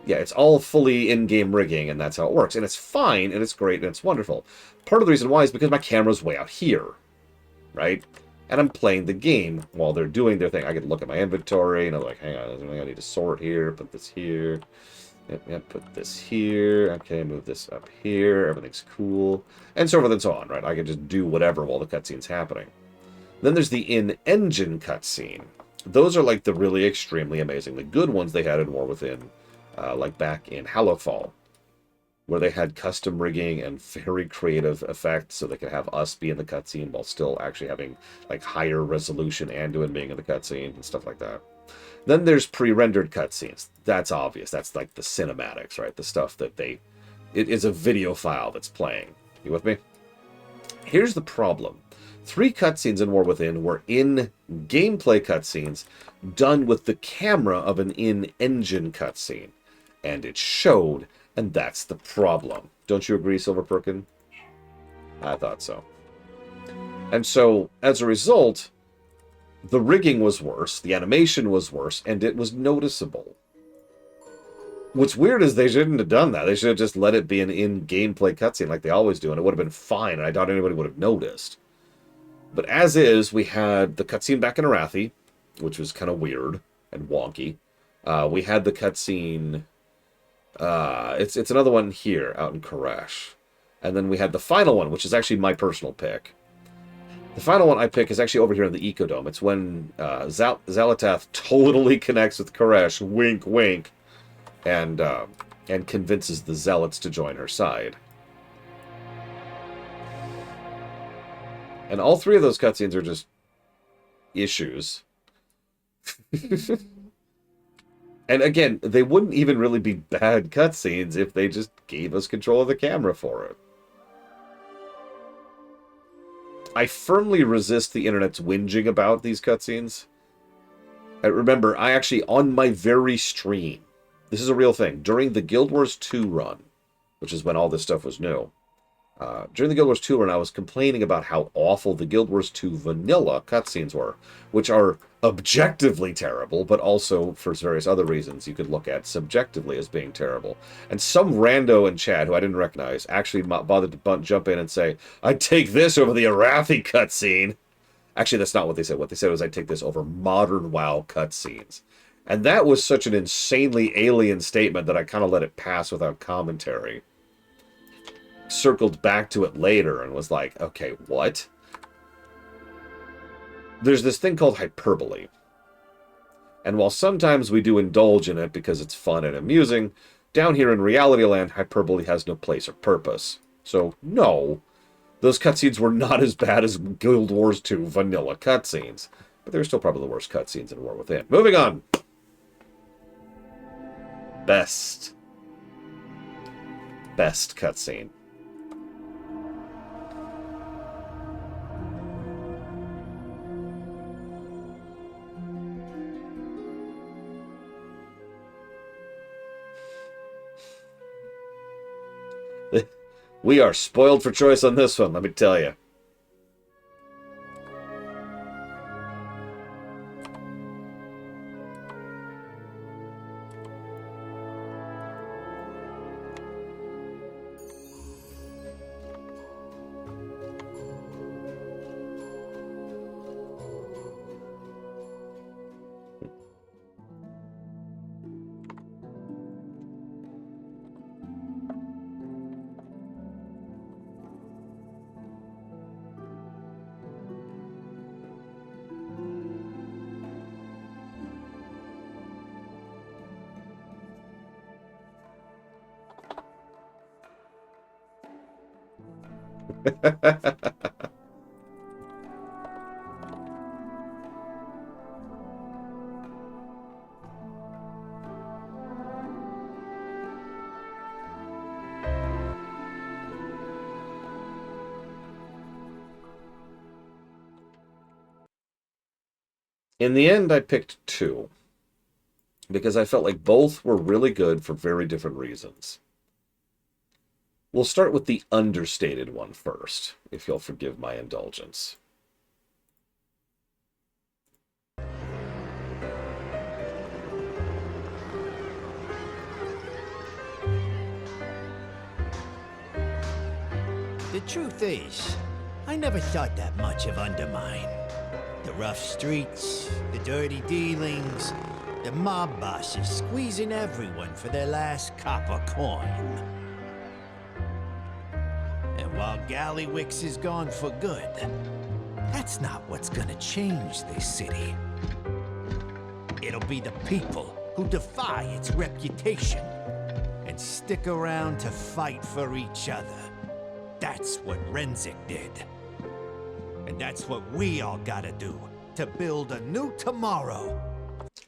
Yeah, it's all fully in-game rigging, and that's how it works. And it's fine, and it's great, and it's wonderful. Part of the reason why is because my camera's way out here, right? And I'm playing the game while they're doing their thing. I get to look at my inventory, and I'm like, hang on, I need to sort here, put this here. Yep, put this here. Okay, move this up here. Everything's cool. And so forth and so on, right? I can just do whatever while the cutscene's happening. Then there's the in-engine cutscene. Those are like the really extremely amazingly good ones they had in War Within. Like back in Hallowfall, where they had custom rigging and very creative effects, so they could have us be in the cutscene while still actually having like higher resolution Anduin being in the cutscene and stuff like that. Then there's pre-rendered cutscenes. That's obvious. That's like the cinematics, right? The stuff that it is a video file that's playing. You with me? Here's the problem. 3 cutscenes in War Within were in-gameplay cutscenes done with the camera of an in-engine cutscene. And it showed, and that's the problem. Don't you agree, Silver Perkin? I thought so. And so, as a result, the rigging was worse, the animation was worse, and it was noticeable. What's weird is they shouldn't have done that. They should have just let it be an in-gameplay cutscene like they always do, and it would have been fine, and I doubt anybody would have noticed. But as is, we had the cutscene back in Arathi, which was kind of weird and wonky. We had the cutscene... it's another one here, out in Koresh. And then we had the final one, which is actually my personal pick. The final one I pick is actually over here in the Ecodome. It's when Xal'atath totally connects with Koresh, wink, wink, and convinces the Zealots to join her side. And all 3 of those cutscenes are just issues. And again, they wouldn't even really be bad cutscenes if they just gave us control of the camera for it. I firmly resist the internet's whinging about these cutscenes. Remember, I actually, on my very stream, this is a real thing, during the Guild Wars 2 run, which is when all this stuff was new, during the Guild Wars 2 run, I was complaining about how awful the Guild Wars 2 vanilla cutscenes were, which are objectively terrible, but also, for various other reasons, you could look at subjectively as being terrible. And some rando in chat, who I didn't recognize, actually bothered to jump in and say, I'd take this over the Arathi cutscene. Actually, that's not what they said. What they said was, I'd take this over modern WoW cutscenes. And that was such an insanely alien statement that I kind of let it pass without commentary. Circled back to it later and was like, okay, what? there's this thing called hyperbole. And while sometimes we do indulge in it because it's fun and amusing, down here in Reality Land, hyperbole has no place or purpose. So, no, those cutscenes were not as bad as Guild Wars 2 vanilla cutscenes. But they're still probably the worst cutscenes in War Within. Moving on. Best cutscene. We are spoiled for choice on this one, let me tell you. In the end, I picked two, because I felt like both were really good for very different reasons. We'll start with the understated one first, if you'll forgive my indulgence. The truth is, I never thought that much of Undermine. The rough streets, the dirty dealings, the mob bosses squeezing everyone for their last copper coin. And while Gallywix is gone for good, that's not what's gonna change this city. It'll be the people who defy its reputation and stick around to fight for each other. That's what Renzik did. And that's what we all gotta do to build a new tomorrow.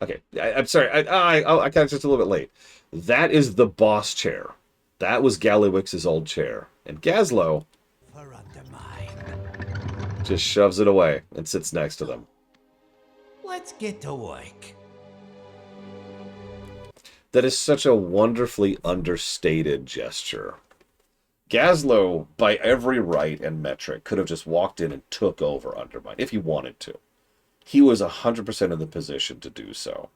Okay, I'm sorry. I got just a little bit late. That is the boss chair. That was Gallywix's old chair. And Gazlo For Undermine. just shoves it away and sits next to them. Let's get to work. That is such a wonderfully understated gesture. Gazlo, by every right and metric, could have just walked in and took over Undermine, if he wanted to. He was 100% in the position to do so.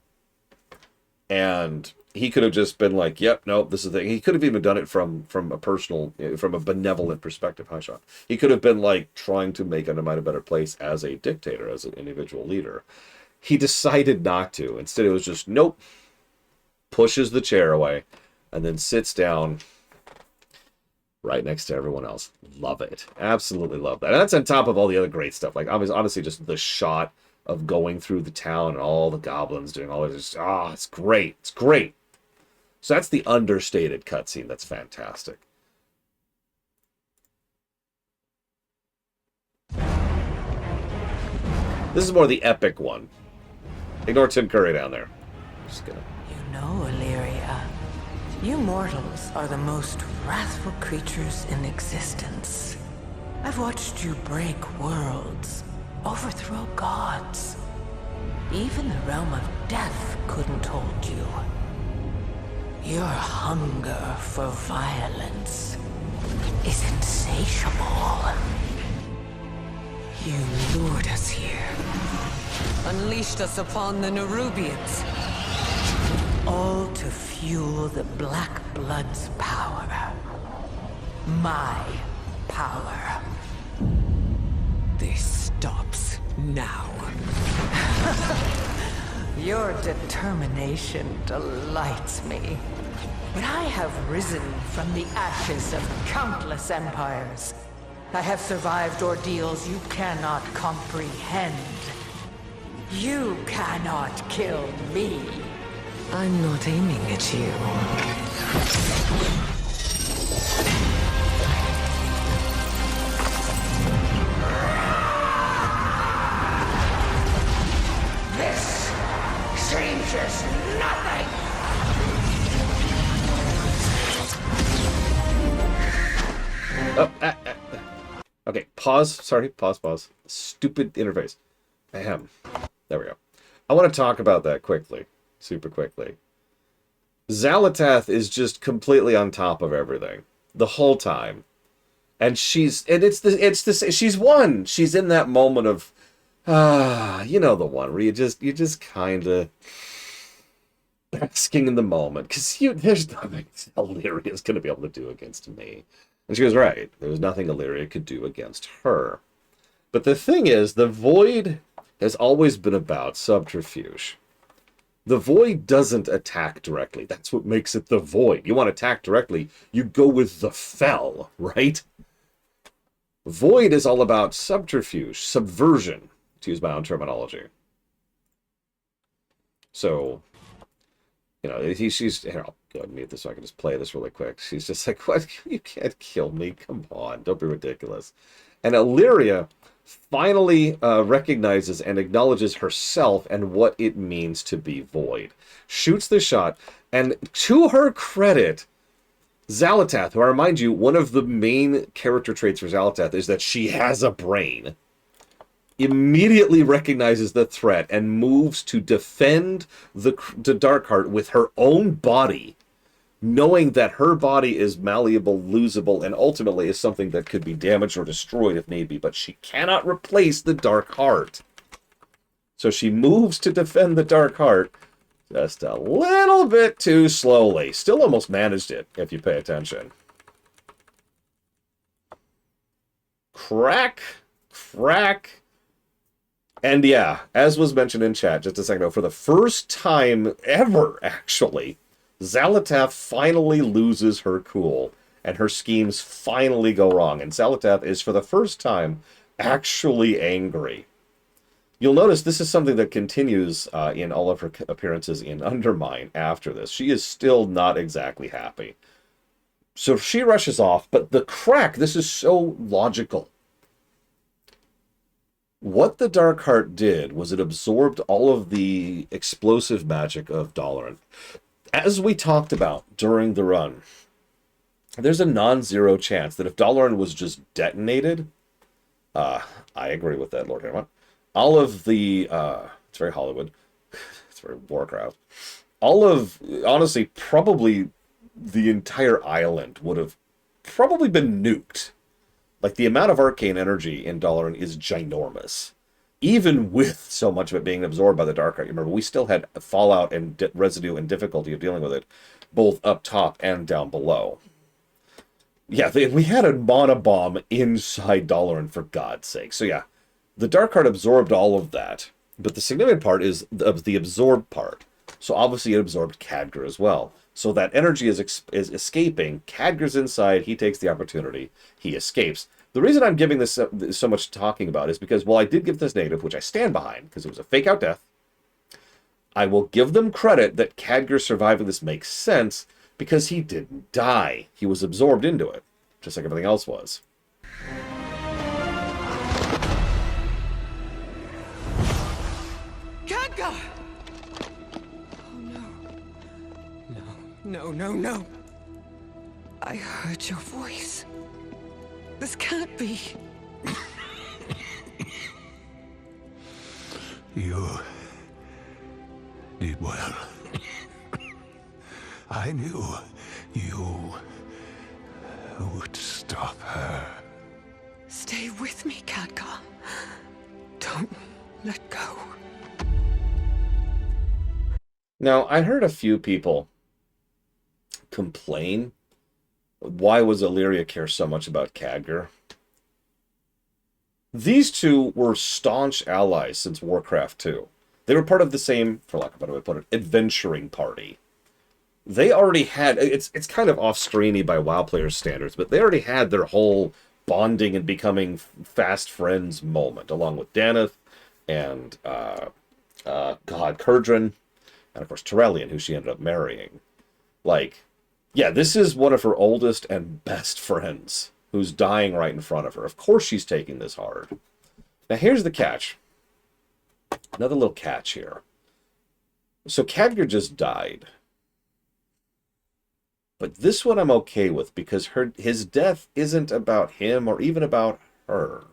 And he could have just been like, yep, nope, this is the thing. He could have even done it from a personal, from a benevolent perspective. Hi, Sean. He could have been like trying to make Undermine a better place as a dictator, as an individual leader. He decided not to. Instead, it was just, nope, pushes the chair away, and then sits down right next to everyone else. Love it. Absolutely love that. And that's on top of all the other great stuff. Like, honestly, just the shot of going through the town and all the goblins doing all this. It's great. It's great. So that's the understated cutscene. That's fantastic. This is more the epic one. Ignore Tim Curry down there. Just gonna... You know, Illyria, you mortals are the most wrathful creatures in existence. I've watched you break worlds, overthrow gods. Even the realm of death couldn't hold you. Your hunger for violence is insatiable. You lured us here, unleashed us upon the Nerubians, all to fuel the Black Blood's power. My power. This stops now. Your determination delights me. But I have risen from the ashes of countless empires. I have survived ordeals you cannot comprehend. You cannot kill me. I'm not aiming at you. This changes nothing! Okay, pause. Sorry, pause. Stupid interface. Ahem. There we go. I want to talk about that quickly. Super quickly. Xalatath is just completely on top of everything. The whole time. And she's won. She's in that moment of, you know the one where you just kind of basking in the moment. Because there's nothing Illyria's going to be able to do against me. And she was right. There was nothing Illyria could do against her. But the thing is, the Void has always been about subterfuge. The Void doesn't attack directly. That's what makes it the Void. You want to attack directly, you go with the Fel, right? Void is all about subterfuge, subversion, to use my own terminology. So, you know, she's... Here, I'll go ahead and mute this so I can just play this really quick. She's just like, what? You can't kill me. Come on. Don't be ridiculous. And Illyria finally recognizes and acknowledges herself and what it means to be Void. Shoots the shot, and to her credit, Xalatath, who I remind you, one of the main character traits for Xalatath is that she has a brain, immediately recognizes the threat and moves to defend the Darkheart with her own body, knowing that her body is malleable, losable, and ultimately is something that could be damaged or destroyed if need be, but she cannot replace the Darkheart. So she moves to defend the Darkheart just a little bit too slowly. Still almost managed it, if you pay attention. Crack. And yeah, as was mentioned in chat just a second ago, for the first time ever, actually, Xalatath finally loses her cool, and her schemes finally go wrong. And Xalatath is, for the first time, actually angry. You'll notice this is something that continues in all of her appearances in Undermine after this. She is still not exactly happy. So she rushes off, but the crack, this is so logical. What the Darkheart did was it absorbed all of the explosive magic of Dalaran. As we talked about during the run, there's a non-zero chance that if Dalaran was just detonated, I agree with that, Lord Hammond, all of the, it's very Hollywood, it's very Warcraft, all of, honestly, probably the entire island would have probably been nuked. Like, the amount of arcane energy in Dalaran is ginormous. Even with so much of it being absorbed by the Darkheart. Remember, we still had fallout and residue and difficulty of dealing with it, both up top and down below. Yeah, we had a mana bomb inside Dalaran, for God's sake. So yeah, the Darkheart absorbed all of that. But the significant part is the absorbed part. So obviously it absorbed Khadgar as well. So that energy is escaping. Khadgar's inside. He takes the opportunity. He escapes. The reason I'm giving this so much talking about is because while I did give this negative, which I stand behind, because it was a fake-out death, I will give them credit that Khadgar surviving this makes sense because he didn't die. He was absorbed into it, just like everything else was. Khadgar! Oh no. No. I heard your voice. This can't be. You did well. I knew you would stop her. Stay with me, Khadgar. Don't let go. Now, I heard a few people complain. Why was Illyria care so much about Khadgar? These two were staunch allies since Warcraft 2. They were part of the same, for lack of a better way to put it, adventuring party. They already had, it's kind of off-screeny by WoW players' standards, but they already had their whole bonding and becoming fast friends moment, along with Daneth and God, Kurdran, and of course Terrellian, who she ended up marrying. Like, yeah, this is one of her oldest and best friends who's dying right in front of her. Of course she's taking this hard. Now here's the catch. Another little catch here. So Khadgar just died. But this one I'm okay with because his death isn't about him or even about her.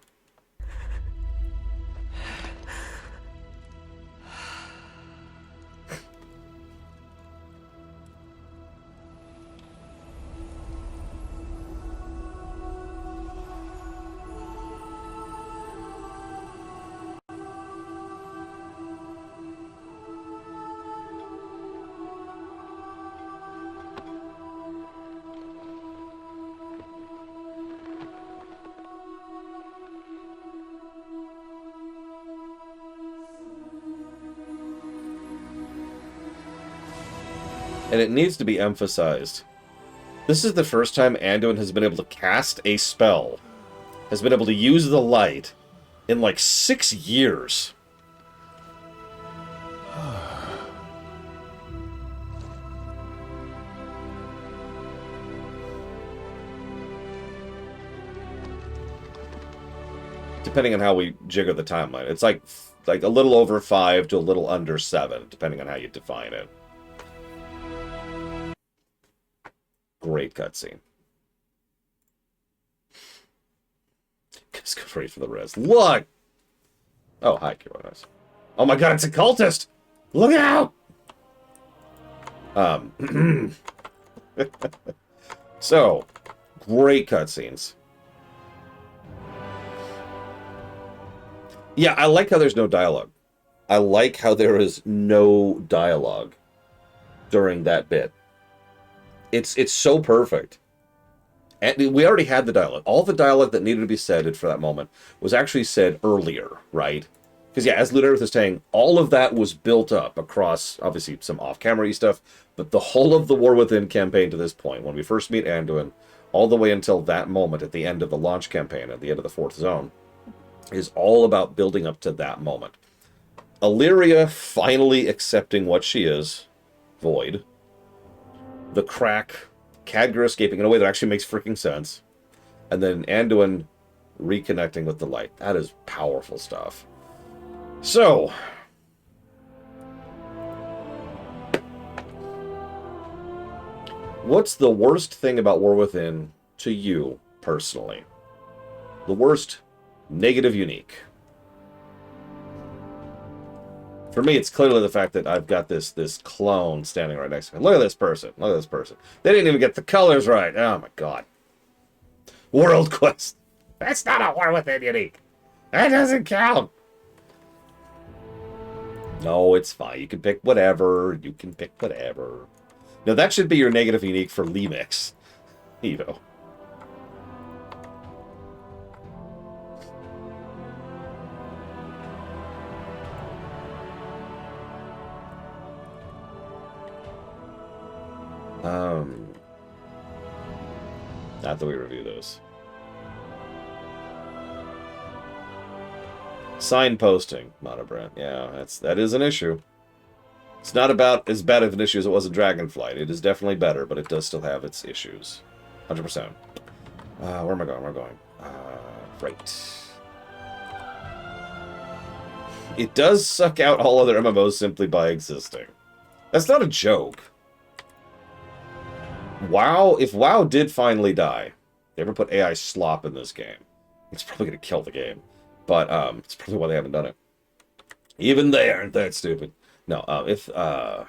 And it needs to be emphasized. This is the first time Anduin has been able to cast a spell, has been able to use the light in like 6 years. Depending on how we jigger the timeline. It's like a little over 5 to a little under 7, depending on how you define it. Great cutscene. Just go ready for the res. Look! Oh, hi, Kironos. Oh my god, it's a cultist! Look out! So, great cutscenes. Yeah, I like how there's no dialogue. I like how there is no dialogue during that bit. It's so perfect. And we already had the dialogue. All the dialogue that needed to be said for that moment was actually said earlier, right? Because, yeah, as Lunar was saying, all of that was built up across, obviously, some off-camera stuff, but the whole of the War Within campaign to this point, when we first meet Anduin, all the way until that moment at the end of the launch campaign, at the end of the 4th zone, is all about building up to that moment. Illyria finally accepting what she is, Void. The crack, Khadgar escaping in a way that actually makes freaking sense. And then Anduin reconnecting with the light. That is powerful stuff. So, what's the worst thing about War Within to you, personally? The worst negative unique. For me, it's clearly the fact that I've got this clone standing right next to me. Look at this person. Look at this person. They didn't even get the colors right. Oh, my God. World Quest. That's not a War Within unique. That doesn't count. No, it's fine. You can pick whatever. You can pick whatever. No, that should be your negative unique for Lemix. Evo. Not that we review those. Signposting, Monobrand. Yeah, that is an issue. It's not about as bad of an issue as it was in Dragonflight. It is definitely better, but it does still have its issues. 100%. Where am I going? Where am I going? Right. It does suck out all other MMOs simply by existing. That's not a joke. WoW, if WoW did finally die, they ever put AI slop in this game, it's probably going to kill the game. But it's probably why they haven't done it. Even they aren't that stupid. No, if WoW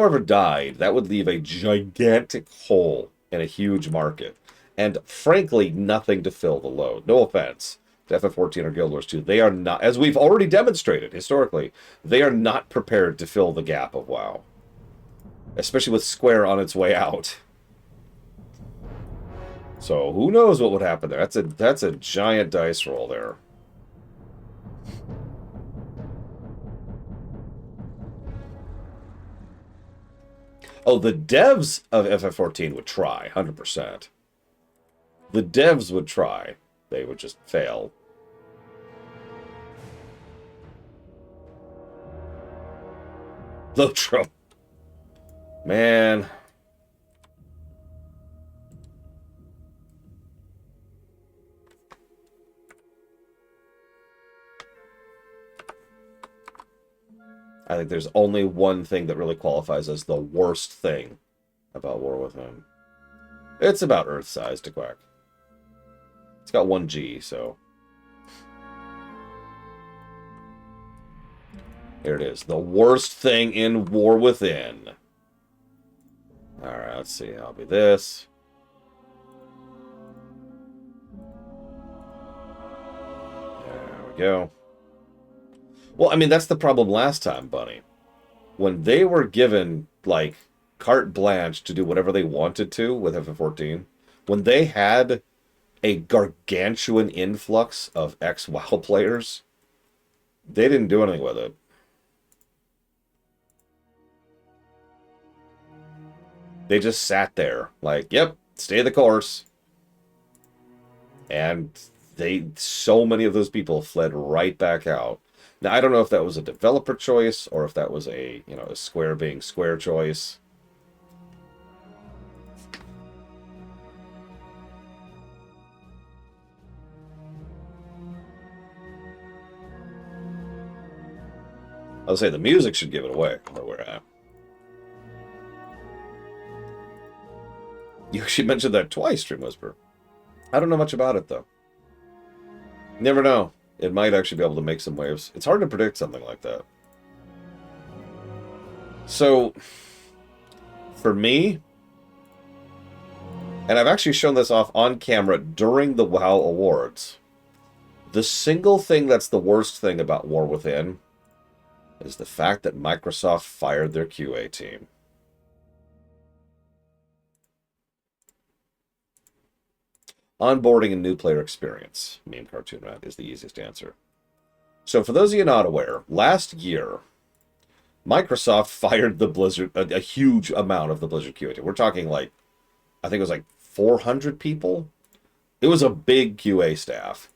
ever died, that would leave a gigantic hole in a huge market. And frankly, nothing to fill the load. No offense to FF14 or Guild Wars 2. They are not, as we've already demonstrated historically, they are not prepared to fill the gap of WoW. Especially with Square on its way out. So who knows what would happen there? That's a giant dice roll there. Oh, the devs of FF14 would try, 100%. The devs would try. They would just fail. Lotro. Man. I think there's only one thing that really qualifies as the worst thing about War Within. It's about Earth-size to Quack. It's got 1G, so... Here it is. The worst thing in War Within. Alright, let's see. I'll be this. There we go. Well, I mean, that's the problem last time, Bunny. When they were given, like, carte blanche to do whatever they wanted to with FF14, when they had a gargantuan influx of ex-WoW players, they didn't do anything with it. They just sat there, like, yep, stay the course. And so many of those people fled right back out. Now, I don't know if that was a developer choice or if that was a Square being Square choice. I'll say the music should give it away where we're at. You actually mentioned that twice, Stream Whisper. I don't know much about it, though. Never know. It might actually be able to make some waves. It's hard to predict something like that. So, for me, and I've actually shown this off on camera during the WoW Awards, the single thing that's the worst thing about War Within is the fact that Microsoft fired their QA team. Onboarding a new player experience, meme cartoon rat, is the easiest answer. So for those of you not aware, last year, Microsoft fired the Blizzard, a huge amount of the Blizzard QA team. We're talking like, I think it was like 400 people. It was a big QA staff.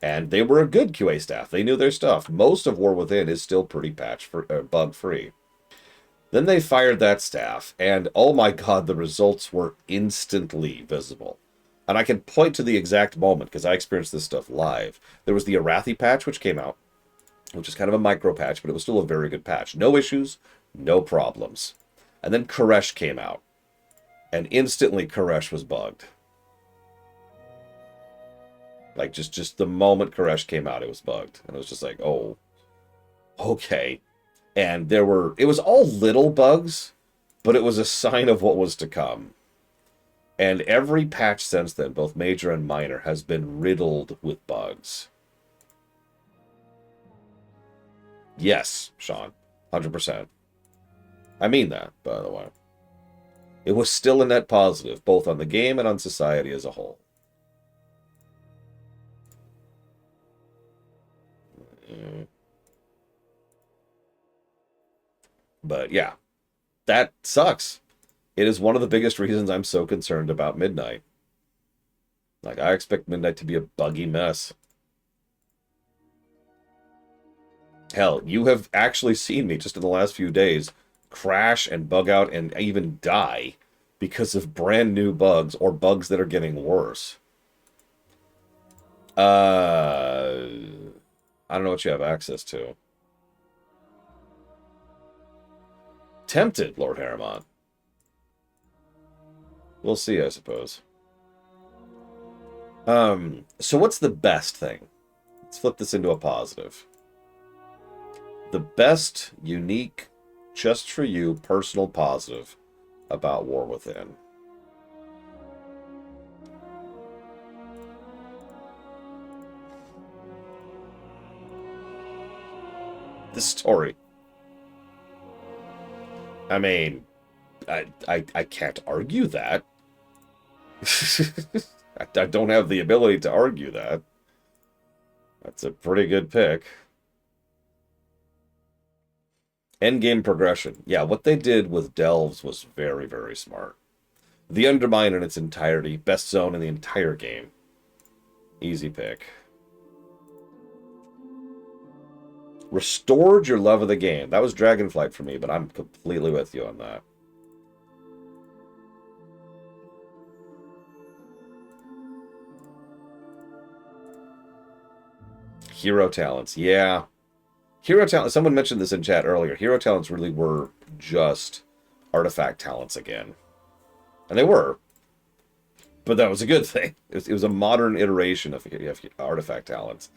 And they were a good QA staff. They knew their stuff. Most of War Within is still pretty bug-free. Then they fired that staff, and oh my god, the results were instantly visible. And I can point to the exact moment, because I experienced this stuff live. There was the Arathi patch, which came out, which is kind of a micro patch, but it was still a very good patch. No issues, no problems. And then Koresh came out, and instantly Koresh was bugged. Like, just the moment Koresh came out, it was bugged. And it was just like, oh, okay. And it was all little bugs, but it was a sign of what was to come. And every patch since then, both major and minor, has been riddled with bugs. Yes, Sean. 100%. I mean that, by the way. It was still a net positive, both on the game and on society as a whole. But yeah, that sucks. It is one of the biggest reasons I'm so concerned about Midnight. Like, I expect Midnight to be a buggy mess. Hell, you have actually seen me just in the last few days crash and bug out and even die because of brand new bugs or bugs that are getting worse. I don't know what you have access to. Tempted, Lord Harriman. We'll see, I suppose. So what's the best thing? Let's flip this into a positive. The best, unique, just for you, personal positive about War Within. The story. I mean, I can't argue that. I don't have the ability to argue that. That's a pretty good pick. Endgame progression. Yeah, what they did with Delves was very, very smart. The Undermine in its entirety. Best zone in the entire game. Easy pick. Restored your love of the game. That was Dragonflight for me, but I'm completely with you on that. Hero talents. Yeah. Hero talents. Someone mentioned this in chat earlier. Hero talents really were just artifact talents again. And they were. But that was a good thing. It was a modern iteration of artifact talents.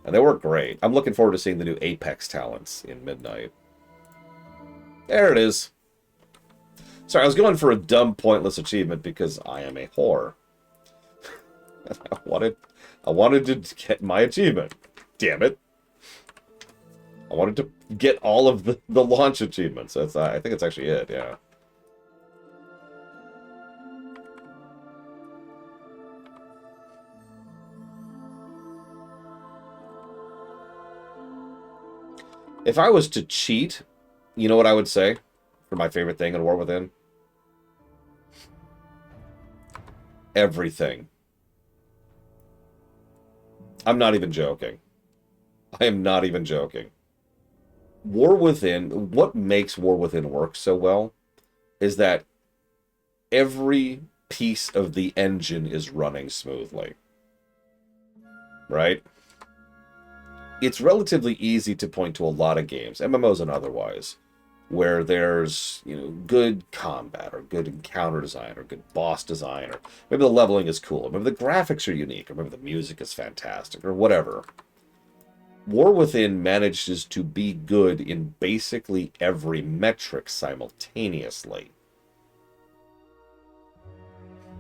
And they work great. I'm looking forward to seeing the new Apex talents in Midnight. There it is. Sorry, I was going for a dumb, pointless achievement because I am a whore. I wanted to get my achievement. Damn it. I wanted to get all of the launch achievements. That's I think that's actually it, yeah. If I was to cheat, you know what I would say for my favorite thing in War Within? Everything. I'm not even joking. I am not even joking. War Within, what makes War Within work so well is that every piece of the engine is running smoothly. Right? It's relatively easy to point to a lot of games, MMOs and otherwise, where there's, you know, good combat or good encounter design or good boss design, or maybe the leveling is cool, or maybe the graphics are unique, or maybe the music is fantastic, or whatever. War Within manages to be good in basically every metric simultaneously.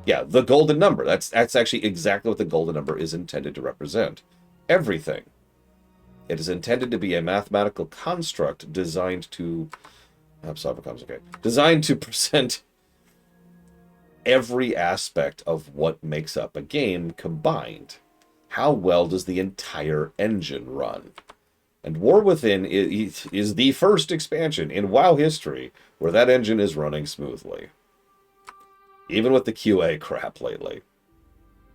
Yeah, the golden number. That's actually exactly what the golden number is intended to represent. Everything. It is intended to be a mathematical construct designed to... Designed to present every aspect of what makes up a game combined. How well does the entire engine run? And War Within is the first expansion in WoW history where that engine is running smoothly. Even with the QA crap lately.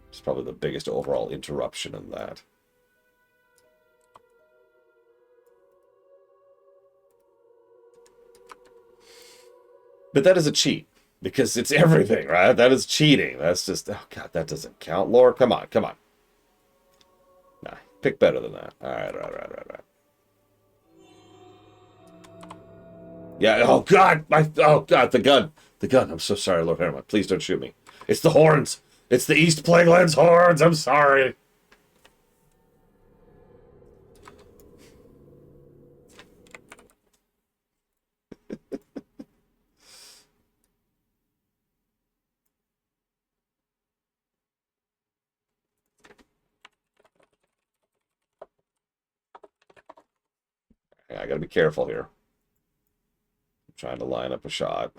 It's probably the biggest overall interruption in that. But that is a cheat, because it's everything, right? That is cheating. That's just, oh god, that doesn't count. Lore, come on, come on. Nah, pick better than that. Alright. Yeah, oh god, the gun. The gun, I'm so sorry, Lord Herman. Please don't shoot me. It's the horns. It's the East Plaguelands horns, I'm sorry. I gotta be careful here. I'm trying to line up a shot.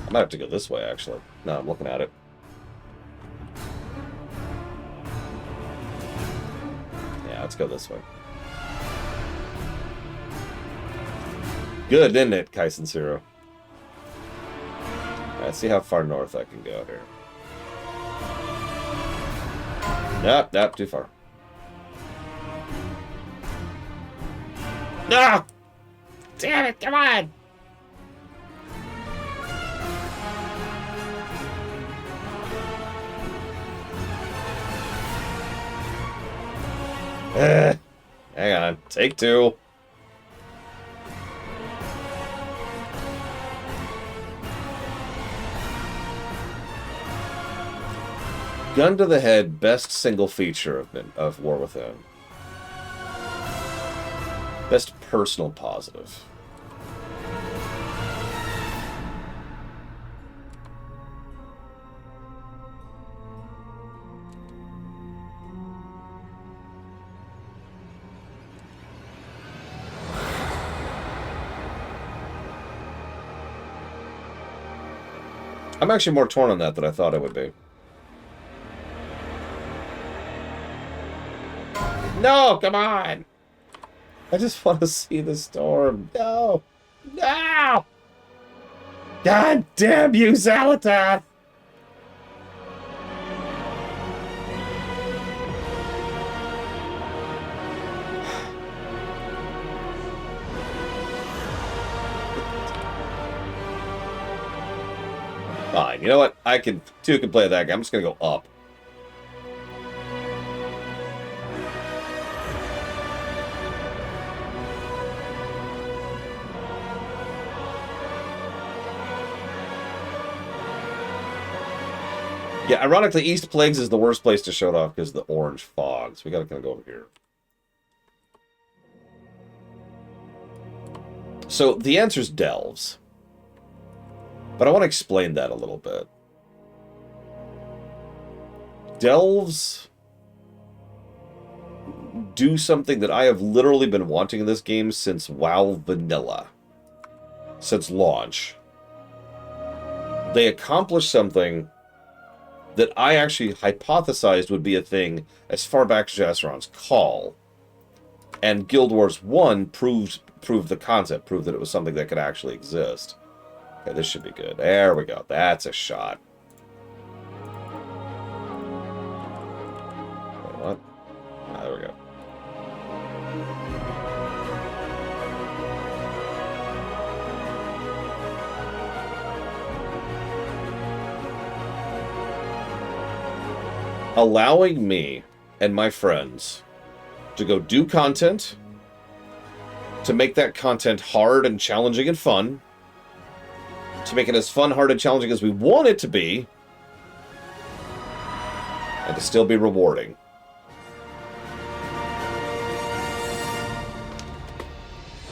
I might have to go this way, actually. No, I'm looking at it. Yeah, let's go this way. Good, isn't it, Kaisen Zero? Let's see how far north I can go here. Nope, too far. No! Damn it, come on! Hang on, take two. Gun to the head, best single feature of War Within. Best personal positive. I'm actually more torn on that than I thought I would be. No, come on! I just want to see the storm. No! No! God damn you, Xalatath! Fine. You know what? Two can play that game. I'm just gonna go up. Yeah, ironically, East Plagues is the worst place to show it off because of the orange fog. So we gotta kind of go over here. So the answer is Delves. But I want to explain that a little bit. Delves do something that I have literally been wanting in this game since WoW Vanilla. Since launch. They accomplished something that I actually hypothesized would be a thing as far back as Jasseron's Call. And Guild Wars 1 proved the concept, proved that it was something that could actually exist. Okay, this should be good. There we go. That's a shot. Wait, what? Ah, there we go. Allowing me and my friends to go do content, to make that content hard and challenging and fun, to make it as fun, hard, and challenging as we want it to be, and to still be rewarding.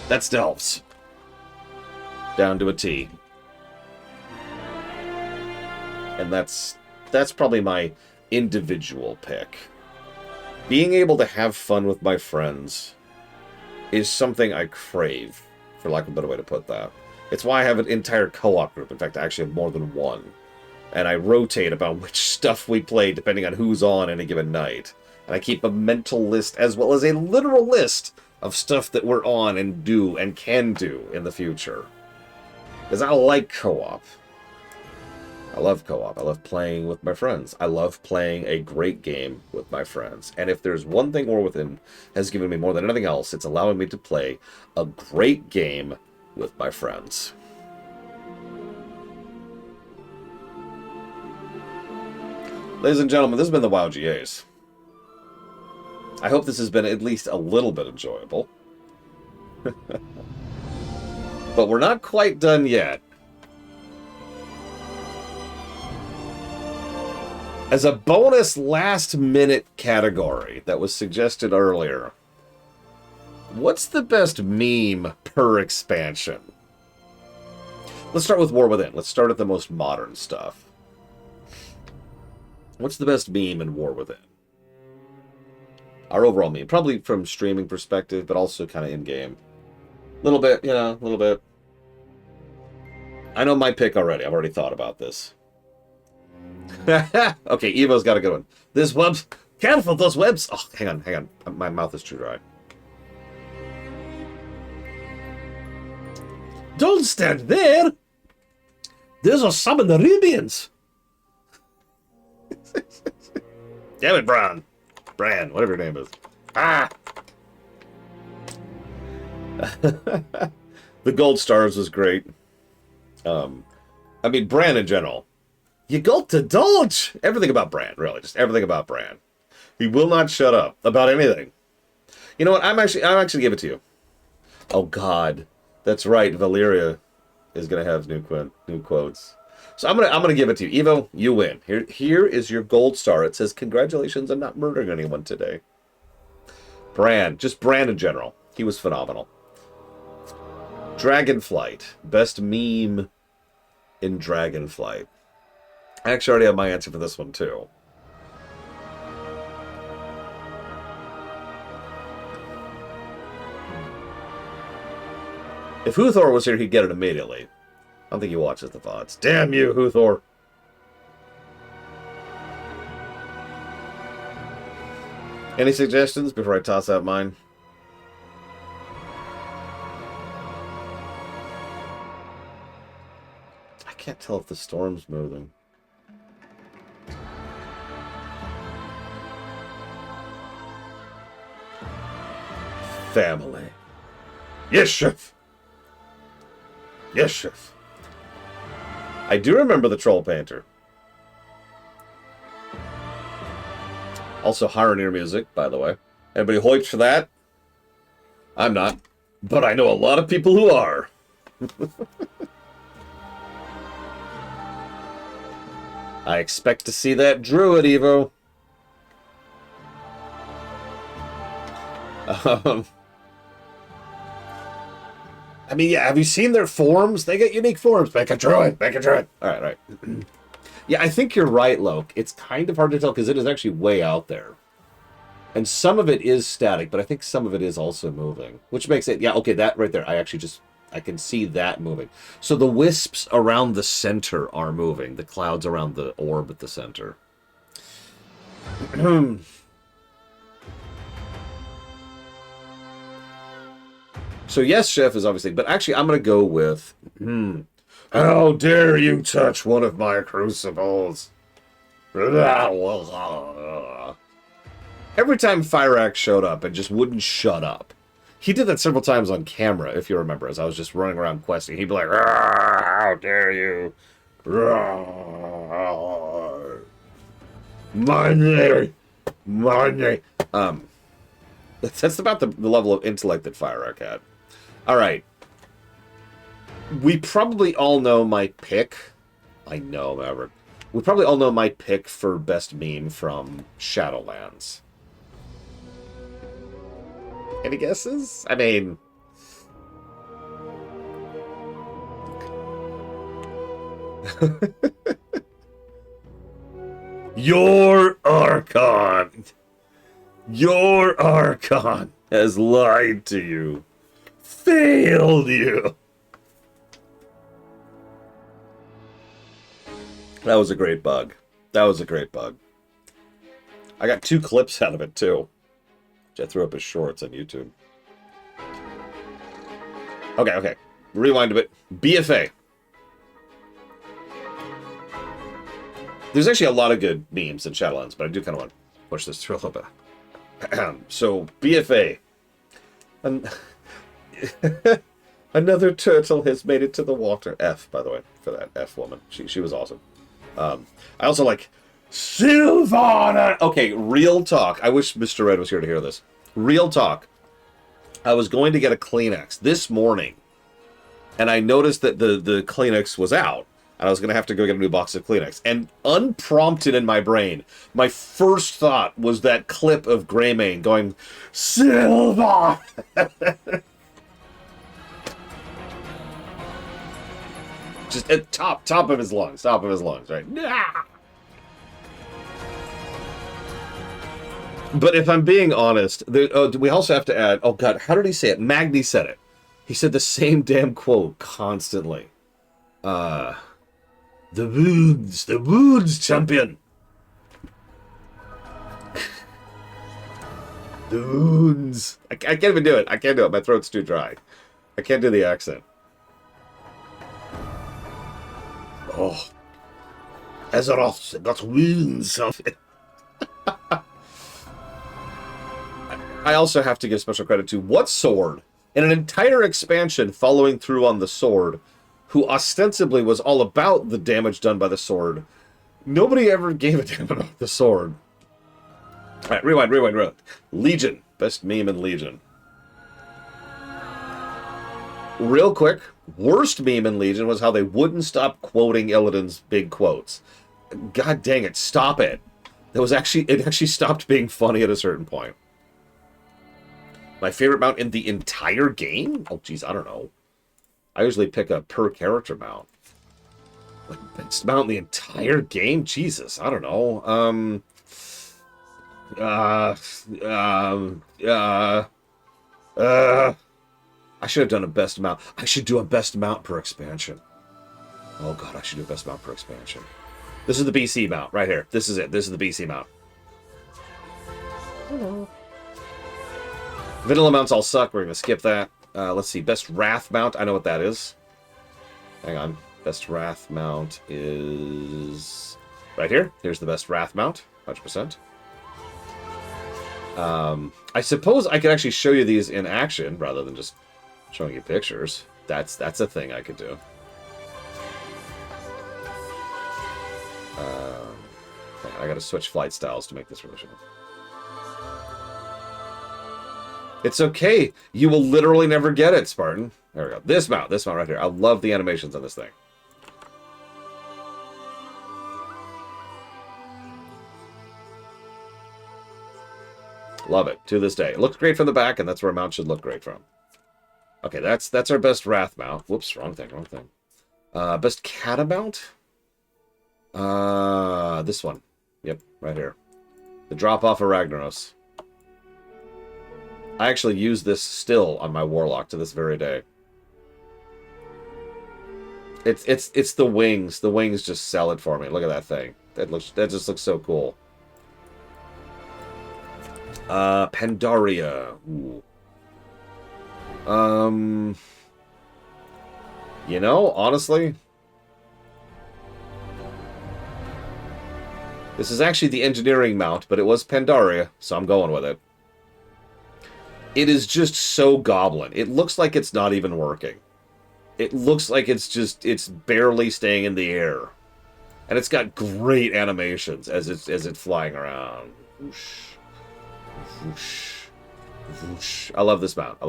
That's Delves. Down to a T. And that's probably my individual pick. Being able to have fun with my friends is something I crave, for lack of a better way to put that. It's why I have an entire co-op group. In fact, I actually have more than one. And I rotate about which stuff we play depending on who's on any given night. And I keep a mental list as well as a literal list of stuff that we're on and do and can do in the future. Because I like co-op. I love co-op. I love playing with my friends. I love playing a great game with my friends. And if there's one thing War Within has given me more than anything else, it's allowing me to play a great game with my friends. Ladies and gentlemen, this has been the WoW GAs. I hope this has been at least a little bit enjoyable. But we're not quite done yet. As a bonus last-minute category that was suggested earlier, what's the best meme per expansion? Let's start with War Within. Let's start at the most modern stuff. What's the best meme in War Within? Our overall meme. Probably from streaming perspective, but also kind of in-game. A little bit, you know, a little bit. I know my pick already. I've already thought about this. Okay, Evo's got a good one. This web's... Careful, those webs! Oh, hang on. My mouth is too dry. Don't stand there! Those are some of the Nubians! Damn it, Bran, whatever your name is. Ah! The Gold Stars was great. I mean, Bran in general. You got to dodge! Everything about Bran, really. Just everything about Bran. He will not shut up about anything. You know what? I'm actually give it to you. Oh, God. That's right. Valyria is going to have new quotes. So I'm gonna give it to you. Evo, you win. Here is your gold star. It says, congratulations on not murdering anyone today. Bran. Just Bran in general. He was phenomenal. Dragonflight. Best meme in Dragonflight. I actually already have my answer for this one, too. If Huthor was here, he'd get it immediately. I don't think he watches the VODs. Damn you, Huthor! Any suggestions before I toss out mine? I can't tell if the storm's moving. Family. Yes, chef. Yes, chef. I do remember the troll painter. Also, Haranir music, by the way. Anybody hyped for that? I'm not. But I know a lot of people who are. I expect to see that druid, Evo. I mean, yeah, have you seen their forms? They get unique forms. Make a druid. Make a druid. All right, right. Yeah, I think you're right, Loke. It's kind of hard to tell because it is actually way out there. And some of it is static, but I think some of it is also moving. Which makes it, yeah, okay, that right there. I can see that moving. So the wisps around the center are moving. The clouds around the orb at the center. So yes, chef is obviously, but actually I'm going to go with, how dare you touch one of my crucibles? Every time Fyrax showed up and just wouldn't shut up. He did that several times on camera, if you remember, as I was just running around questing. He'd be like, how dare you? Money! Money! That's about the level of intellect that Fyrax had. Alright. We probably all know my pick. I know, Maverick. We probably all know my pick for best meme from Shadowlands. Any guesses? I mean... Your Archon! Your Archon has lied to you. Failed you. That was a great bug. That was a great bug. I got 2 clips out of it, too. Which I threw up as shorts on YouTube. Okay. Rewind a bit. BFA. There's actually a lot of good memes in Shadowlands, but I do kind of want to push this through a little bit. So, BFA. Another turtle has made it to the water. F, by the way, for that F woman. She was awesome. I also like Sylvana. Okay, real talk. I wish Mr. Red was here to hear this. Real talk. I was going to get a Kleenex this morning, and I noticed that the Kleenex was out. And I was going to have to go get a new box of Kleenex. And unprompted in my brain, my first thought was that clip of Greymane going, Silva! Just at top of his lungs, right? But if I'm being honest, we also have to add, oh god, how did he say it? Magni said it. He said the same damn quote constantly. The wounds, champion. The wounds. I can't even do it. I can't do it. My throat's too dry. I can't do the accent. Oh. Azeroth got wounds. I also have to give special credit to what sword? In an entire expansion following through on the sword, who ostensibly was all about the damage done by the sword. Nobody ever gave a damn about the sword. Alright, rewind. Legion. Best meme in Legion. Real quick, worst meme in Legion was how they wouldn't stop quoting Illidan's big quotes. God dang it, stop it. It actually stopped being funny at a certain point. My favorite mount in the entire game? Oh, geez, I don't know. I usually pick a per character mount. Like, best mount in the entire game? Jesus, I don't know. I should have done a best mount. I should do a best mount per expansion. Oh god, I should do a best mount per expansion. This is the BC mount, right here. This is it. This is the BC mount. Vanilla mounts all suck. We're going to skip that. Let's see. Best Wrath mount. I know what that is. Hang on. Best Wrath mount is right here. Here's the best Wrath mount. 100%. I suppose I could actually show you these in action rather than just showing you pictures. That's a thing I could do. I gotta switch flight styles to make this really sure. It's okay. You will literally never get it, Spartan. There we go. This mount right here. I love the animations on this thing. Love it to this day. It looks great from the back, and that's where a mount should look great from. Okay, that's our best Wrath mount. Whoops, wrong thing. Best Catamount? This one. Yep, right here. The drop off of Ragnaros. I actually use this still on my Warlock to this very day. It's the wings. The wings just sell it for me. Look at that thing. That just looks so cool. Pandaria. Ooh. You know, honestly, this is actually the engineering mount, but it was Pandaria, so I'm going with it. It is just so goblin. It looks like it's not even working. It looks like it's barely staying in the air. And it's got great animations as it's flying around. Whoosh. Whoosh. Whoosh. I love this mount.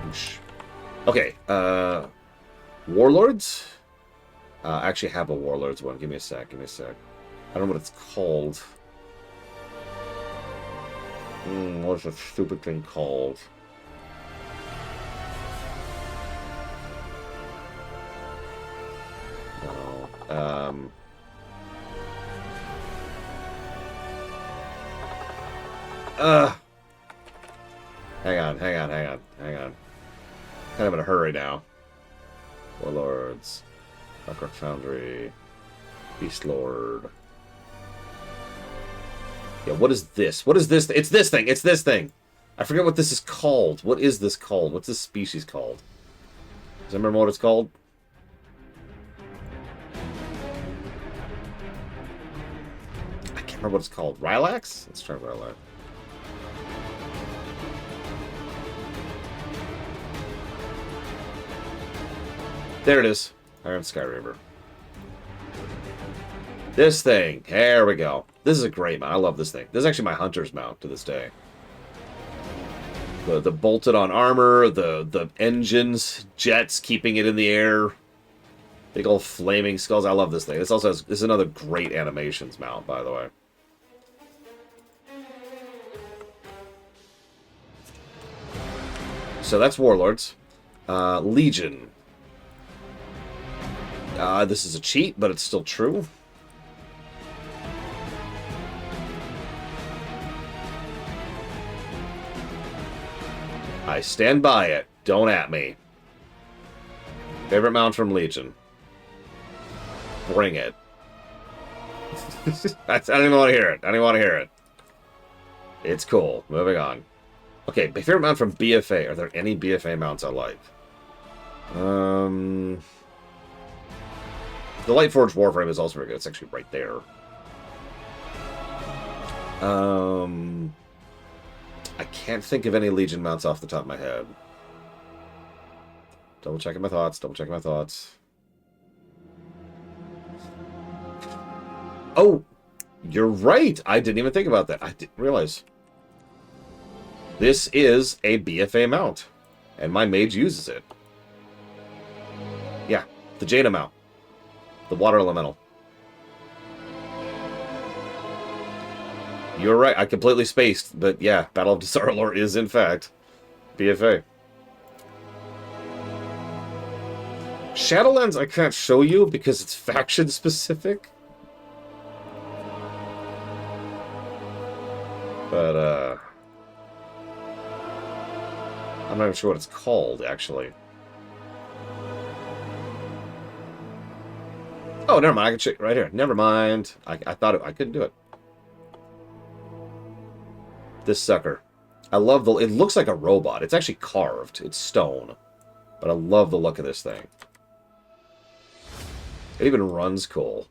Whoosh. Okay, Warlords? I actually have a Warlords one. Give me a sec. I don't know what it's called. What's that stupid thing called? No. Hang on. Kind of in a hurry now. Warlords. Warcraft Foundry. Beast Lord. Yeah, what is this? What is this? It's this thing! I forget what this is called. What is this called? What's this species called? Does anyone remember what it's called? I can't remember what it's called. Rylax? Let's try Rylax. There it is. Iron Skyraver. This thing. There we go. This is a great mount. I love this thing. This is actually my hunter's mount to this day. The bolted on armor, the engines, jets keeping it in the air. Big old flaming skulls. I love this thing. This also has, this is another great animations mount, by the way. So that's Warlords. Legion. This is a cheat, but it's still true. I stand by it. Don't at me. Favorite mount from Legion. Bring it. I don't even want to hear it. It's cool. Moving on. Okay, favorite mount from BFA. Are there any BFA mounts I like? The Lightforged Warframe is also very good. It's actually right there. I can't think of any Legion mounts off the top of my head. Double checking my thoughts. Oh, you're right. I didn't even think about that. I didn't realize. This is a BFA mount, and my mage uses it. Yeah, the Jaina mount. The water elemental. You're right, I completely spaced, but yeah, Battle of Dazar'alor is in fact BFA. Shadowlands I can't show you because it's faction specific. But I'm not even sure what it's called, actually. Oh, never mind. I can check right here. Never mind. I thought I couldn't do it. This sucker. I love the... It looks like a robot. It's actually carved. It's stone. But I love the look of this thing. It even runs cool.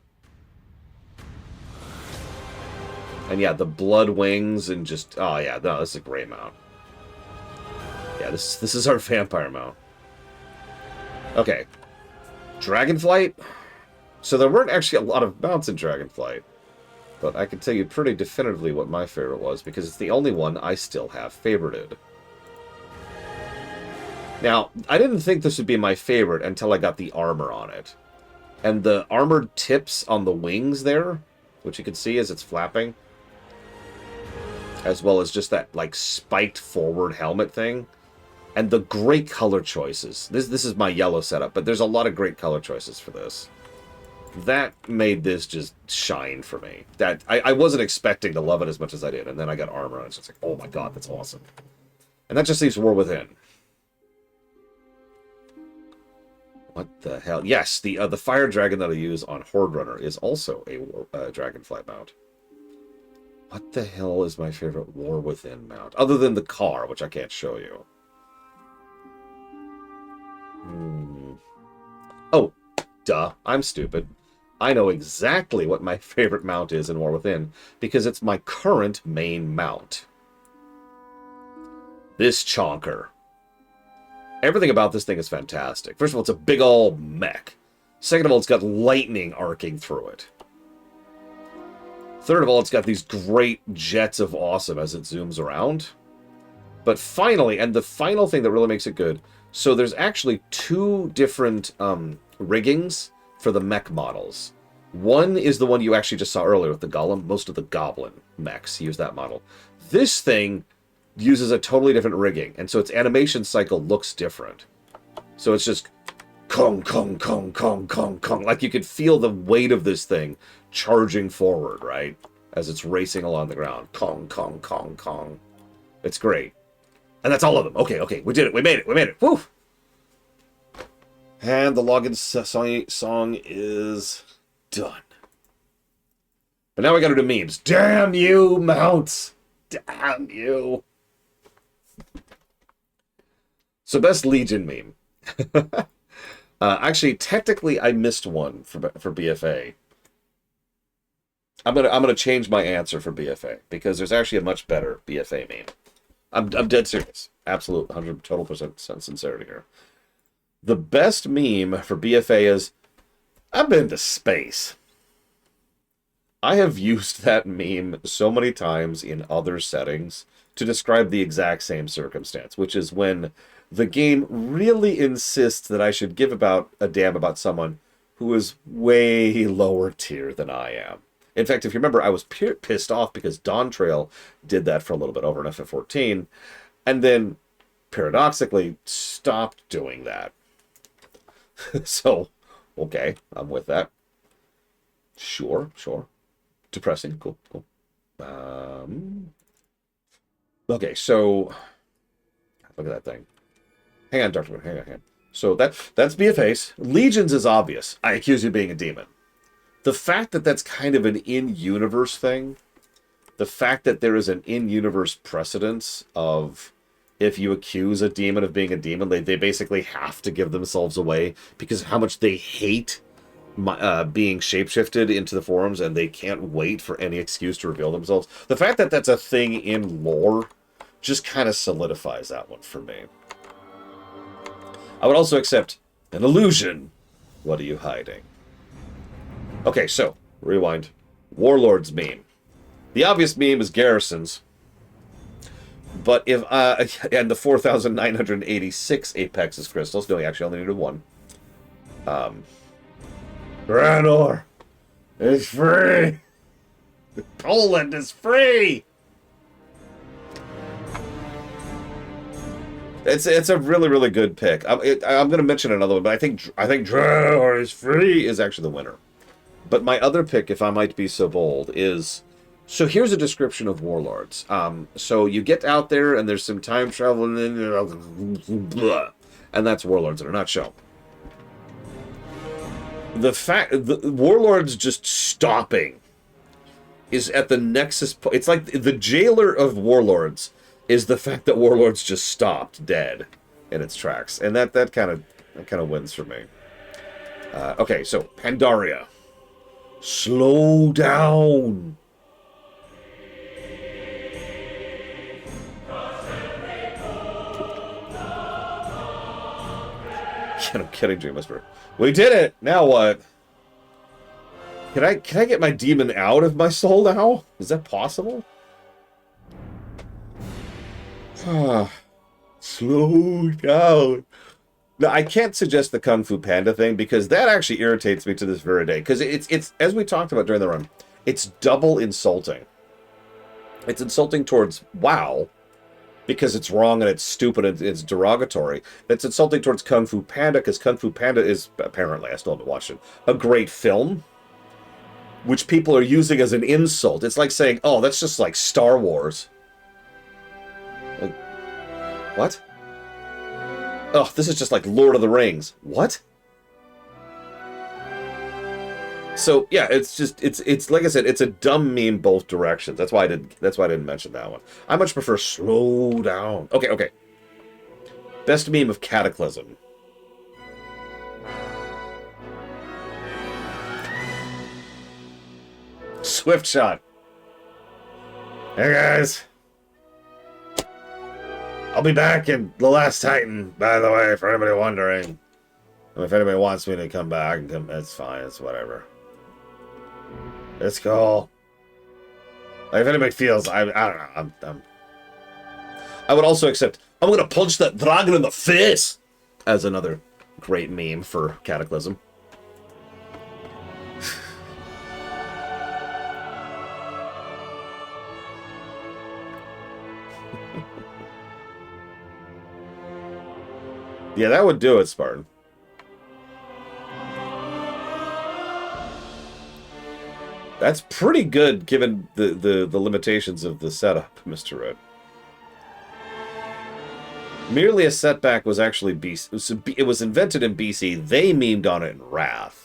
And yeah, the blood wings and just... Oh, yeah. No, this is a great mount. Yeah, this is our vampire mount. Okay. Dragonflight? So there weren't actually a lot of mounts in Dragonflight. But I can tell you pretty definitively what my favorite was, because it's the only one I still have favorited. Now, I didn't think this would be my favorite until I got the armor on it. And the armored tips on the wings there, which you can see as it's flapping, as well as just that, like, spiked forward helmet thing, and the great color choices. This is my yellow setup, but there's a lot of great color choices for this. That made this just shine for me. That I wasn't expecting to love it as much as I did, and then I got armor on it. It's just like, oh my god, that's awesome. And that just leaves War Within. What the hell? Yes, the fire dragon that I use on Horde Runner is also a Dragonflight mount. What the hell is my favorite War Within mount? Other than the car, which I can't show you. Oh, duh. I'm stupid. I know exactly what my favorite mount is in War Within, because it's my current main mount. This chonker. Everything about this thing is fantastic. First of all, it's a big ol' mech. Second of all, it's got lightning arcing through it. Third of all, it's got these great jets of awesome as it zooms around. But finally, and the final thing that really makes it good, so there's actually two different riggings for the mech models. One is the one you actually just saw earlier with the golem. Most of the goblin mechs use that model. This thing uses a totally different rigging, and so its animation cycle looks different. So it's just kong, kong, kong, kong, kong, kong. Like you could feel the weight of this thing charging forward, right? As it's racing along the ground. Kong, kong, kong, kong. It's great. And that's all of them. Okay, okay, we did it. We made it. We made it. Woo! And the login song is done. But now we gotta do memes. Damn you, mounts! Damn you! So best Legion meme. Actually, technically, I missed one for BFA. I'm gonna change my answer for BFA because there's actually a much better BFA meme. I'm dead serious. Absolute 100 total % sincerity here. The best meme for BFA is, I've been to space. I have used that meme so many times in other settings to describe the exact same circumstance, which is when the game really insists that I should give a damn about someone who is way lower tier than I am. In fact, if you remember, I was pissed off because Dawn Trail did that for a little bit over in FF14, and then, paradoxically, stopped doing that. So, okay, I'm with that. Sure. Depressing. Cool. Okay, so look at that thing. Hang on, Dr. Hang on. So that's BFA's. Legions is obvious. I accuse you of being a demon. The fact that that's kind of an in-universe thing, the fact that there is an in-universe precedence of if you accuse a demon of being a demon, they basically have to give themselves away because of how much they hate being shapeshifted into the forums, and they can't wait for any excuse to reveal themselves. The fact that that's a thing in lore just kind of solidifies that one for me. I would also accept an illusion. What are you hiding? Okay, so, rewind. Warlord's meme. The obvious meme is Garrison's. But if, and the 4,986 Apex's crystals. No, he actually only needed one. Ranor is free! Poland is free! It's a really, really good pick. I'm going to mention another one, but I think Ranor is free is actually the winner. But my other pick, if I might be so bold, is... So here's a description of Warlords. So you get out there, and there's some time travel, and that's Warlords in a nutshell. the fact the warlords just stopping is at the nexus. It's like the jailer of warlords is the fact that warlords just stopped dead in its tracks, and that kind of wins for me. Okay, so Pandaria, slow down. I'm kidding, Dream Whisperer. We did it! Now what? Can I get my demon out of my soul now? Is that possible? Slow down. No, I can't suggest the Kung Fu Panda thing because that actually irritates me to this very day. Because it's as we talked about during the run, it's double insulting. It's insulting towards WoW, because it's wrong and it's stupid and it's derogatory. It's insulting towards Kung Fu Panda, because Kung Fu Panda is, apparently, I still haven't watched it, a great film, which people are using as an insult. It's like saying, oh, that's just like Star Wars. Like, what? Oh, this is just like Lord of the Rings. What? So yeah, it's just it's like I said, it's a dumb meme both directions. That's why I didn't mention that one. I much prefer slow down. Okay. Best meme of Cataclysm. Swift shot. Hey guys. I'll be back in The Last Titan, by the way, for anybody wondering. If anybody wants me to come back, it's fine, it's whatever. It's cool. Like, if anybody feels, I don't know, I would also accept, I'm gonna punch that dragon in the face! As another great meme for Cataclysm. Yeah, that would do it, Spartan. That's pretty good, given the limitations of the setup, Mr. Red. Merely a setback was actually BC. It was invented in BC. They memed on it in Wrath.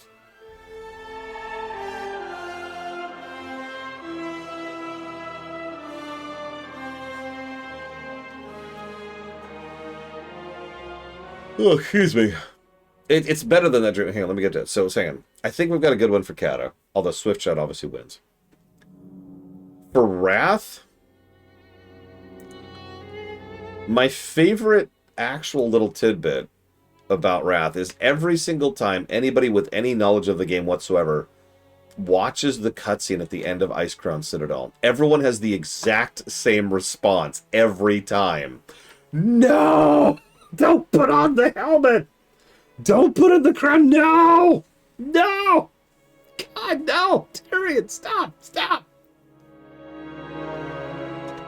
Oh, excuse me. It's better than that dream. Hang on, let me get to it. So, saying, I think we've got a good one for Kata, although Swift Shot obviously wins. For Wrath, my favorite actual little tidbit about Wrath is every single time anybody with any knowledge of the game whatsoever watches the cutscene at the end of Icecrown Citadel, everyone has the exact same response every time. No! Don't put on the helmet! Don't put in the crown! No! No! God, no! Tyrion, stop! Stop!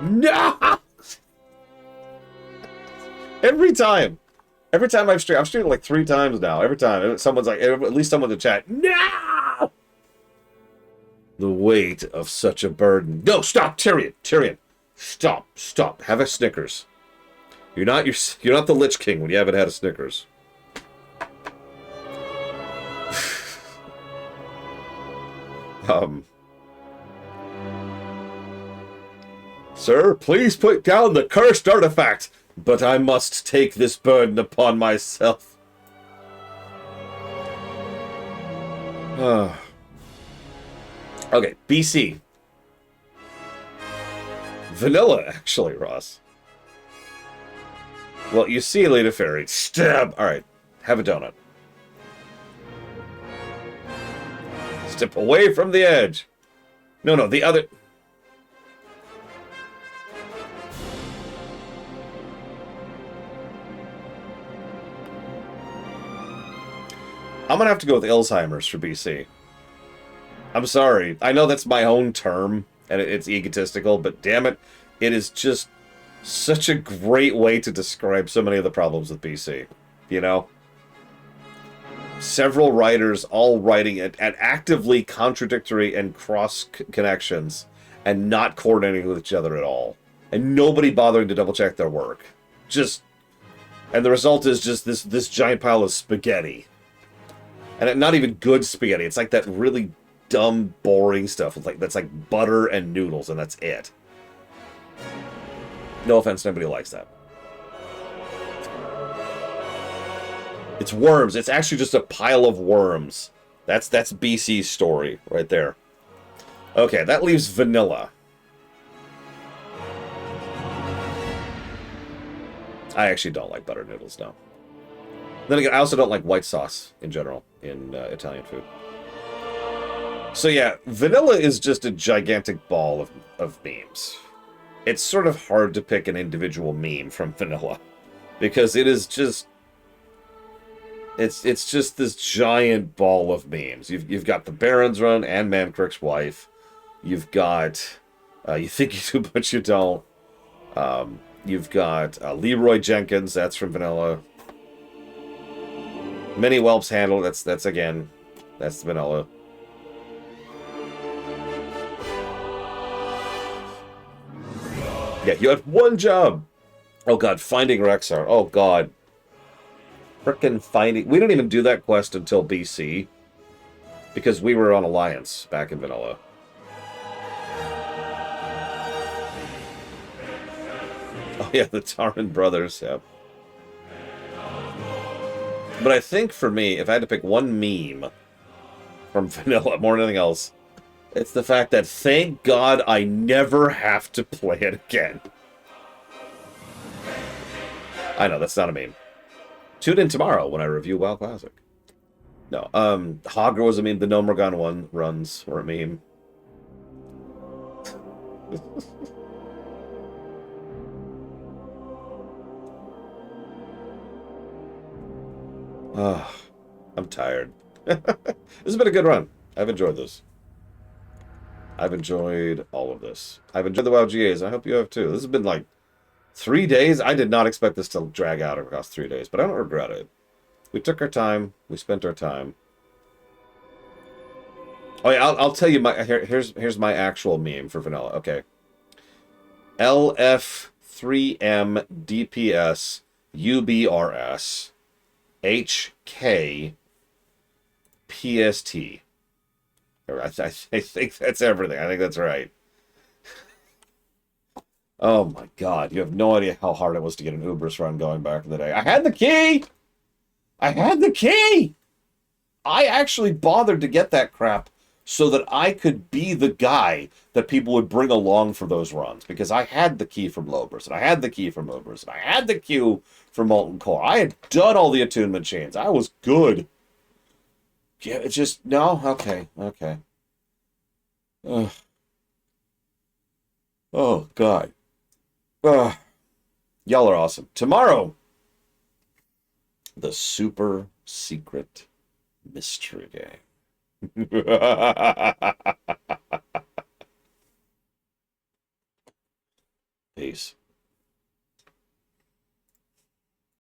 No! Every time I've streamed like 3 times now. Every time someone's like, at least someone in the chat, no! The weight of such a burden. No, stop, Tyrion! Tyrion, stop! Have a Snickers. You're not the Lich King when you haven't had a Snickers. Sir, please put down the cursed artifact, but I must take this burden upon myself. Okay, BC. Vanilla, actually, Ross. Well, you see, Lady Fairy. Stab! Alright, have a donut. Step away from the edge. No, the other... I'm gonna have to go with Alzheimer's for BC. I'm sorry. I know that's my own term, and it's egotistical, but damn it, it is just such a great way to describe so many of the problems with BC. You know? Several writers all writing at actively contradictory and cross connections and not coordinating with each other at all. And nobody bothering to double check their work. And the result is just this giant pile of spaghetti. And not even good spaghetti. It's like that really dumb, boring stuff. It's like that's like butter and noodles, and that's it. No offense, nobody likes that. It's worms. It's actually just a pile of worms. That's BC's story right there. Okay, that leaves vanilla. I actually don't like butter noodles, no. Then again, I also don't like white sauce in general in Italian food. So yeah, vanilla is just a gigantic ball of memes. It's sort of hard to pick an individual meme from vanilla, because it is just... It's just this giant ball of memes. You've got the Baron's Run and Mankrick's wife. You've got You Think You Do But You Don't. You've got Leroy Jenkins, that's from vanilla. Many Whelps Handle, that's again, that's vanilla. Yeah, you had one job. Oh god, finding Rexar. Oh god. Frickin' finding... We didn't even do that quest until BC. Because we were on Alliance back in vanilla. Oh yeah, the Taran brothers, yep. But I think for me, if I had to pick one meme from vanilla more than anything else, it's the fact that thank God I never have to play it again. I know, that's not a meme. Tune in tomorrow when I review WoW Classic. No, Hogger was a meme. The No Morgan one runs were a meme. I'm tired. This has been a good run. I've enjoyed this. I've enjoyed all of this. I've enjoyed the WoW GAs. I hope you have too. This has been like 3 days. I did not expect this to drag out across 3 days, but I don't regret it. We took our time. We spent our time. Oh yeah, I'll tell you my here's my actual meme for vanilla. Okay. LF3M DPS UBRS HK PST. I think that's everything. I think that's right. Oh my god, you have no idea how hard it was to get an Ubris run going back in the day. I had the key! I had the key! I actually bothered to get that crap so that I could be the guy that people would bring along for those runs. Because I had the key from Lobris, and I had the key from Ubris, and I had the Q from Molten Core. I had done all the attunement chains. I was good. Yeah, it's just... No? Okay. Okay. Ugh. Oh, God. Ugh. Y'all are awesome. Tomorrow, the super secret mystery game. Peace.